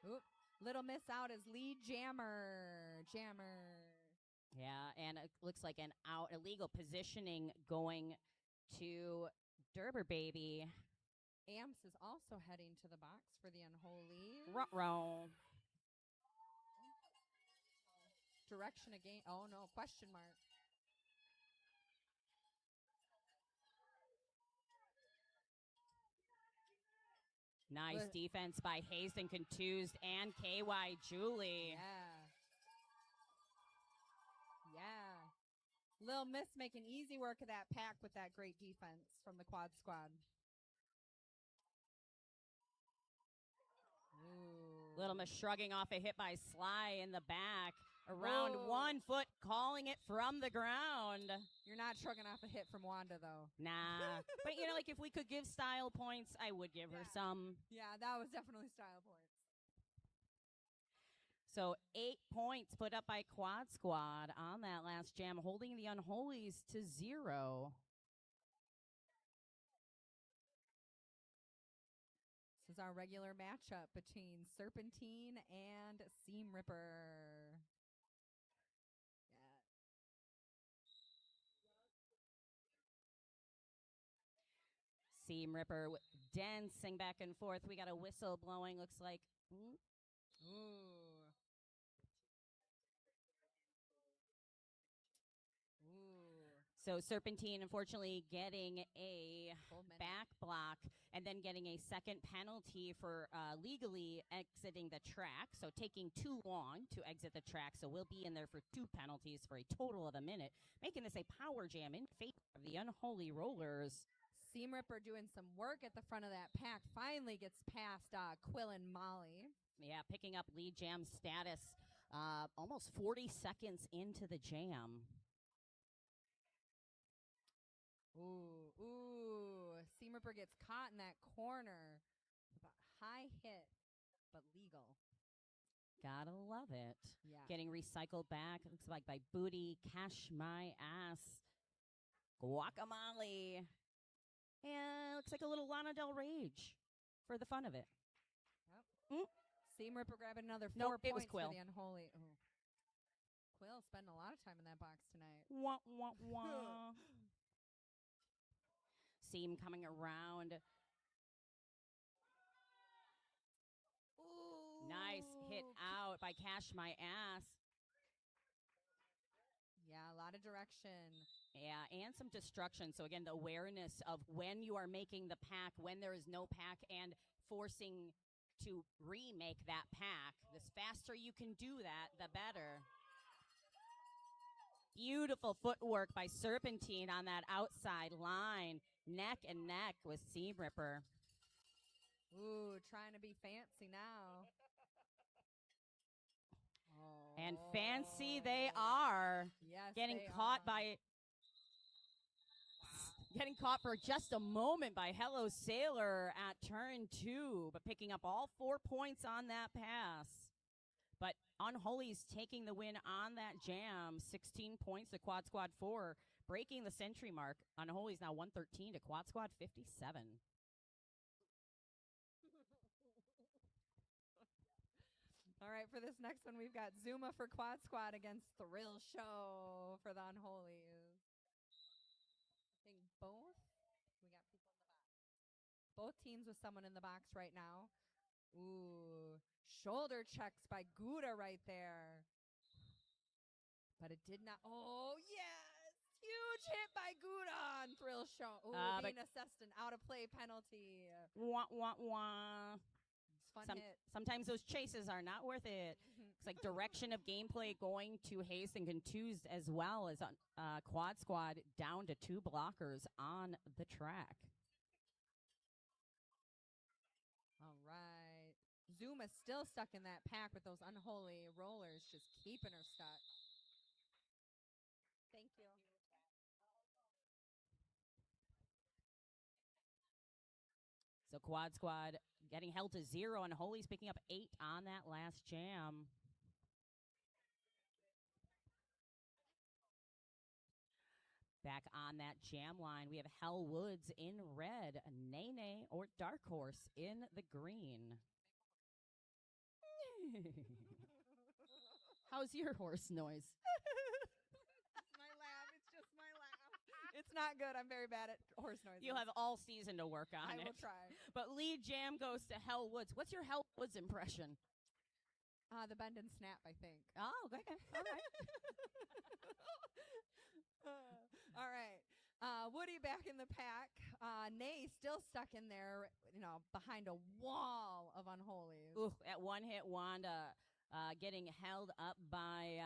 Oop. Little Miss out as lead jammer. Yeah, and it looks like an illegal positioning going to Derber Baby. Amps is also heading to the box for the Unholy. Ruh-roh. Direction again. Oh, no. Question mark. Nice defense by Hazen Contused and KY Julie. Yeah. Lil Miss making easy work of that pack with that great defense from the Quad Squad. Little Miss shrugging off a hit by Sly in the back. Around Whoa. 1 foot, calling it from the ground. You're not shrugging off a hit from Wanda, though. Nah. But, you know, like if we could give style points, I would give her Yeah. some. Yeah, that was definitely style points. So 8 points put up by Quad Squad on that last jam, holding the Unholies to 0. This is our regular matchup between Serpentine and Seam Ripper. Seam Ripper dancing back and forth. We got a whistle blowing, looks like. Ooh. Ooh. So Serpentine, unfortunately, getting a Full minute. back block and then getting a second penalty for legally exiting the track. So taking too long to exit the track. So we'll be in there for 2 penalties for a total of a minute, making this a power jam in favor of the Unholy Rollers. Seam Ripper doing some work at the front of that pack. Finally gets past Quill and Molly. Yeah, picking up lead jam status almost 40 seconds into the jam. Ooh, ooh. Seam Ripper gets caught in that corner. But high hit, but legal. Gotta love it. Yeah. Getting recycled back. It looks like by Booty, Cash My Ass, Guacamole. And looks like a little Lana Del Rage for the fun of it. Yep. Seam Ripper grabbing another 4 Nope, points it was Quill. for the Unholy. Ooh. Quill spending a lot of time in that box tonight. Wah, wah, wah. Seam coming around. Ooh. Nice hit out by Cash My Ass. Yeah, a lot of direction. Yeah, and some destruction. So again, the awareness of when you are making the pack, when there is no pack, and forcing to remake that pack. The faster you can do that, the better. Beautiful footwork by Serpentine on that outside line. Neck and neck with Seam Ripper. Ooh, trying to be fancy now. And fancy they are. Yes, Getting they caught are. by... Getting caught for just a moment by Hello Sailor at turn 2, but picking up all 4 points on that pass. But Unholy's taking the win on that jam, 16 points to Quad Squad 4, breaking the century mark. Unholy's now 113 to Quad Squad 57. All right, for this next one, we've got Zuma for Quad Squad against Thrill Show for the Unholies. I think both. We got people in the box. Both teams with someone in the box right now. Ooh, shoulder checks by Gouda right there. But it did not. Oh, yes. Huge hit by Gouda on Thrill Show. Ooh, being assessed an out-of-play penalty. Wah, wah, wah. Fun hit. Sometimes those chases are not worth it. It's like direction of gameplay going to haste and confused as well as Quad Squad down to 2 blockers on the track. All right. Zuma's still stuck in that pack with those Unholy Rollers, just keeping her stuck. Thank you. So Quad Squad getting held to 0, and Unholy's picking up 8 on that last jam. Back on that jam line, we have Hell Woods in red, Nene or Dark Horse in the green. How's your horse noise? My laugh. It's just my laugh. It's not good. I'm very bad at horse noises. You'll have all season to work on I it. will try. But lead jam goes to Hell Woods. What's your Hell Woods impression? The bend and snap, I think. Oh, okay. All right. All right. Woody back in the pack. Nay still stuck in there, behind a wall of Unholies. Ooh, at one hit, Wanda getting held up by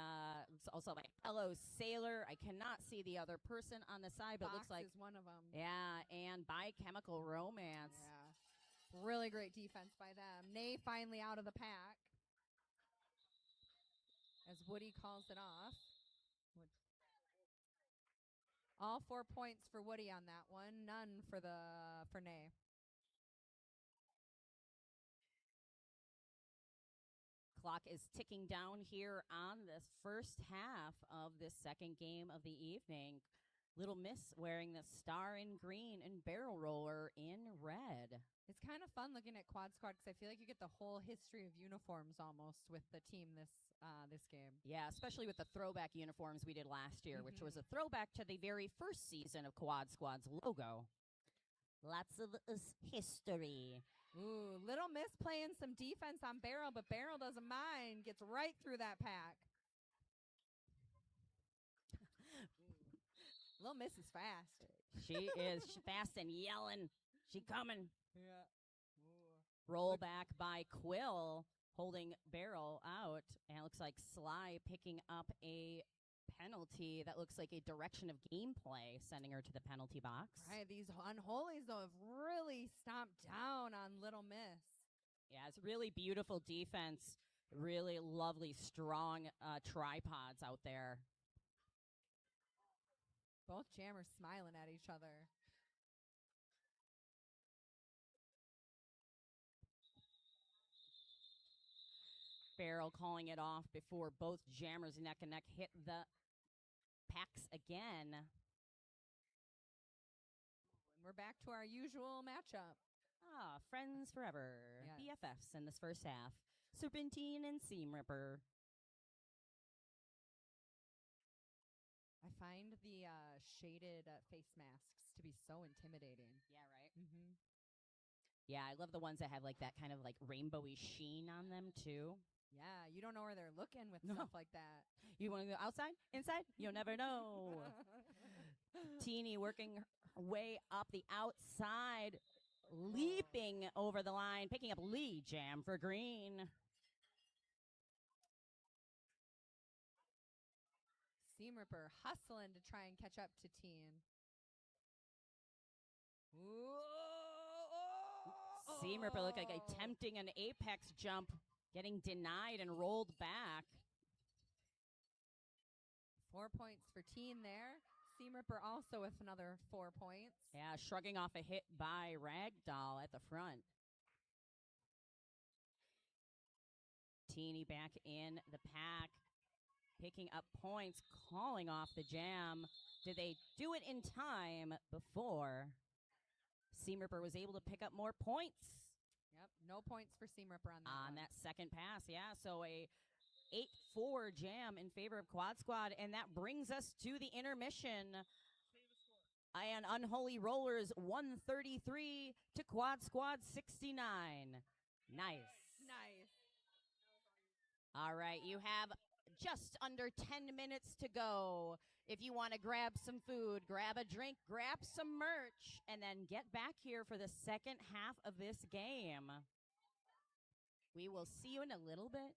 also by Hello Sailor. I cannot see the other person on the side, but it looks like is one of them. Yeah, and by Chemical Romance. Yeah. Really great defense by them. Nay finally out of the pack. as Woody calls it off. All 4 points for Woody on that one, none for Nay. Clock is ticking down here on this first half of this second game of the evening. Little Miss wearing the star in green and Barrel Roller in red. It's kind of fun looking at Quad Squad because I feel like you get the whole history of uniforms almost with the team this game. Yeah, especially with the throwback uniforms we did last year, which was a throwback to the very first season of Quad Squad's logo. Lots of history. Ooh, Little Miss playing some defense on Barrel, but Barrel doesn't mind. Gets right through that pack. Little Miss is fast. She is fast and yelling. She coming. Yeah. Roll back by Quill, holding Barrel out. And it looks like Sly picking up a penalty that looks like a direction of gameplay, sending her to the penalty box. Right, these Unholies, though, have really stomped down on Little Miss. Yeah, it's really beautiful defense. Really lovely, strong tripods out there. Both jammers smiling at each other. Barrel calling it off before both jammers neck and neck hit the packs again. And we're back to our usual matchup. Ah, friends forever. Yes. BFFs in this first half. Serpentine and Seam Ripper. I find the shaded face masks to be so intimidating. Yeah, right? Mm-hmm. Yeah, I love the ones that have like that kind of like rainbowy sheen on them too. Yeah, you don't know where they're looking with No. stuff like that. You want to go outside? Inside? You'll never know. Teeny working her way up the outside, leaping over the line, picking up lead jam for green. Seam Ripper hustling to try and catch up to Teen. Seam Ripper looked like attempting an apex jump, getting denied and rolled back. 4 points for Teen there. Seam Ripper also with another 4 points. Yeah, shrugging off a hit by Ragdoll at the front. Teeny back in the pack, picking up points, calling off the jam. Did they do it in time before Seam Ripper was able to pick up more points? Yep, no points for Seam Ripper on that On one. that second pass, yeah. So a 8-4 jam in favor of Quad Squad, and that brings us to the intermission. And Unholy Rollers 133 to Quad Squad 69. Nice. Nice. All right, you have just under 10 minutes to go. If you want to grab some food, grab a drink, grab some merch, and then get back here for the second half of this game. We will see you in a little bit.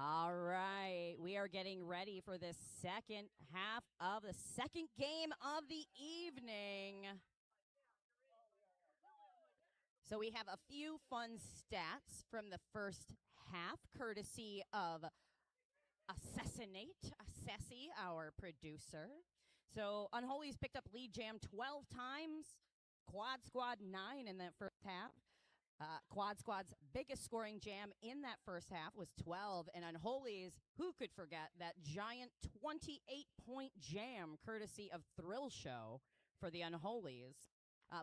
All right, we are getting ready for the second half of the second game of the evening. So we have a few fun stats from the first half, courtesy of Sassy, our producer. So Unholy's picked up lead jam 12 times, Quad Squad 9 in that first half. Quad Squad's biggest scoring jam in that first half was 12, and Unholy's, who could forget that giant 28-point jam courtesy of Thrill Show for the Unholies.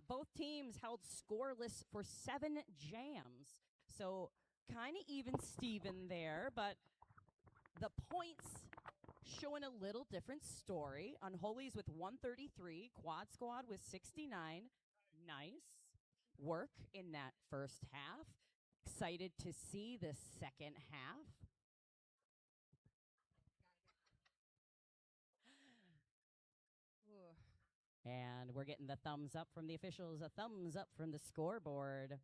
Both teams held scoreless for 7 jams, so kind of even Steven there, but the points showing a little different story. Unholy's with 133, Quad Squad with 69. Nice work in that first half. Excited to see the second half. And we're getting the thumbs up from the officials, a thumbs up from the scoreboard.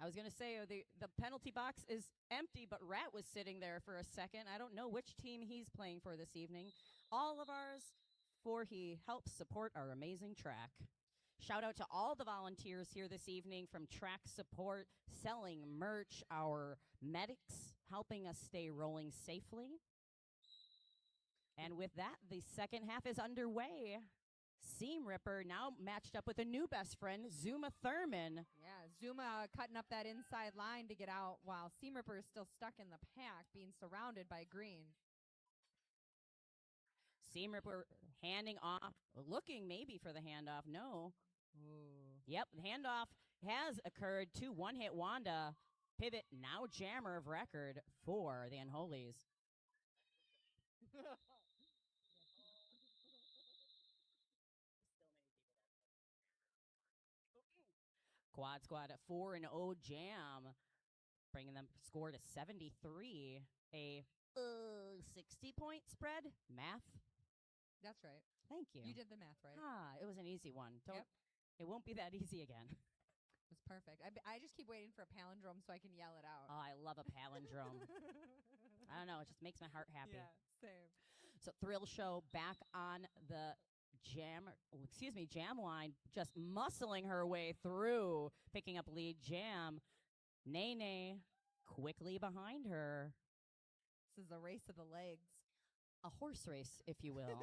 I was going to say the penalty box is empty, but Rat was sitting there for a second. I don't know which team he's playing for this evening. All of ours, for he helps support our amazing track. Shout out to all the volunteers here this evening from track support, selling merch, our medics helping us stay rolling safely. And with that, the second half is underway. Seam Ripper now matched up with a new best friend, Zuma Thurman. Yeah, Zuma cutting up that inside line to get out while Seam Ripper is still stuck in the pack, being surrounded by green. Seam Ripper handing off, looking maybe for the handoff. No. Ooh. Yep, the handoff has occurred to one-hit Wanda. Pivot, now jammer of record for the Unholies. Quad Squad at 4-0 jam, bringing them score to 73. A 60-point spread. Math. That's right. Thank you. You did the math right. It was an easy one. Yep. It won't be that easy again. It was perfect. I just keep waiting for a palindrome so I can yell it out. Oh, I love a palindrome. I don't know. It just makes my heart happy. Yeah, same. So Thrill Show back on the jam line, just muscling her way through, picking up lead jam. Nene quickly behind her. This is a race of the legs. A horse race, if you will.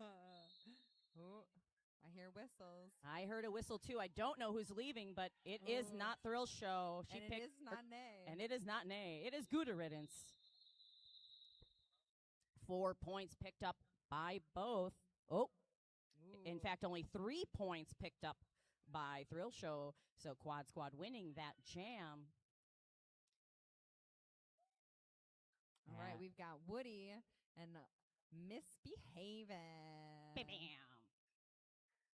Oh, I hear whistles. I heard a whistle too. I don't know who's leaving, but it is not Thrill Show. And it is not Nay. And it is not Nay. It is Gouda Riddance. 4 points picked up by both. Oh, in fact, only 3 points picked up by Thrill Show. So Quad Squad winning that jam. All right, we've got Woody and Misbehaving. Bam.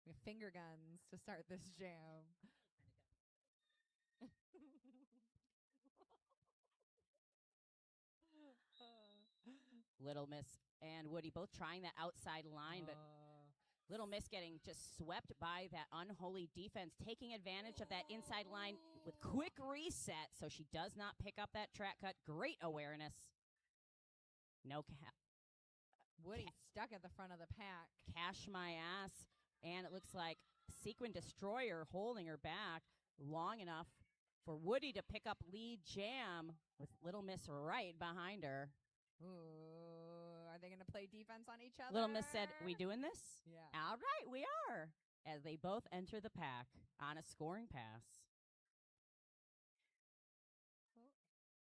We have finger guns to start this jam. Little Miss and Woody both trying that outside line, but Little Miss getting just swept by that Unholy defense, taking advantage of that inside line with quick reset, so she does not pick up that track cut. Great awareness. No cap. Woody stuck at the front of the pack. Cash my ass. And it looks like Sequin Destroyer holding her back long enough for Woody to pick up lead jam with Little Miss right behind her. Ooh, are they going to play defense on each other? Little Miss said, "We doing this?" Yeah. All right, we are. As they both enter the pack on a scoring pass.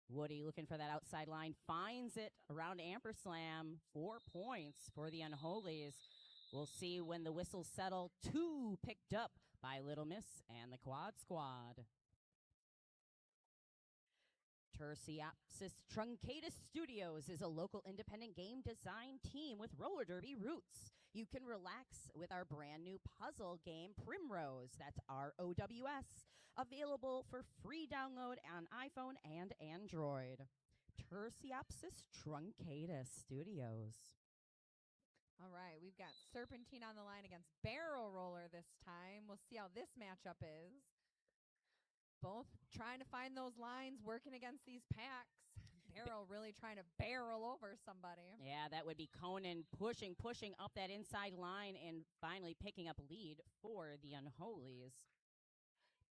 Woody looking for that outside line, finds it around Amperslam. 4 points for the Unholies. We'll see when the whistles settle. 2 picked up by Little Miss and the Quad Squad. Tersiopsis Truncatus Studios is a local independent game design team with roller derby roots. You can relax with our brand new puzzle game, Primrose. That's ROWS. Available for free download on iPhone and Android. Tersiopsis Truncatus Studios. All right, we've got Serpentine on the line against Barrel Roller this time. We'll see how this matchup is. Both trying to find those lines, working against these packs. Barrel really trying to barrel over somebody. Yeah, that would be Conan pushing up that inside line and finally picking up lead for the Unholies.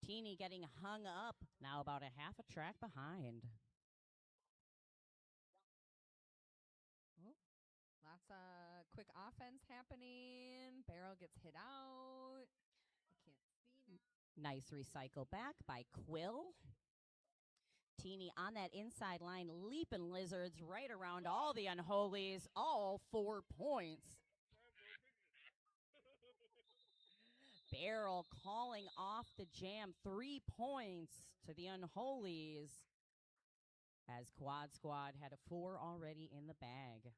Teeny getting hung up, now about a half a track behind. Lots of quick offense happening. Barrel gets hit out. I can't see now. Nice recycle back by Quill. Teeny on that inside line, leaping lizards right around all the Unholies, all 4 points. Barrel calling off the jam, 3 points to the Unholies, as Quad Squad had a 4 already in the bag.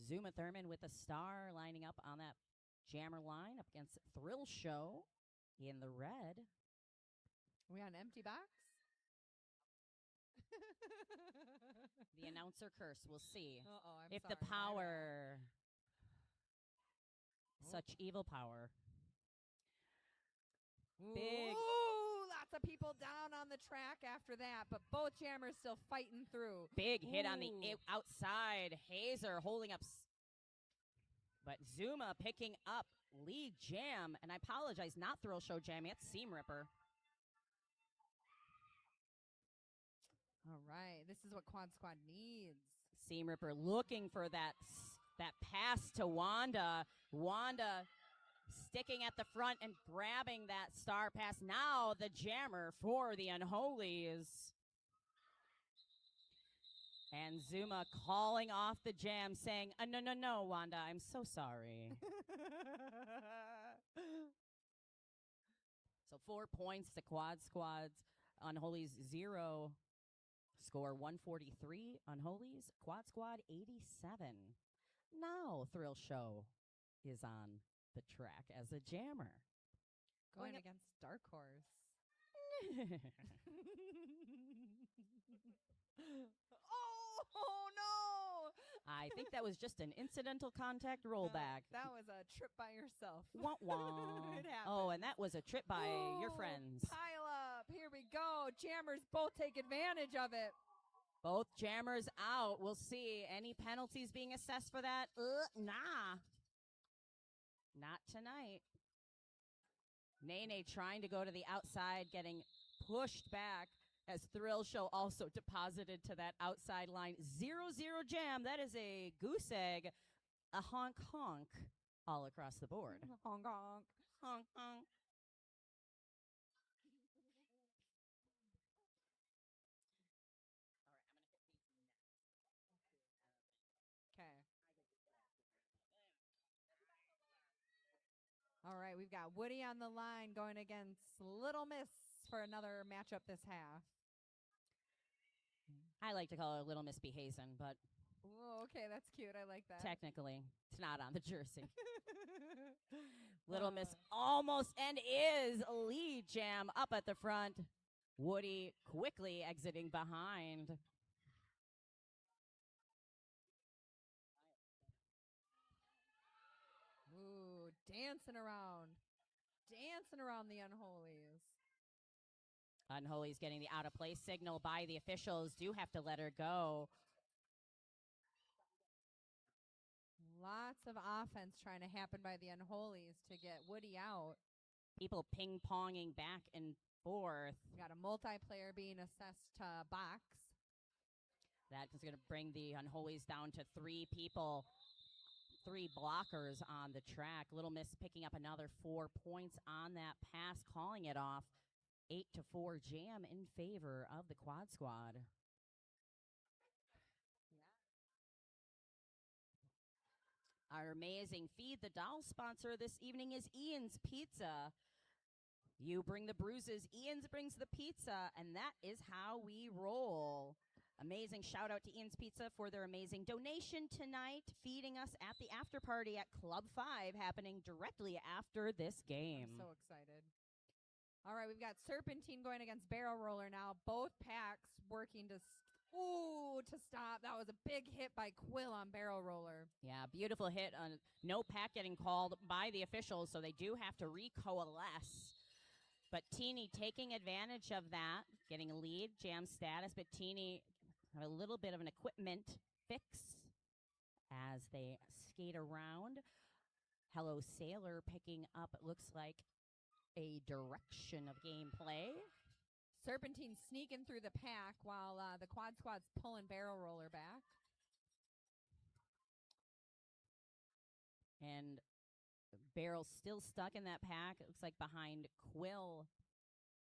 Zuma Thurman with a star lining up on that jammer line up against Thrill Show in the red. We on empty box? The announcer curse, we'll see. I'm if sorry, the power, Oh. such evil power. Ooh, Big. Lots of people down on the track after that, but both jammers still fighting through. Big hit on the Ooh. outside. Hazer holding up. But Zuma picking up lead jam. And I apologize, not Thrill Show jam. It's Seam Ripper. All right, this is what Quad Squad needs. Seam Ripper looking for that pass to Wanda. Wanda sticking at the front and grabbing that star pass. Now the jammer for the Unholies. And Zuma calling off the jam, saying, no, Wanda, I'm so sorry. So 4 points to Quad Squad's Unholies 0. Score 143. Unholies, Quad Squad 87. Now Thrill Show is on the track as a jammer. Going against Dark Horse. Oh no! I think that was just an incidental contact rollback. That was a trip by yourself. Wah, wah. It Oh, happens. and that was a trip by your Ooh, friends. Pile up. Here we go. Jammers both take advantage of it. Both jammers out. We'll see. Any penalties being assessed for that? Nah. Not tonight. Nene trying to go to the outside, getting pushed back as Thrill Show also deposited to that outside line. 0-0 jam. That is a goose egg, a honk honk all across the board. Honk honk. Honk honk. Okay. All right, we've got Woody on the line going against Little Miss for another matchup this half. I like to call her Little Miss Behazen, but Whoa, okay, that's cute. I like that. technically it's not on the jersey. Little Miss almost and is lead jam up at the front. Woody quickly exiting behind. Ooh, dancing around the Unholies. Unholy's getting the out of play signal by the officials. Do have to let her go. Lots of offense trying to happen by the Unholies to get Woody out. People ping-ponging back and forth. We got a multiplayer being assessed to box. That is going to bring the Unholies down to 3 people. 3 blockers on the track. Little Miss picking up another 4 points on that pass, calling it off. 8-4 jam in favor of the Quad Squad. Our amazing Feed the Doll sponsor this evening is Ian's Pizza. You bring the bruises, Ian's brings the pizza, and that is how we roll. Amazing shout out to Ian's Pizza for their amazing donation tonight, feeding us at the after party at Club 5, happening directly after this game. I'm so excited. All right, we've got Serpentine going against Barrel Roller now. Both packs working to Ooh, to stop. That was a big hit by Quill on Barrel Roller. Yeah, beautiful hit. On no pack getting called by the officials, so they do have to recoalesce. But Teeny taking advantage of that, getting a lead, jam status. But Teeny had a little bit of an equipment fix as they skate around. Hello Sailor picking up, it looks like, a direction of gameplay. Serpentine sneaking through the pack while the Quad Squad's pulling Barrel Roller back. And Barrel's still stuck in that pack. It looks like behind Quill.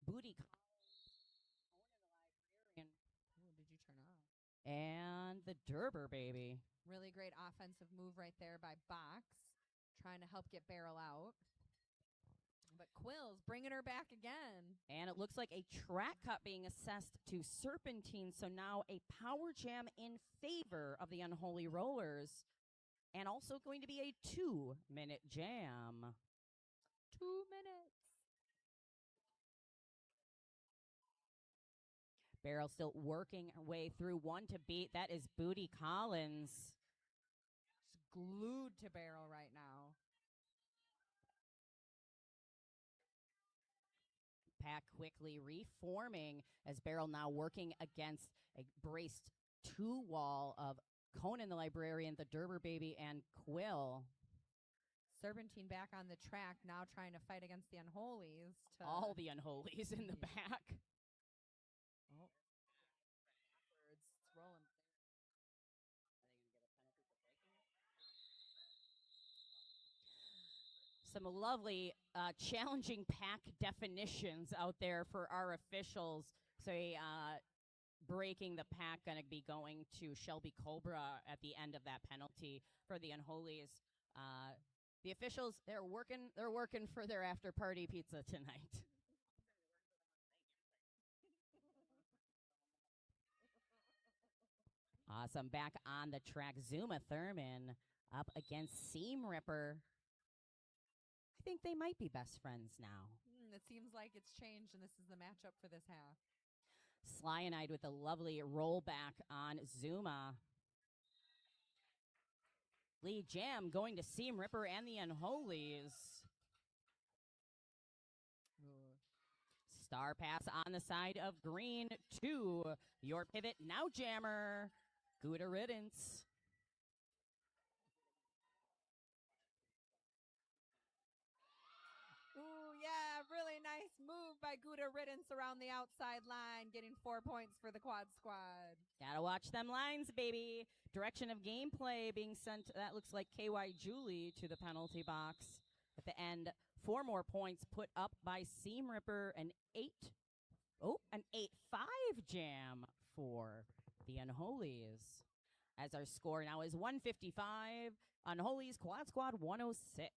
Booty Ooh, did you turn off? and the Derber baby. Really great offensive move right there by Box, trying to help get Barrel out. But Quill's bringing her back again. And it looks like a track cut being assessed to Serpentine, so now a power jam in favor of the Unholy Rollers. And also going to be a 2-minute jam. 2 minutes. Barrel still working her way through. One to beat. That is Booty Collins. Just glued to Barrel right now. Pack quickly reforming as Barrel now working against a braced 2-wall of Conan the Librarian, the Derber baby, and Quill. Serpentine back on the track, now trying to fight against the Unholies. All the Unholies in the back. Oh. Backwards. It's rolling. Some lovely challenging pack definitions out there for our officials. So breaking the pack going to be going to Shelby Cobra at the end of that penalty for the Unholies. The officials, they're working for their after party pizza tonight. Awesome. Back on the track, Zuma Thurman up against Seam Ripper. I think they might be best friends now. It seems like it's changed, and this is the matchup for this half. Cyanide with a lovely rollback on Zuma. Lead jam going to Seam Ripper and the Unholies. Star pass on the side of green to your pivot now jammer. Good riddance. Ooh, yeah, really nice move by Gouda Riddance around the outside line, getting 4 points for the Quad Squad. Gotta watch them lines, baby. Direction of gameplay being sent, that looks like KY Julie to the penalty box. At the end, 4 more points put up by Seam Ripper, an 8-5 jam for the Unholies. As our score now is 155, Unholies Quad Squad 106.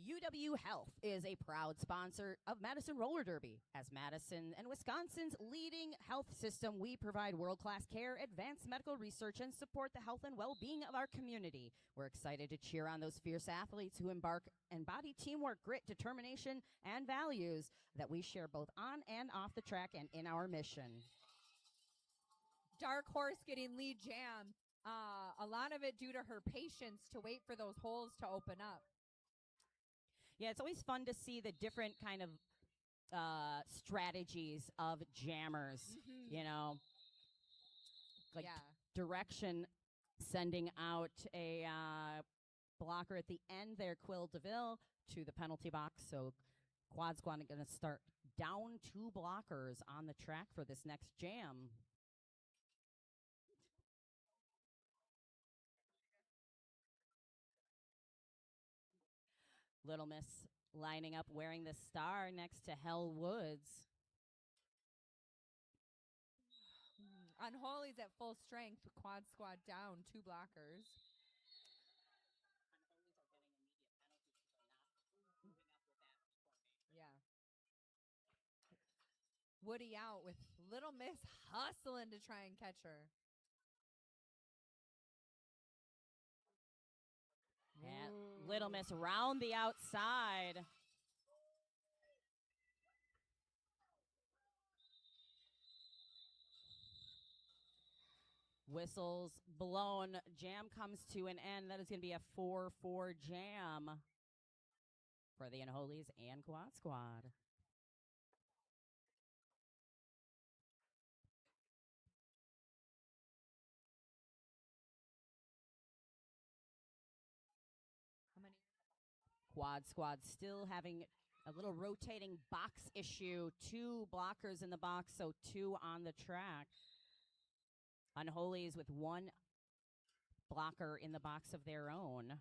UW Health is a proud sponsor of Madison Roller Derby. As Madison and Wisconsin's leading health system, we provide world-class care, advanced medical research, and support the health and well-being of our community. We're excited to cheer on those fierce athletes who embody teamwork, grit, determination, and values that we share both on and off the track and in our mission. Dark Horse getting lead jam. A lot of it due to her patience to wait for those holes to open up. Yeah, it's always fun to see the different kind of strategies of jammers, you know, like direction sending out a blocker at the end there, Quill DeVille, to the penalty box. So Quad Squad going to start down 2 blockers on the track for this next jam. Little Miss lining up wearing the star next to Hell Woods. Unholy's at full strength. Quad Squad down 2 blockers. Yeah. Woody out with Little Miss hustling to try and catch her. And Little Miss round the outside. Whistles blown. Jam comes to an end. That is going to be a 4-4 jam for the Unholies and Quad Squad. How many? Quad Squad still having a little rotating box issue. 2 blockers in the box, so 2 on the track. Unholies with 1 blocker in the box of their own.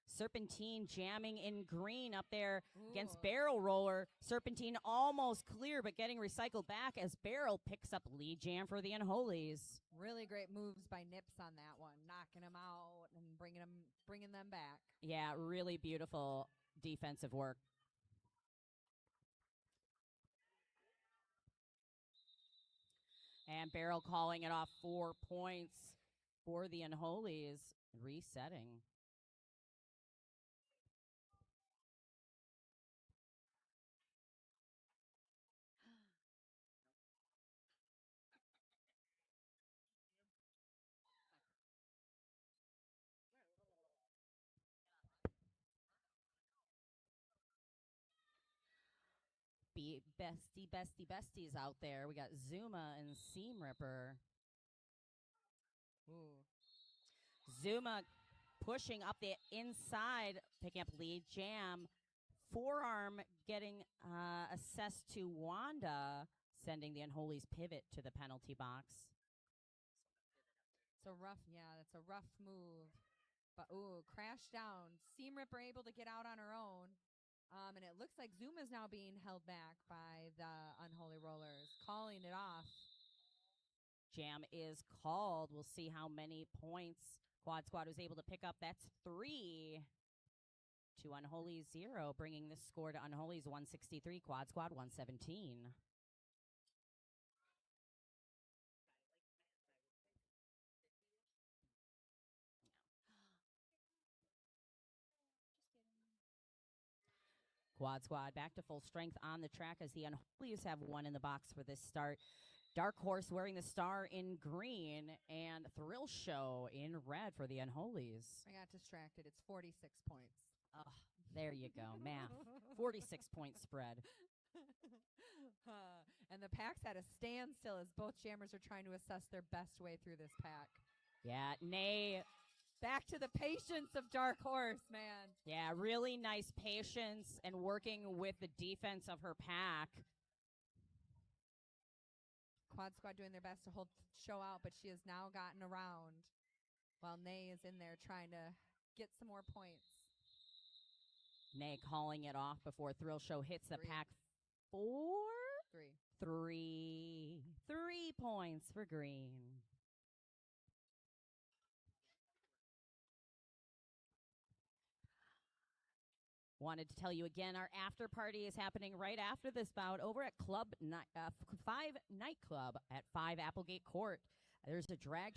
Serpentine jamming in green up there against Barrel Roller. Serpentine almost clear, but getting recycled back as Barrel picks up lead jam for the Unholies. Really great moves by Nips on that one, knocking them out and bringing them back. Yeah, really beautiful defensive work. And Barrel calling it off 4 points for the Unholies, resetting. Besties out there. We got Zuma and Seam Ripper. Ooh. Zuma pushing up the inside, picking up lead jam. Forearm getting assessed to Wanda, sending the Unholies pivot to the penalty box. It's a rough, that's a rough move. But, crash down. Seam Ripper able to get out on her own. And it looks like Zuma's now being held back by the Unholy Rollers, calling it off. Jam is called. We'll see how many points Quad Squad was able to pick up. That's 3 to Unholy 0, bringing this score to Unholy's 163, Quad Squad 117. Quad Squad back to full strength on the track as the Unholies have 1 in the box for this start. Dark Horse wearing the star in green and Thrill Show in red for the Unholies. I got distracted. It's 46 points. Oh, there you go. Math. 46-point spread. And the pack's at a standstill as both jammers are trying to assess their best way through this pack. Yeah, Nay. Back to the patience of Dark Horse, man. Yeah, really nice patience and working with the defense of her pack. Quad Squad doing their best to hold show out, but she has now gotten around while Nay is in there trying to get some more points. Nay calling it off before Thrill Show hits the 3. pack. 4? 3. 3 points for green. Wanted to tell you again, our after party is happening right after this bout over at 5 Nightclub at 5 Applegate Court. There's a drag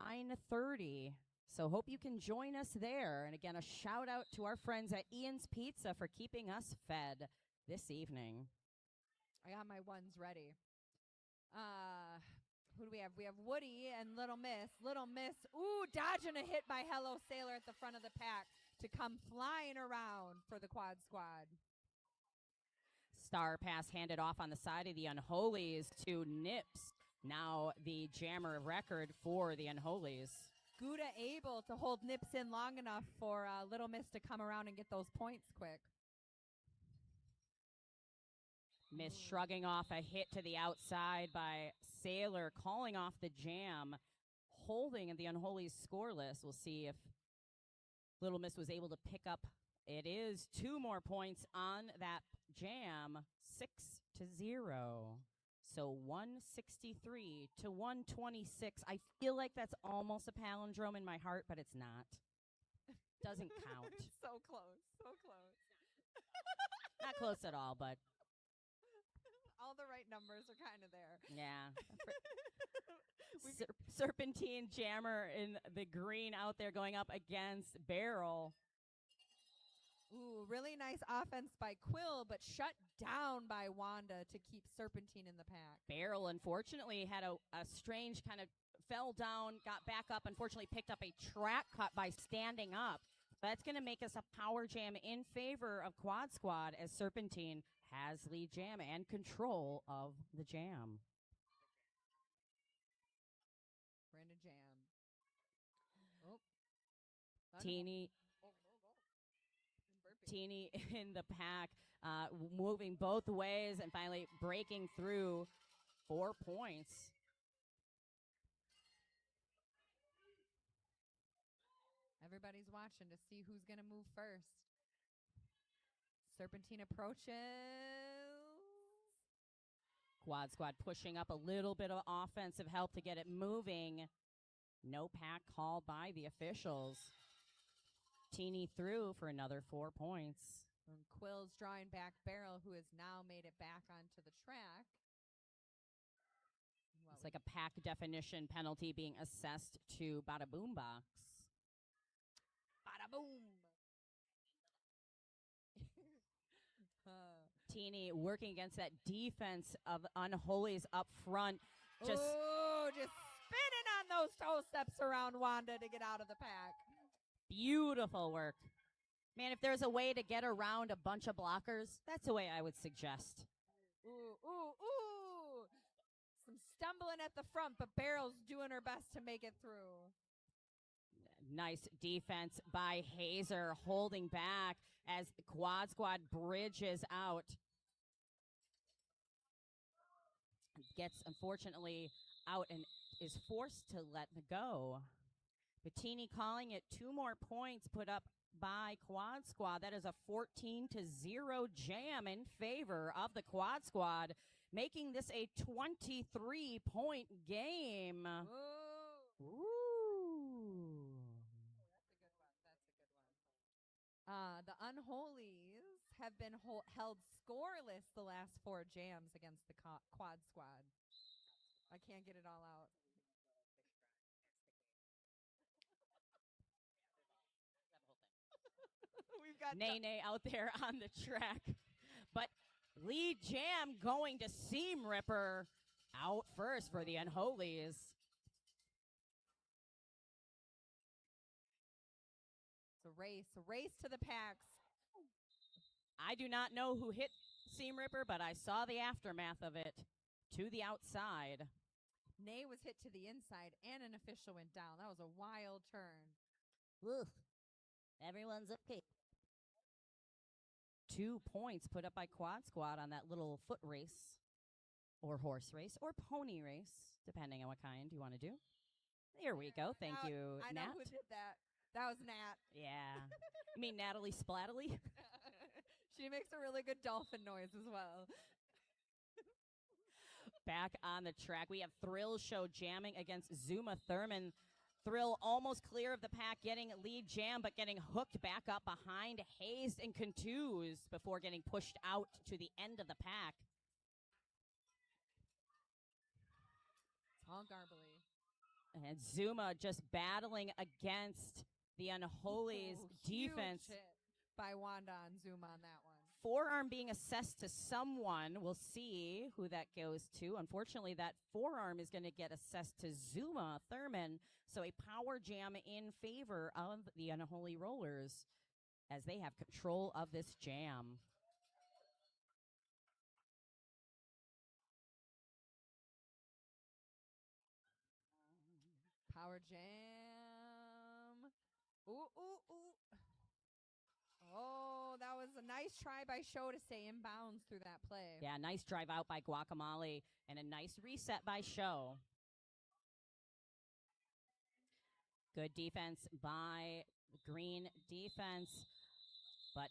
9:30, so hope you can join us there. And again, a shout out to our friends at Ian's Pizza for keeping us fed this evening. I got my ones ready. Who do we have? We have Woody and Little Miss. Little Miss, dodging a hit by Hello Sailor at the front of the pack to come flying around for the Quad Squad. Star pass handed off on the side of the Unholies to Nips. Now the jammer of record for the Unholies. Gouda able to hold Nips in long enough for Little Miss to come around and get those points quick. Miss shrugging off a hit to the outside by Sailor, calling off the jam, holding the Unholies scoreless. We'll see if Little Miss was able to pick up. It is 2 more points on that jam, 6-0. So 163 to 126. I feel like that's almost a palindrome in my heart, but it's not. Doesn't count. So close, so close. Not close at all, but all the right numbers are kind of there. yeah. Serpentine jammer in the green out there going up against Barrel. Really nice offense by Quill, but shut down by Wanda to keep Serpentine in the pack. Barrel, unfortunately, had a strange kind of fell down, got back up, unfortunately picked up a track cut by standing up. That's going to make us a power jam in favor of Quad Squad as Serpentine has lead jam and control of the jam. We're in a jam. Oh. Teeny Burpee. Teeny in the pack, moving both ways and finally breaking through 4 points. Everybody's watching to see who's going to move first. Serpentine approaches. Quad Squad pushing up a little bit of offensive help to get it moving. No pack called by the officials. Teeny through for another 4 points. And Quill's drawing back Barrel, who has now made it back onto the track. It's like a pack definition penalty being assessed to Bada Boom Box. Bada boom. Teeny working against that defense of Unholy's up front. Just spinning on those toe steps around Wanda to get out of the pack. Beautiful work. Man, if there's a way to get around a bunch of blockers, that's the way I would suggest. Ooh. Some stumbling at the front, but Barrel's doing her best to make it through. Nice defense by Hazer, holding back as the Quad Squad bridges out. Gets, unfortunately, out and is forced to let go. Bettini calling it 2 more points put up by Quad Squad. That is a 14-0 jam in favor of the Quad Squad, making this a 23-point game. Ooh. The Unholies have been held scoreless the last 4 jams against the Quad Squad. I can't get it all out. We've got Nene out there on the track. But lead jam going to Seam Ripper out first for the Unholies. It's a race to the packs. I do not know who hit Seam Ripper, but I saw the aftermath of it to the outside. Nay was hit to the inside, and an official went down. That was a wild turn. Ugh. Everyone's okay. 2 points put up by Quad Squad on that little foot race, or horse race, or pony race, depending on what kind you want to do. Here we go. Thank you, I Nat. know who did that. That was Nat. Yeah. You mean Natalie Splatterly? She makes a really good dolphin noise as well. Back on the track, we have Thrill Show jamming against Zuma Thurman. Thrill almost clear of the pack, getting lead jam, but getting hooked back up behind Hazed and Contused before getting pushed out to the end of the pack. It's all garbly. And Zuma just battling against the Unholy's defense. Huge hit by Wanda on Zuma on that one. Forearm being assessed to someone. We'll see who that goes to. Unfortunately, that forearm is going to get assessed to Zuma Thurman. So a power jam in favor of the Unholy Rollers as they have control of this jam. Power jam. Ooh. Oh, that was a nice try by Show to stay in bounds through that play. Yeah, nice drive out by Guacamole and a nice reset by Show. Good defense by Green defense. But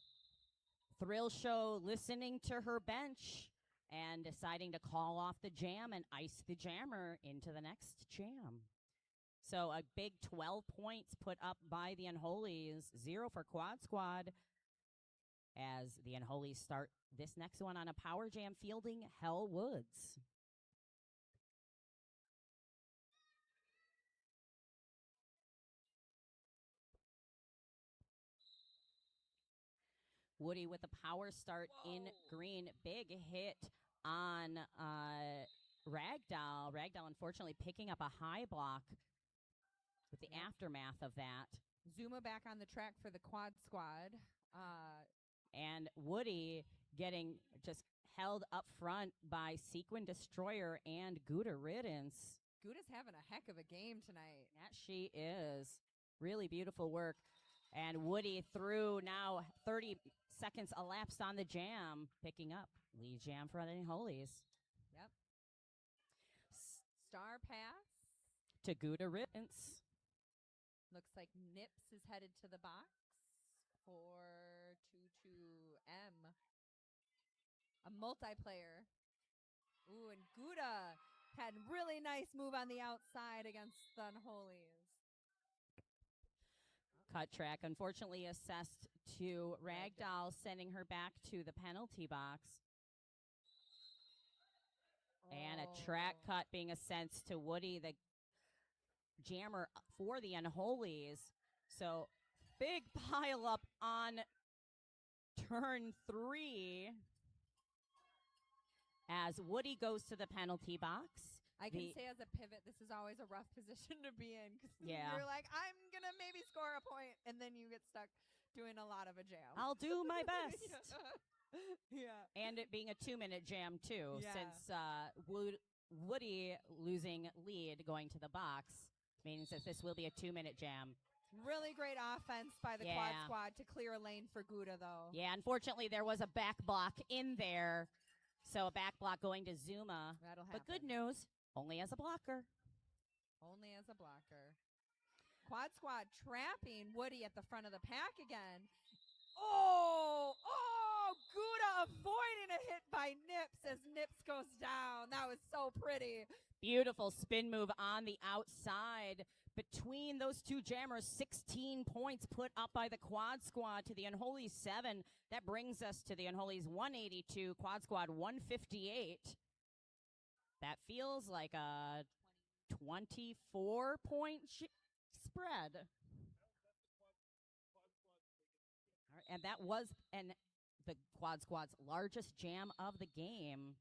Thrill Show listening to her bench and deciding to call off the jam and ice the jammer into the next jam. So a big 12 points put up by the Unholies, 0 for Quad Squad, as the Unholies start this next one on a power jam fielding Hell Woods. Woody with the power start in green. Big hit on Ragdoll. Ragdoll, unfortunately, picking up a high block with the aftermath of that. Zuma back on the track for the quad squad. And Woody getting just held up front by Sequin Destroyer and Gouda Riddance. Gouda's having a heck of a game tonight. That she is. Really beautiful work. And Woody through now 30 seconds elapsed on the jam, picking up lead jam for the Unholies. Yep. Star pass to Gouda Riddance. Looks like Nips is headed to the box for 2-2M. A multiplayer. Ooh, and Gouda had really nice move on the outside against the Unholies. Cut track, unfortunately assessed to Ragdoll, sending her back to the penalty box. And a track cut being assessed to Woody, the jammer for the Unholies. So big pile up on turn 3 as Woody goes to the penalty box. I can say as a pivot, this is always a rough position to be in because you're like, I'm going to maybe score a point, and then you get stuck doing a lot of a jam. I'll do my best. Yeah. And it being a 2-minute jam, too, Yeah. since Woody losing lead going to the box means that this will be a 2-minute jam. Really great offense by the quad squad to clear a lane for Gouda, though. Yeah, unfortunately, there was a back block in there. So a back block going to Zuma. That'll happen. But good news, only as a blocker. Only as a blocker. Quad squad trapping Woody at the front of the pack again. Oh, Gouda avoiding a hit by Nips as Nips goes down. That was so pretty. Beautiful spin move on the outside. Between those two jammers, 16 points put up by the quad squad to the Unholy 7. That brings us to the Unholy's 182, quad squad 158. That feels like a 24-point spread. All right, and that was the quad squad's largest jam of the game.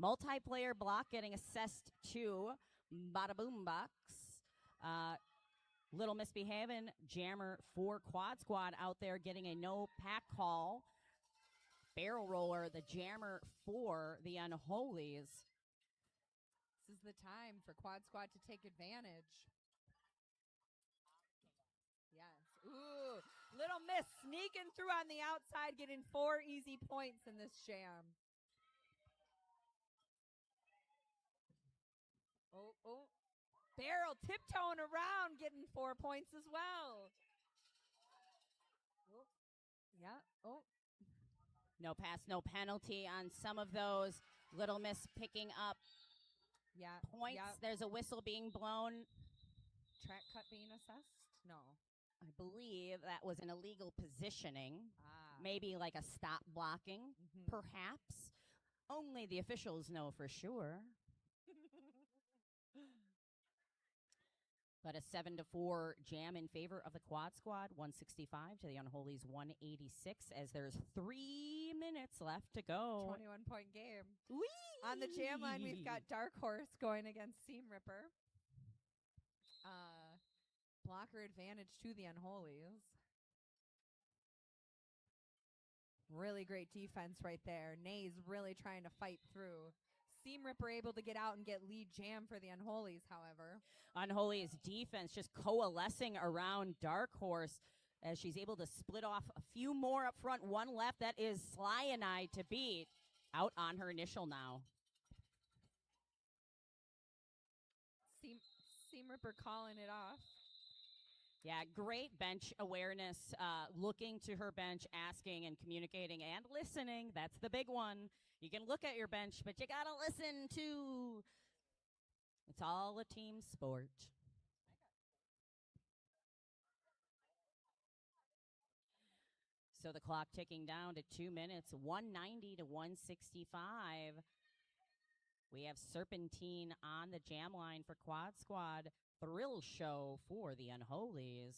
Multiplayer block getting assessed to Bada Boom Box. Little Misbehavin' jammer for quad squad out there getting a no pack call. Barrel roller, the jammer for the Unholies. This is the time for quad squad to take advantage. Yes. Ooh, Little Miss sneaking through on the outside, getting 4 easy points in this jam. Oh. Barrel tiptoeing around, getting 4 points as well. Oh. Yeah. Oh. No pass, no penalty on some of those. Little Miss picking up points. Yep. There's a whistle being blown. Track cut being assessed? No. I believe that was an illegal positioning. Maybe like a stop blocking, perhaps. Only the officials know for sure. But a 7-4 jam in favor of the quad squad, 165 to the Unholy's 186, as there's 3 minutes left to go. 21-point game. Whee! On the jam line, we've got Dark Horse going against Seam Ripper. Blocker advantage to the Unholies. Really great defense right there. Nay's really trying to fight through. Seam Ripper able to get out and get lead jam for the Unholies, however. Unholy's defense just coalescing around Dark Horse as she's able to split off a few more up front. One left, that is Cyanide to beat. Out on her initial now. Seam Ripper calling it off. Yeah, great bench awareness, looking to her bench, asking and communicating and listening. That's the big one. You can look at your bench, but you got to listen too. It's all a team sport. So the clock ticking down to 2 minutes, 190 to 165. We have Serpentine on the jam line for quad squad. Thrill show for the Unholies.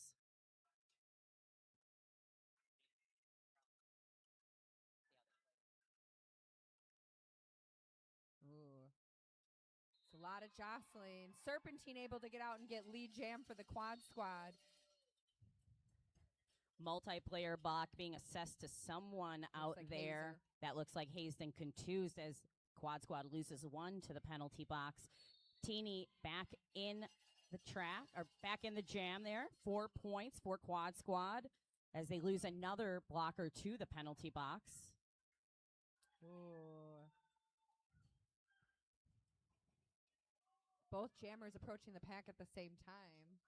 Ooh. of jostling. Serpentine able to get out and get lead jam for the quad squad. Multiplayer block being assessed to someone out like there. Hazer. That looks like Hazen contused as Quad Squad loses one to the penalty box. Teeny back in the track, or back in the jam there. 4 points for Quad Squad as they lose another blocker to the penalty box. Ooh. Both jammers approaching the pack at the same time.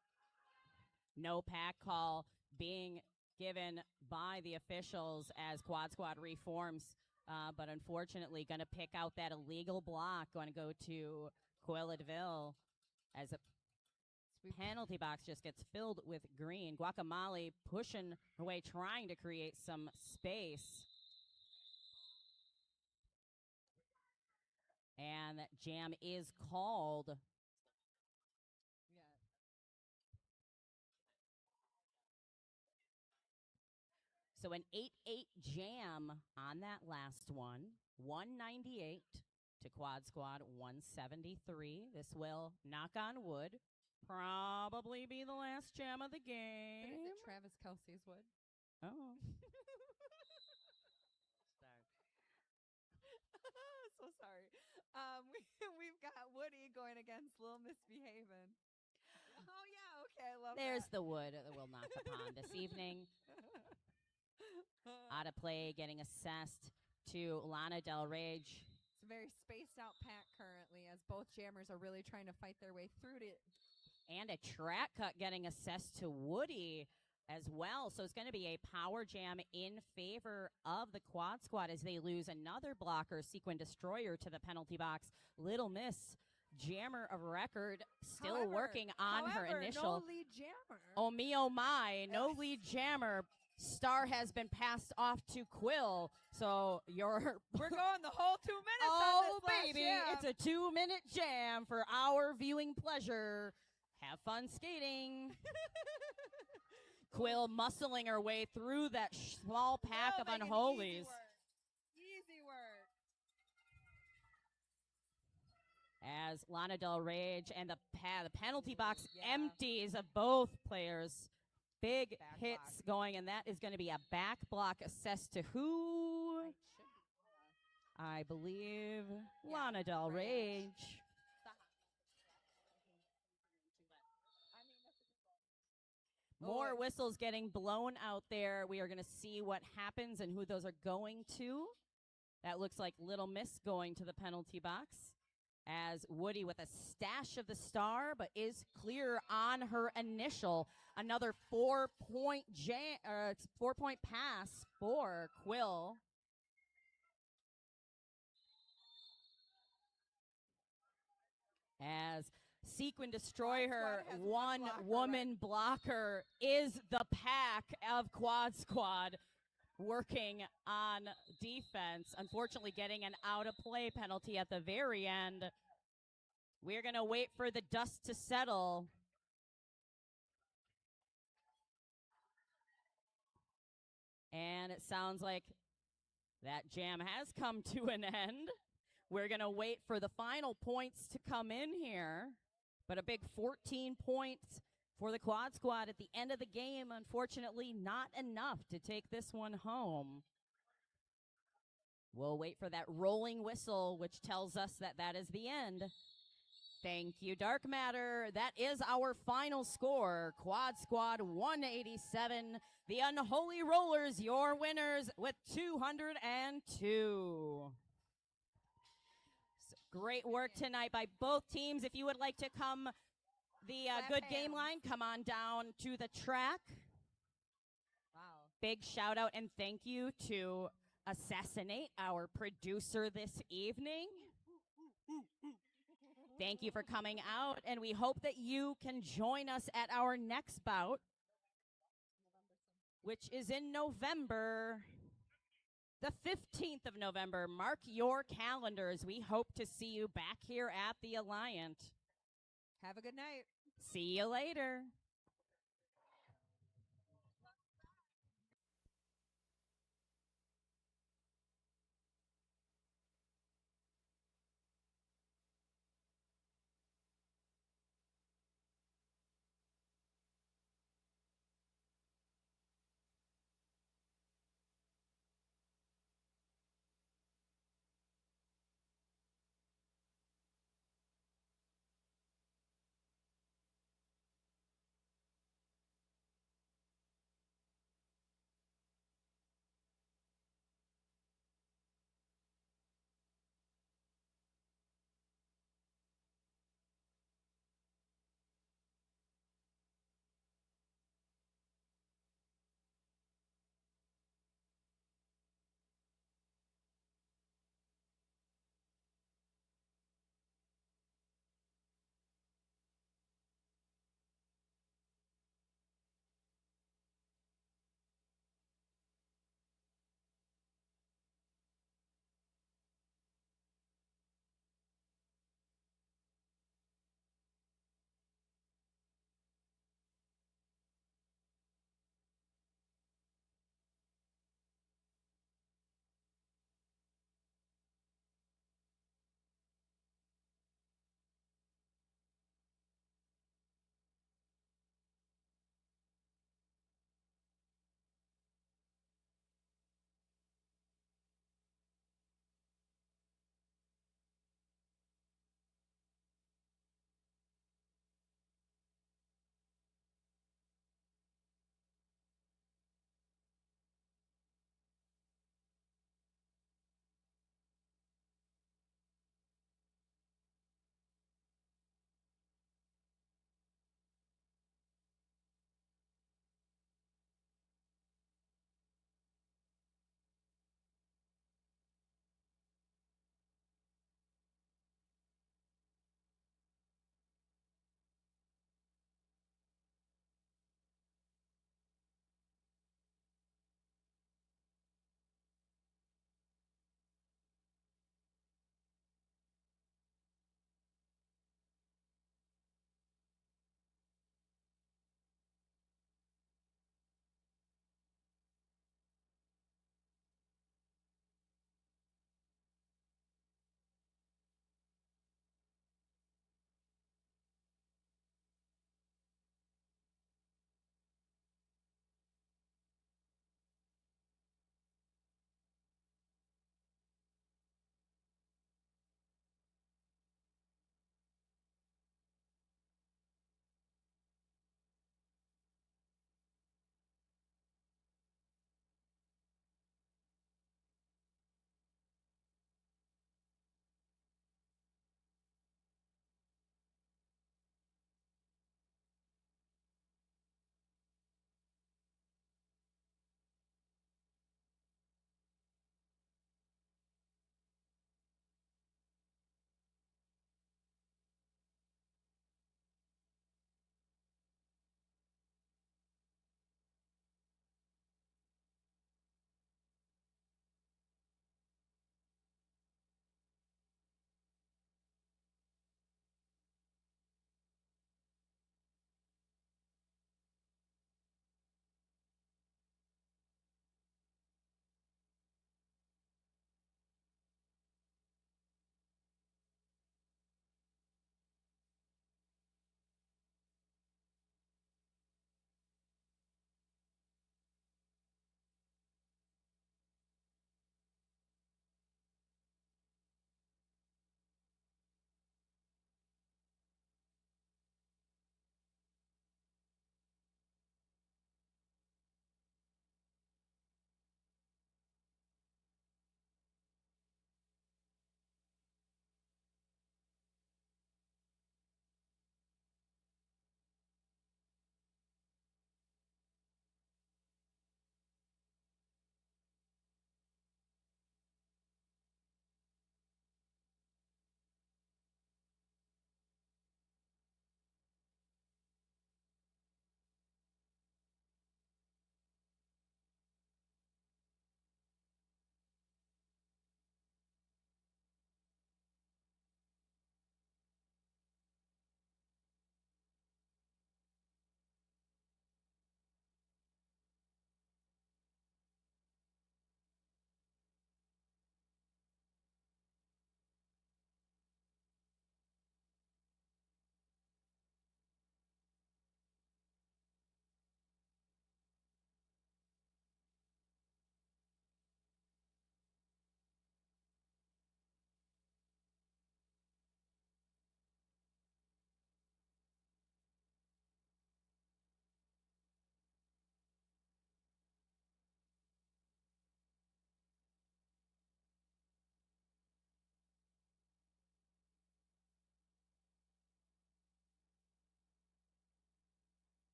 No pack call being given by the officials as Quad Squad reforms, but unfortunately going to pick out that illegal block, going to go to Coeladville as a penalty box just gets filled with green. Guacamole pushing away, trying to create some space. And that jam is called. So an 8-8 jam on that last one. 198 to Quad Squad 173. This will, knock on wood, probably be the last jam of the But game. is it Travis Kelsey's wood? Oh. So sorry. We've got Woody going against Lil Misbehavin'. Oh yeah, okay, I love There's that. the wood that will knock the pond this evening. Out of play, getting assessed to Lana Del Rage. It's a very spaced out pack currently as both jammers are really trying to fight their way through it. And a track cut getting assessed to Woody as well. So it's going to be a power jam in favor of the Quad Squad as they lose another blocker, Sequin Destroyer, to the penalty box. Little Miss, jammer of record, still working on her initial. No lead jammer. Oh me, oh my, no lead jammer. Star has been passed off to Quill. So We're going the whole 2 minutes oh, on this last baby, jam. it's a 2-minute jam for our viewing pleasure. Have fun skating. Quill muscling her way through that small pack of Unholies. Easy work. As Lana Del Rage and the penalty box empties of both players. Big Back hits block. going, and that is going to be a back block assessed to who? I believe Lana Del Rage. More whistles getting blown out there. We are going to see what happens and who those are going to. That looks like Little Miss going to the penalty box as Woody with a stash of the star, but is clear on her initial. Another 4-point pass for Quill. As Sequin Destroyer, one woman blocker, is the pack of Quad Squad working on defense. Unfortunately, getting an out-of-play penalty at the very end. We're going to wait for the dust to settle. And it sounds like that jam has come to an end. We're going to wait for the final points to come in here. But a big 14 points for the Quad Squad at the end of the game. Unfortunately, not enough to take this one home. We'll wait for that rolling whistle, which tells us that that is the end. Thank you, Dark Matter. That is our final score. Quad Squad 187. The Unholy Rollers, your winners with 202. So great work tonight by both teams. If you would like to come the good game line, come on down to the track. Wow. Big shout out and thank you to Assassinate, our producer this evening. Thank you for coming out, and we hope that you can join us at our next bout, which is in November, the 15th of November. Mark your calendars. We hope to see you back here at the Alliant. Have a good night. See you later.